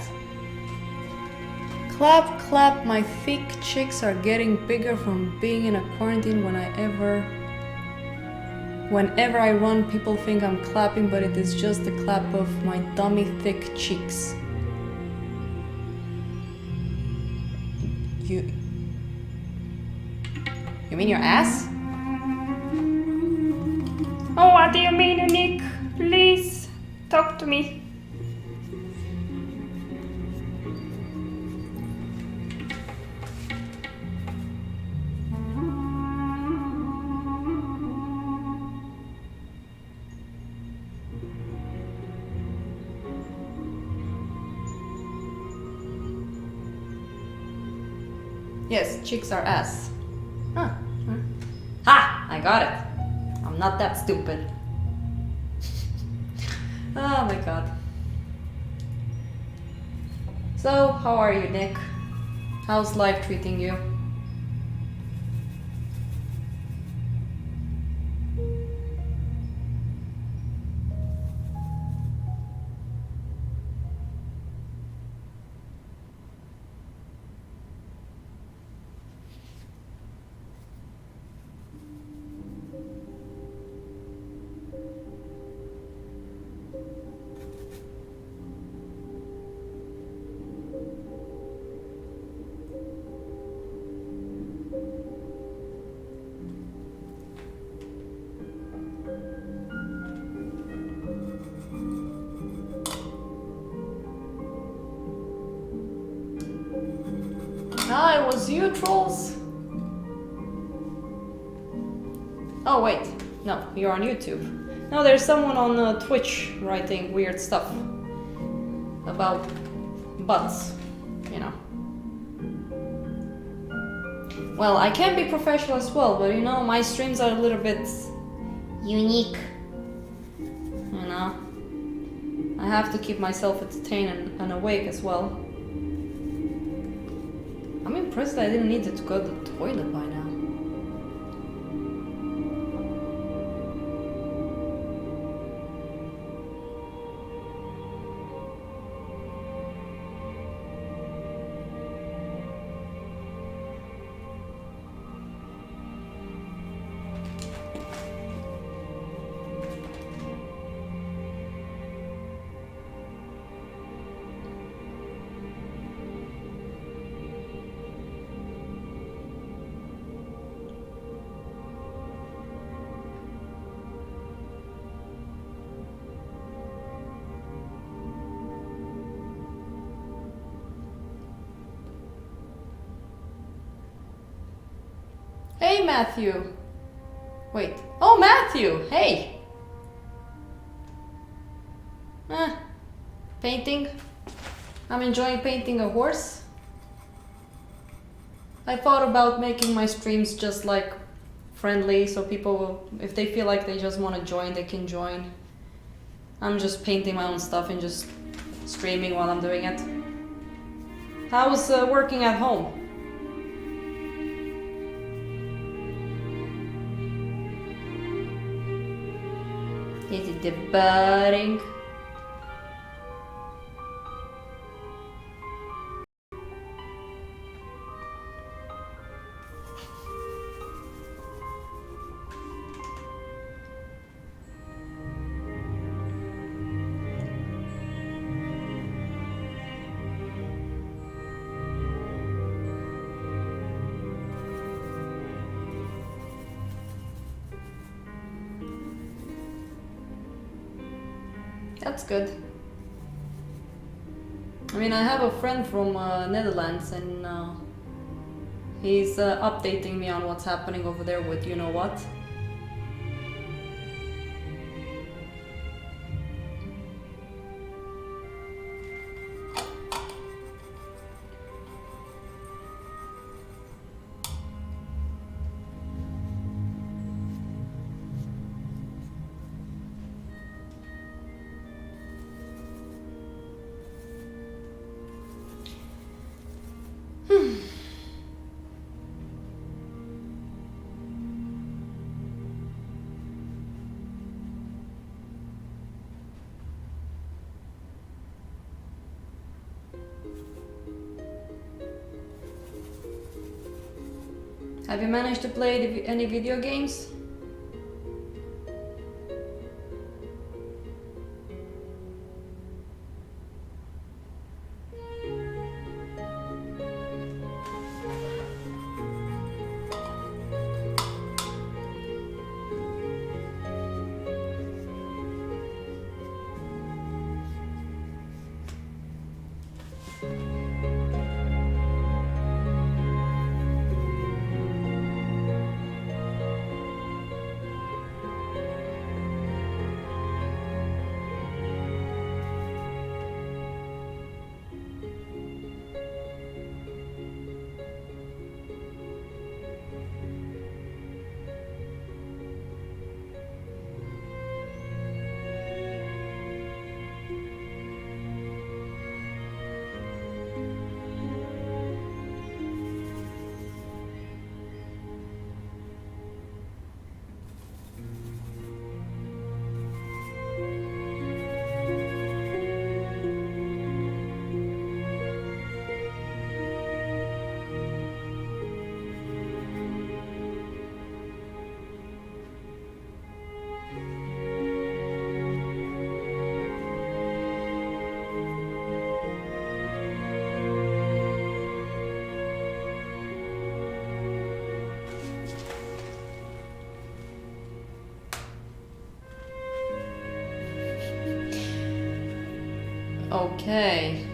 Clap, clap, my thick cheeks are getting bigger from being in a quarantine. Whenever I run, people think I'm clapping, but it is just the clap of my dummy thick cheeks. You mean your ass? Oh, what do you mean, Nick? Please, talk to me. Yes, cheeks are ass. Huh. Ha! I got it. I'm not that stupid. Oh my god. So, how are you, Nick? How's life treating you? was you, trolls? Oh, wait. No, you're on YouTube. No, there's someone on Twitch writing weird stuff about butts, you know. Well, I can be professional as well, but you know, my streams are a little bit Unique. you know. I have to keep myself entertained and awake as well. I'm impressed that I didn't need to go to the toilet by now. Hey, Matthew. Wait. Oh, Matthew! Hey! Painting. I'm enjoying painting a horse. I thought about making my streams just like friendly, so people will, if they feel like they just want to join, they can join. I'm just painting my own stuff and just streaming while I'm doing it. How's working at home? Is it debugging? That's good. I mean, I have a friend from Netherlands, and he's updating me on what's happening over there with you know what. Have you managed to play any video games? Okay.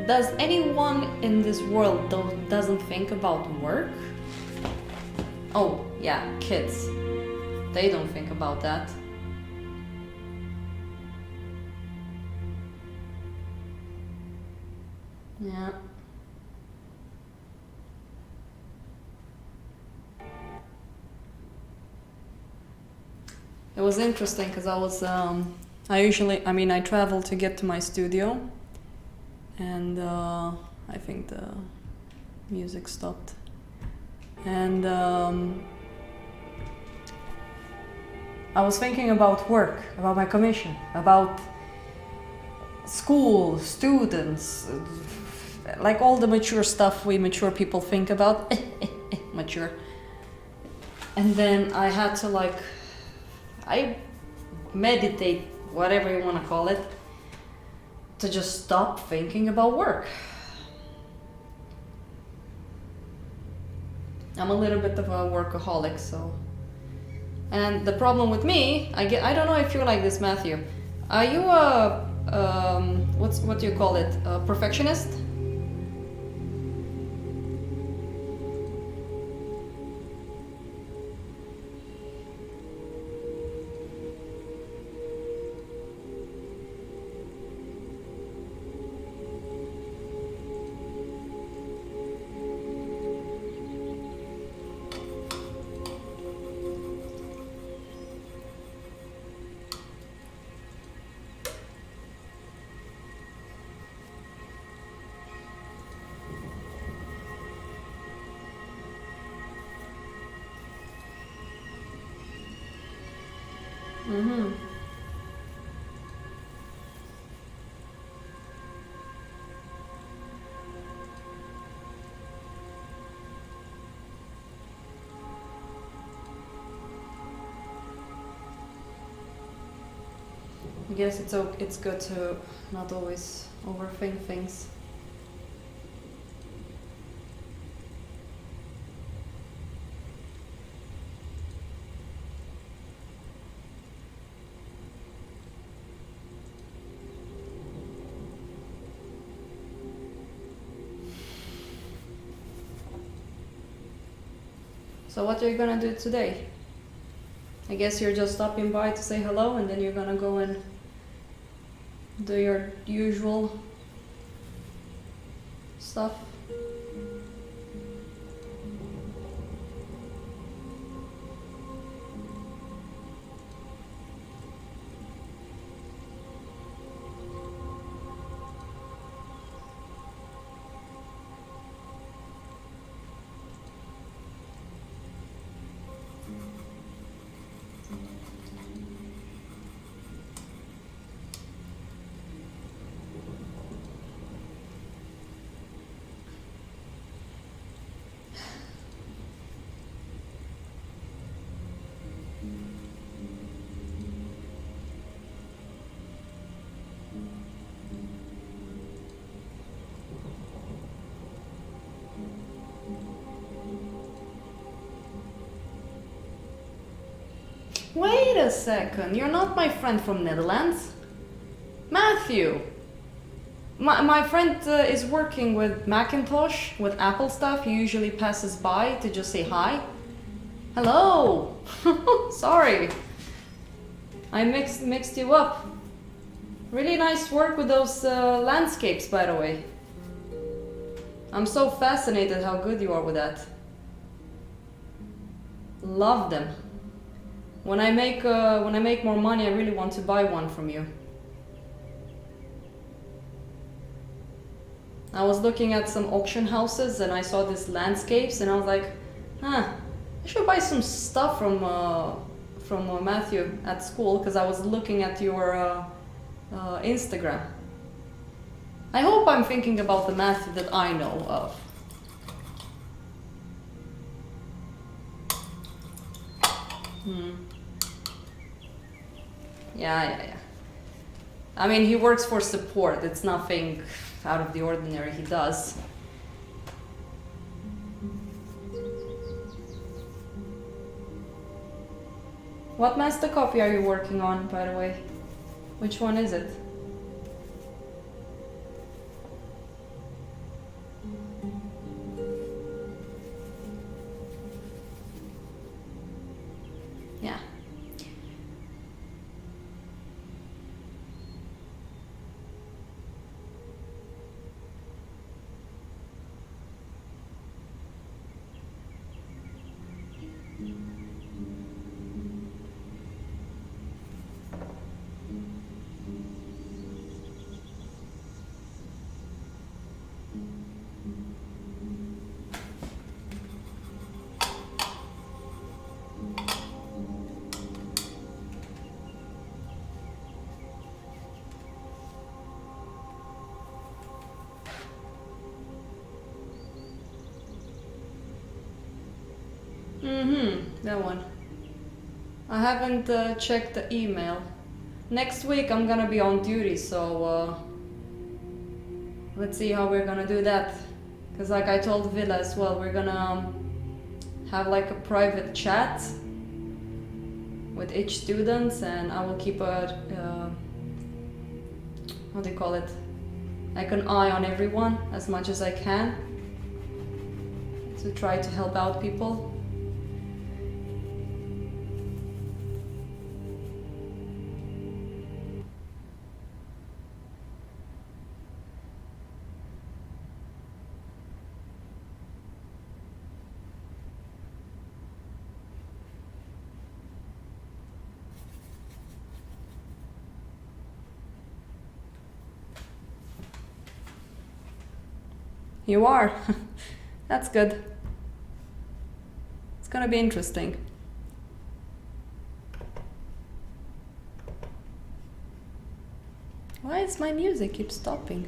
Does anyone in this world doesn't think about work? Oh, yeah, kids. They don't think about that. Yeah. It was interesting because I travel to get to my studio, and I think the music stopped. And I was thinking about work, about my commission, about school, students, like all the mature stuff we mature people think about. Mature. And then I had to I meditate, whatever you want to call it, to just stop thinking about work. I'm a little bit of a workaholic, so. And the problem with me, I don't know if you're like this, Matthew. Are you what do you call it? A perfectionist? Mm-hmm. I guess it's good to not always overthink things. So what are you gonna do today? I guess you're just stopping by to say hello, and then you're gonna go and do your usual stuff. Wait a second, you're not my friend from Netherlands? Matthew! My friend is working with Macintosh, with Apple stuff. He usually passes by to just say hi. Hello! Sorry. I mixed you up. Really nice work with those landscapes, by the way. I'm so fascinated how good you are with that. Love them. When I make more money, I really want to buy one from you. I was looking at some auction houses and I saw these landscapes and I was like, I should buy some stuff from Matthew at school, because I was looking at your Instagram. I hope I'm thinking about the Matthew that I know of. Yeah. I mean, he works for support. It's nothing out of the ordinary he does. What master copy are you working on, by the way? Which one is it? That one. I haven't checked the email. Next week I'm gonna be on duty, so let's see how we're gonna do that. Because like I told Villa as well, we're gonna have like a private chat with each student, and I will keep a what do you call it, like an eye on everyone as much as I can to try to help out people. You are. That's good. It's gonna be interesting. Why is my music keep stopping?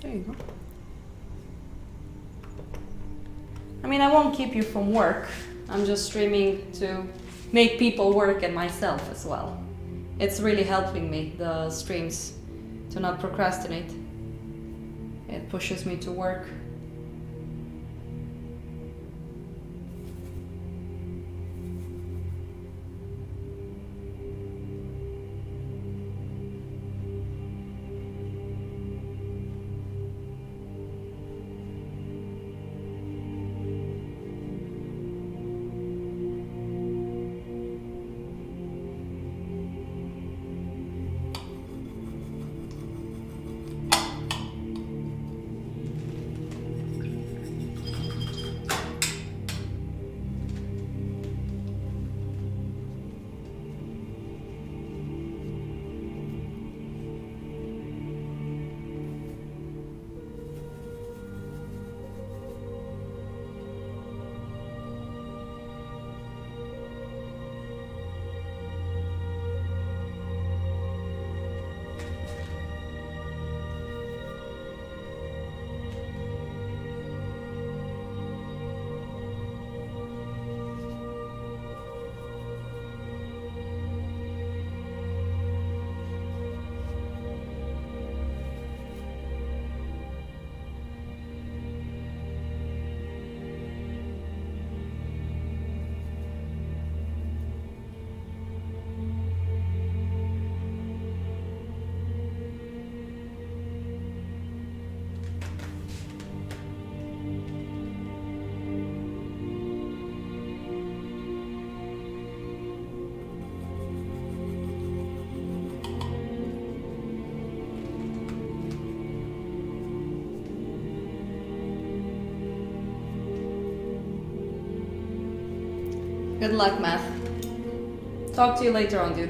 There you go. I mean, I won't keep you from work. I'm just streaming to make people work and myself as well. It's really helping me, the streams, to not procrastinate. It pushes me to work. Good luck, Math. Talk to you later on, dude.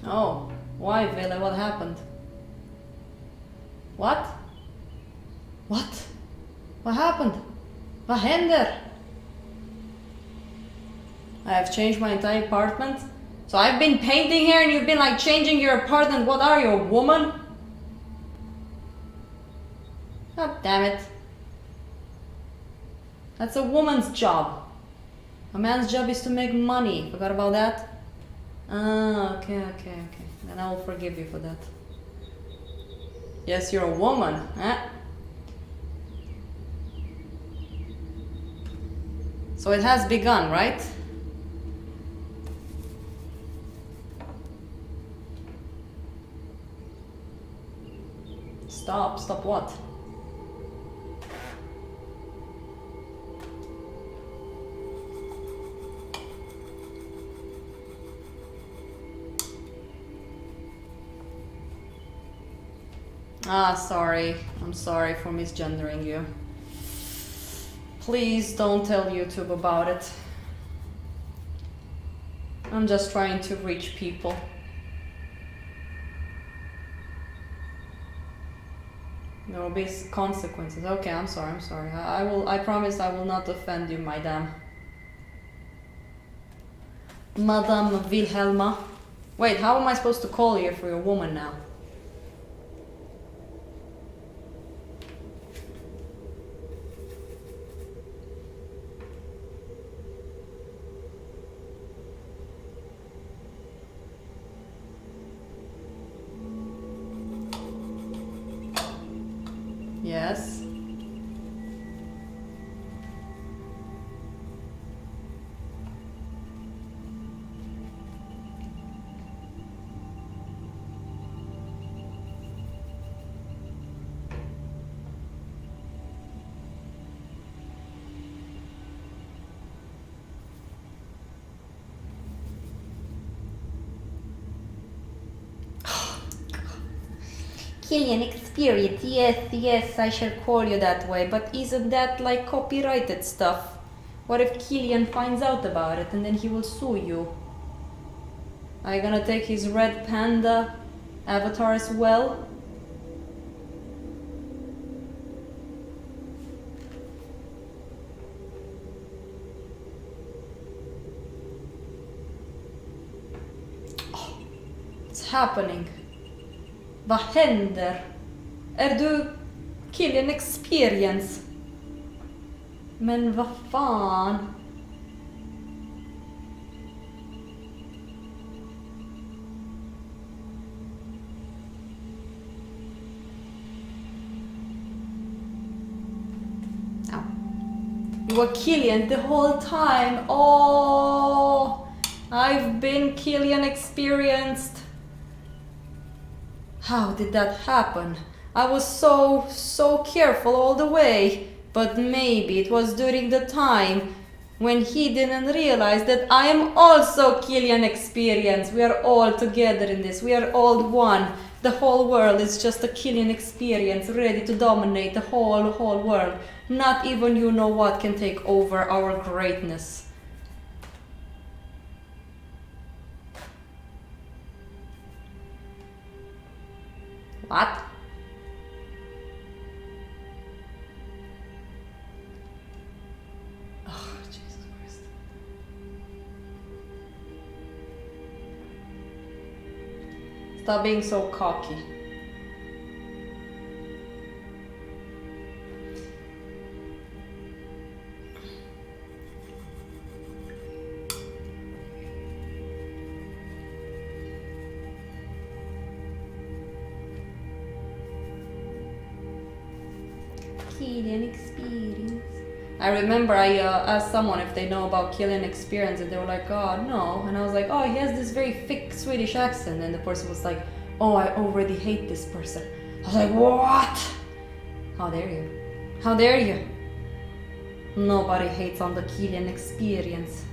Oh, why, Vela? What happened? What? What? What happened? Vad händer? I have changed my entire apartment. So I've been painting here and you've been like changing your apartment. What are you, a woman? God damn it. That's a woman's job. A man's job is to make money. Forgot about that? Ah, okay. Then I will forgive you for that. Yes, you're a woman, eh? So it has begun, right? Stop what? Ah, sorry. I'm sorry for misgendering you. Please don't tell YouTube about it. I'm just trying to reach people. There will be consequences. Okay, I'm sorry. I promise I will not offend you, Madame Wilhelma. Wait, how am I supposed to call you if you're a woman now? Yes. Killian Experience, yes, I shall call you that way, but isn't that like copyrighted stuff? What if Killian finds out about it and then he will sue you? Are you gonna take his red panda avatar as well? Oh, it's happening. Vad händer? Är du Killian Experience? Men vad fan? Ow. You were Killian the whole time. Oh, I've been Killian Experienced. How did that happen? I was so careful all the way, but maybe it was during the time when he didn't realize that I am also Killian Experience. We are all together in this. We are all one. The whole world is just a Killian Experience ready to dominate the whole world. Not even you know what can take over our greatness. What? Oh, Jesus Christ. Stop being so cocky. Killian Experience. I remember I asked someone if they know about Killian Experience and they were like, oh no. And I was like, oh, he has this very thick Swedish accent. And the person was like, oh, I already hate this person. I was like, what? How dare you? How dare you? Nobody hates on the Killian Experience.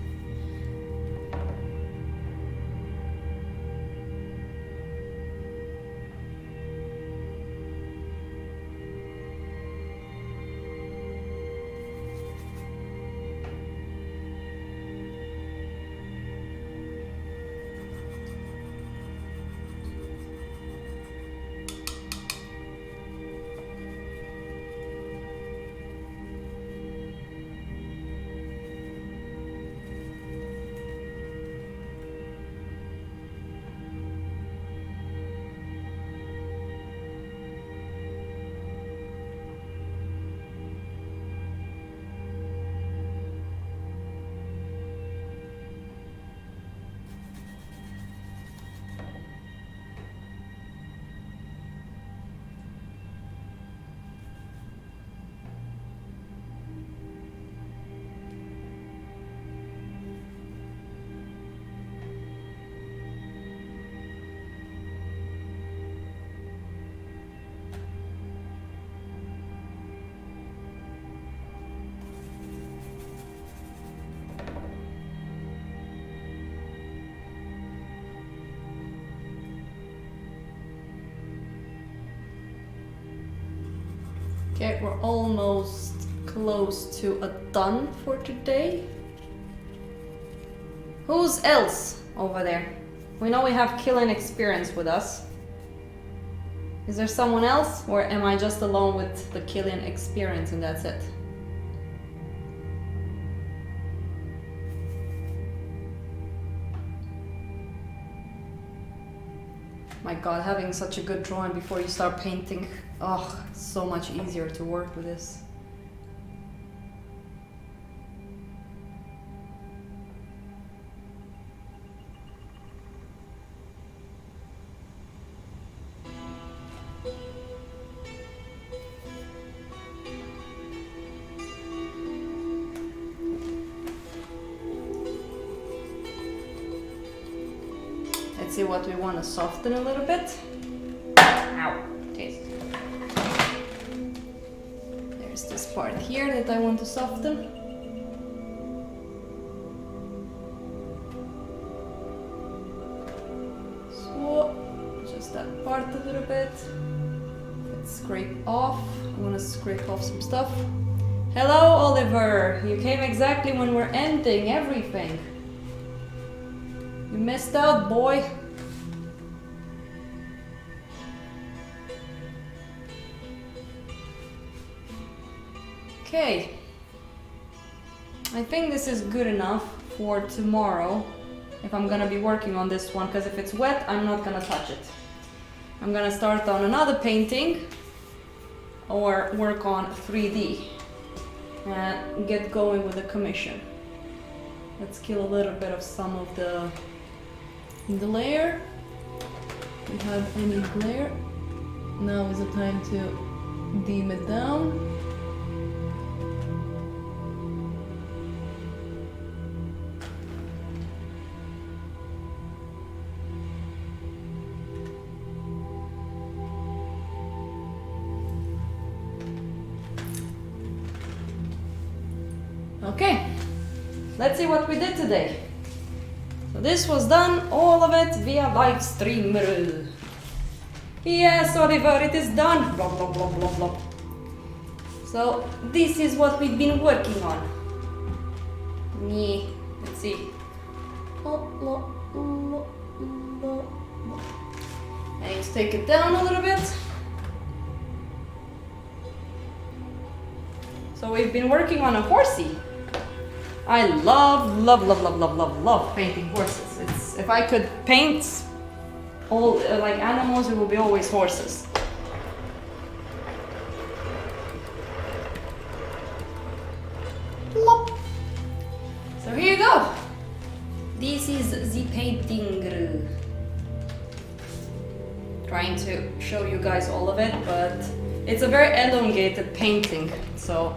Okay, we're almost close to a done for today. Who's else over there? We know we have killing experience with us. Is there someone else, or am I just alone with the killing experience and that's it? My god, having such a good drawing before you start painting. Oh, so much easier to work with this. Let's see what we want to soften a little bit. Ow, taste. There's this part here that I want to soften. So, just that part a little bit. Let's scrape off. I want to scrape off some stuff. Hello, Oliver. You came exactly when we're ending everything. You missed out, boy. Okay. I think this is good enough for tomorrow if I'm gonna be working on this one, because if it's wet, I'm not gonna touch it. I'm gonna start on another painting or work on 3D and get going with the commission. Let's kill a little bit of some of the glare. Do you have any glare? Now is the time to dim it down. Okay, let's see what we did today. So this was done, all of it via live stream. Yes, Oliver, it is done. Blah, blah, blah, blah, blah. So this is what we've been working on. Let's see. I need to take it down a little bit. So we've been working on a horsey. I love painting horses. It's, if I could paint all like animals, it would be always horses. Plop. So here you go. This is the painting. Trying to show you guys all of it, but it's a very elongated painting, so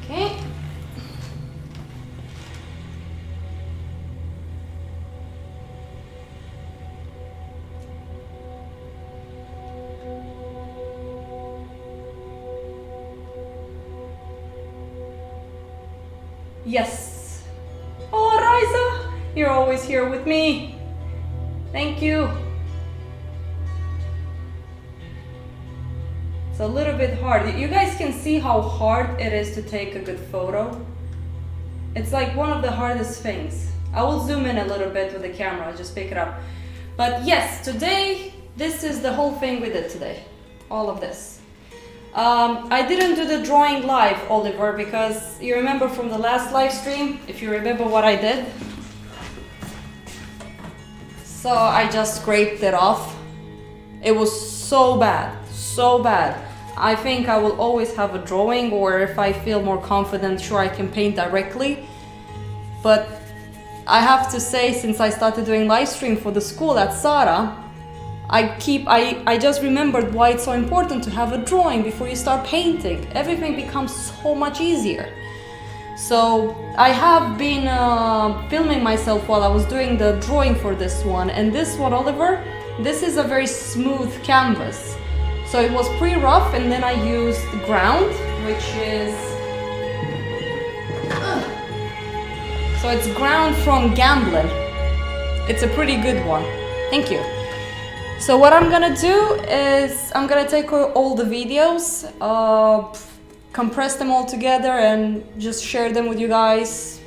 okay. Yes. Oh, Riza, you're always here with me. Thank you. It's a little bit hard. You guys can see how hard it is to take a good photo. It's like one of the hardest things. I will zoom in a little bit with the camera, just pick it up. But yes, today, this is the whole thing we did today. All of this. I didn't do the drawing live, Oliver, because you remember from the last live stream, if you remember what I did. So I just scraped it off. It was so bad, so bad. I think I will always have a drawing, or if I feel more confident, sure I can paint directly. But I have to say, since I started doing live stream for the school at Sara, I just remembered why it's so important to have a drawing before you start painting. Everything becomes so much easier. So I have been filming myself while I was doing the drawing for this one. And this one, Oliver, this is a very smooth canvas. So it was pretty rough, and then I used ground, which is... So it's ground from Gamblin. it's a pretty good one. Thank you. So what I'm gonna do is I'm gonna take all the videos, compress them all together and just share them with you guys.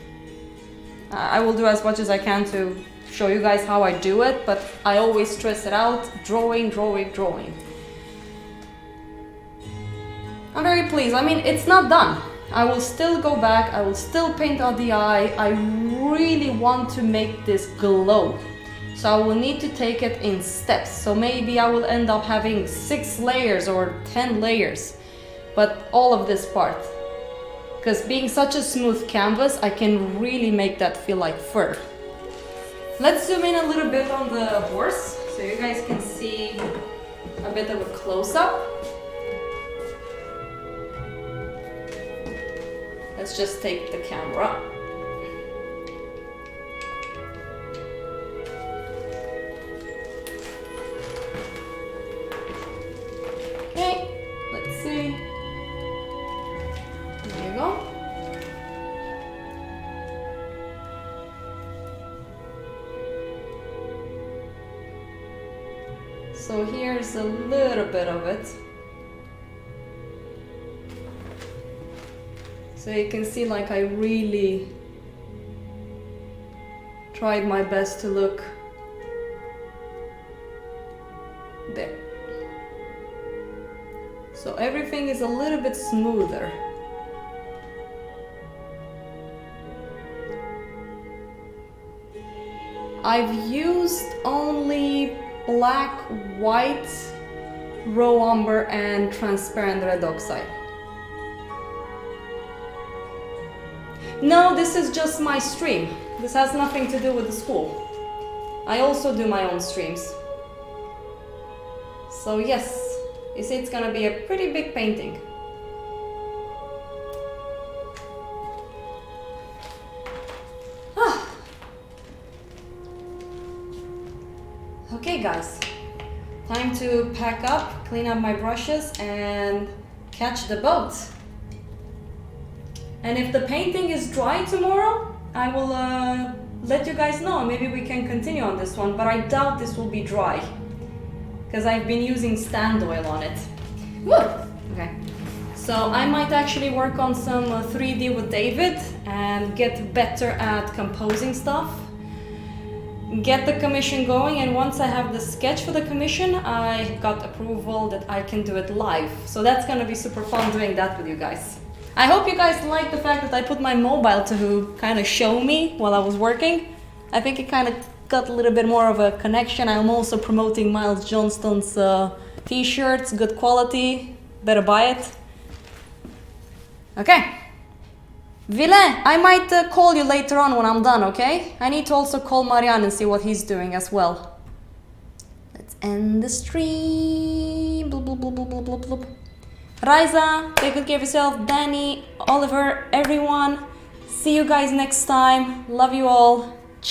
I will do as much as I can to show you guys how I do it, but I always stress it out, drawing, drawing, drawing. I'm very pleased. I mean, it's not done. I will still go back, I will still paint out the eye. I really want to make this glow. So I will need to take it in steps. So maybe I will end up having 6 layers or 10 layers, but all of this part. Because being such a smooth canvas, I can really make that feel like fur. Let's zoom in a little bit on the horse so you guys can see a bit of a close-up. Let's just take the camera. Okay, let's see. There you go. So here's a little bit of it. So you can see like I really tried my best to look there. So everything is a little bit smoother. I've used only black, white, raw umber and transparent red oxide. No, this is just my stream. This has nothing to do with the school. I also do my own streams. So yes, you see it's gonna be a pretty big painting. Okay guys, time to pack up, clean up my brushes and catch the boat. And if the painting is dry tomorrow, I will let you guys know. Maybe we can continue on this one, but I doubt this will be dry because I've been using stand oil on it. Woo! Okay, so I might actually work on some 3D with David and get better at composing stuff. Get the commission going, and once I have the sketch for the commission, I got approval that I can do it live. So that's gonna be super fun doing that with you guys. I hope you guys like the fact that I put my mobile to kind of show me while I was working. I think it kind of got a little bit more of a connection. I'm also promoting Miles Johnston's t-shirts, good quality, better buy it. Okay. Villain, I might call you later on when I'm done, okay? I need to also call Marianne and see what he's doing as well. Let's end the stream. Bloop, bloop, bloop, bloop, bloop, bloop. Raiza, take good care of yourself. Danny, Oliver, everyone. See you guys next time. Love you all.